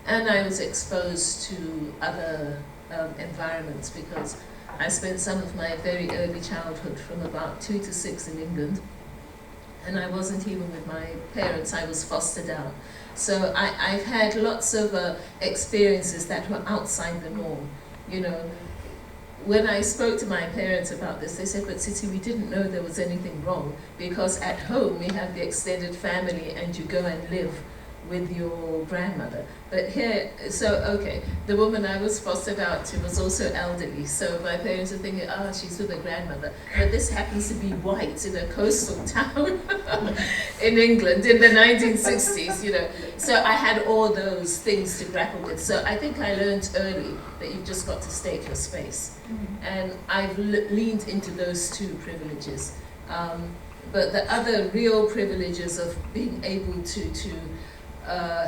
And I was exposed to other environments because I spent some of my very early childhood from about 2 to 6 in England. And I wasn't even with my parents, I was fostered out. So I've had lots of experiences that were outside the norm. You know, when I spoke to my parents about this, they said, but Tsitsi, we didn't know there was anything wrong because at home we have the extended family and you go and live with your grandmother. But here, so okay, the woman I was fostered out to was also elderly, so my parents were thinking, oh, she's with a grandmother. But this happens to be white in a coastal town in England in the 1960s, you know. So I had all those things to grapple with. So I think I learned early that you've just got to stake your space. And I've leaned into those two privileges. But the other real privileges of being able to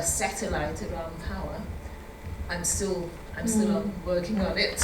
satellite around power, I'm still working on it.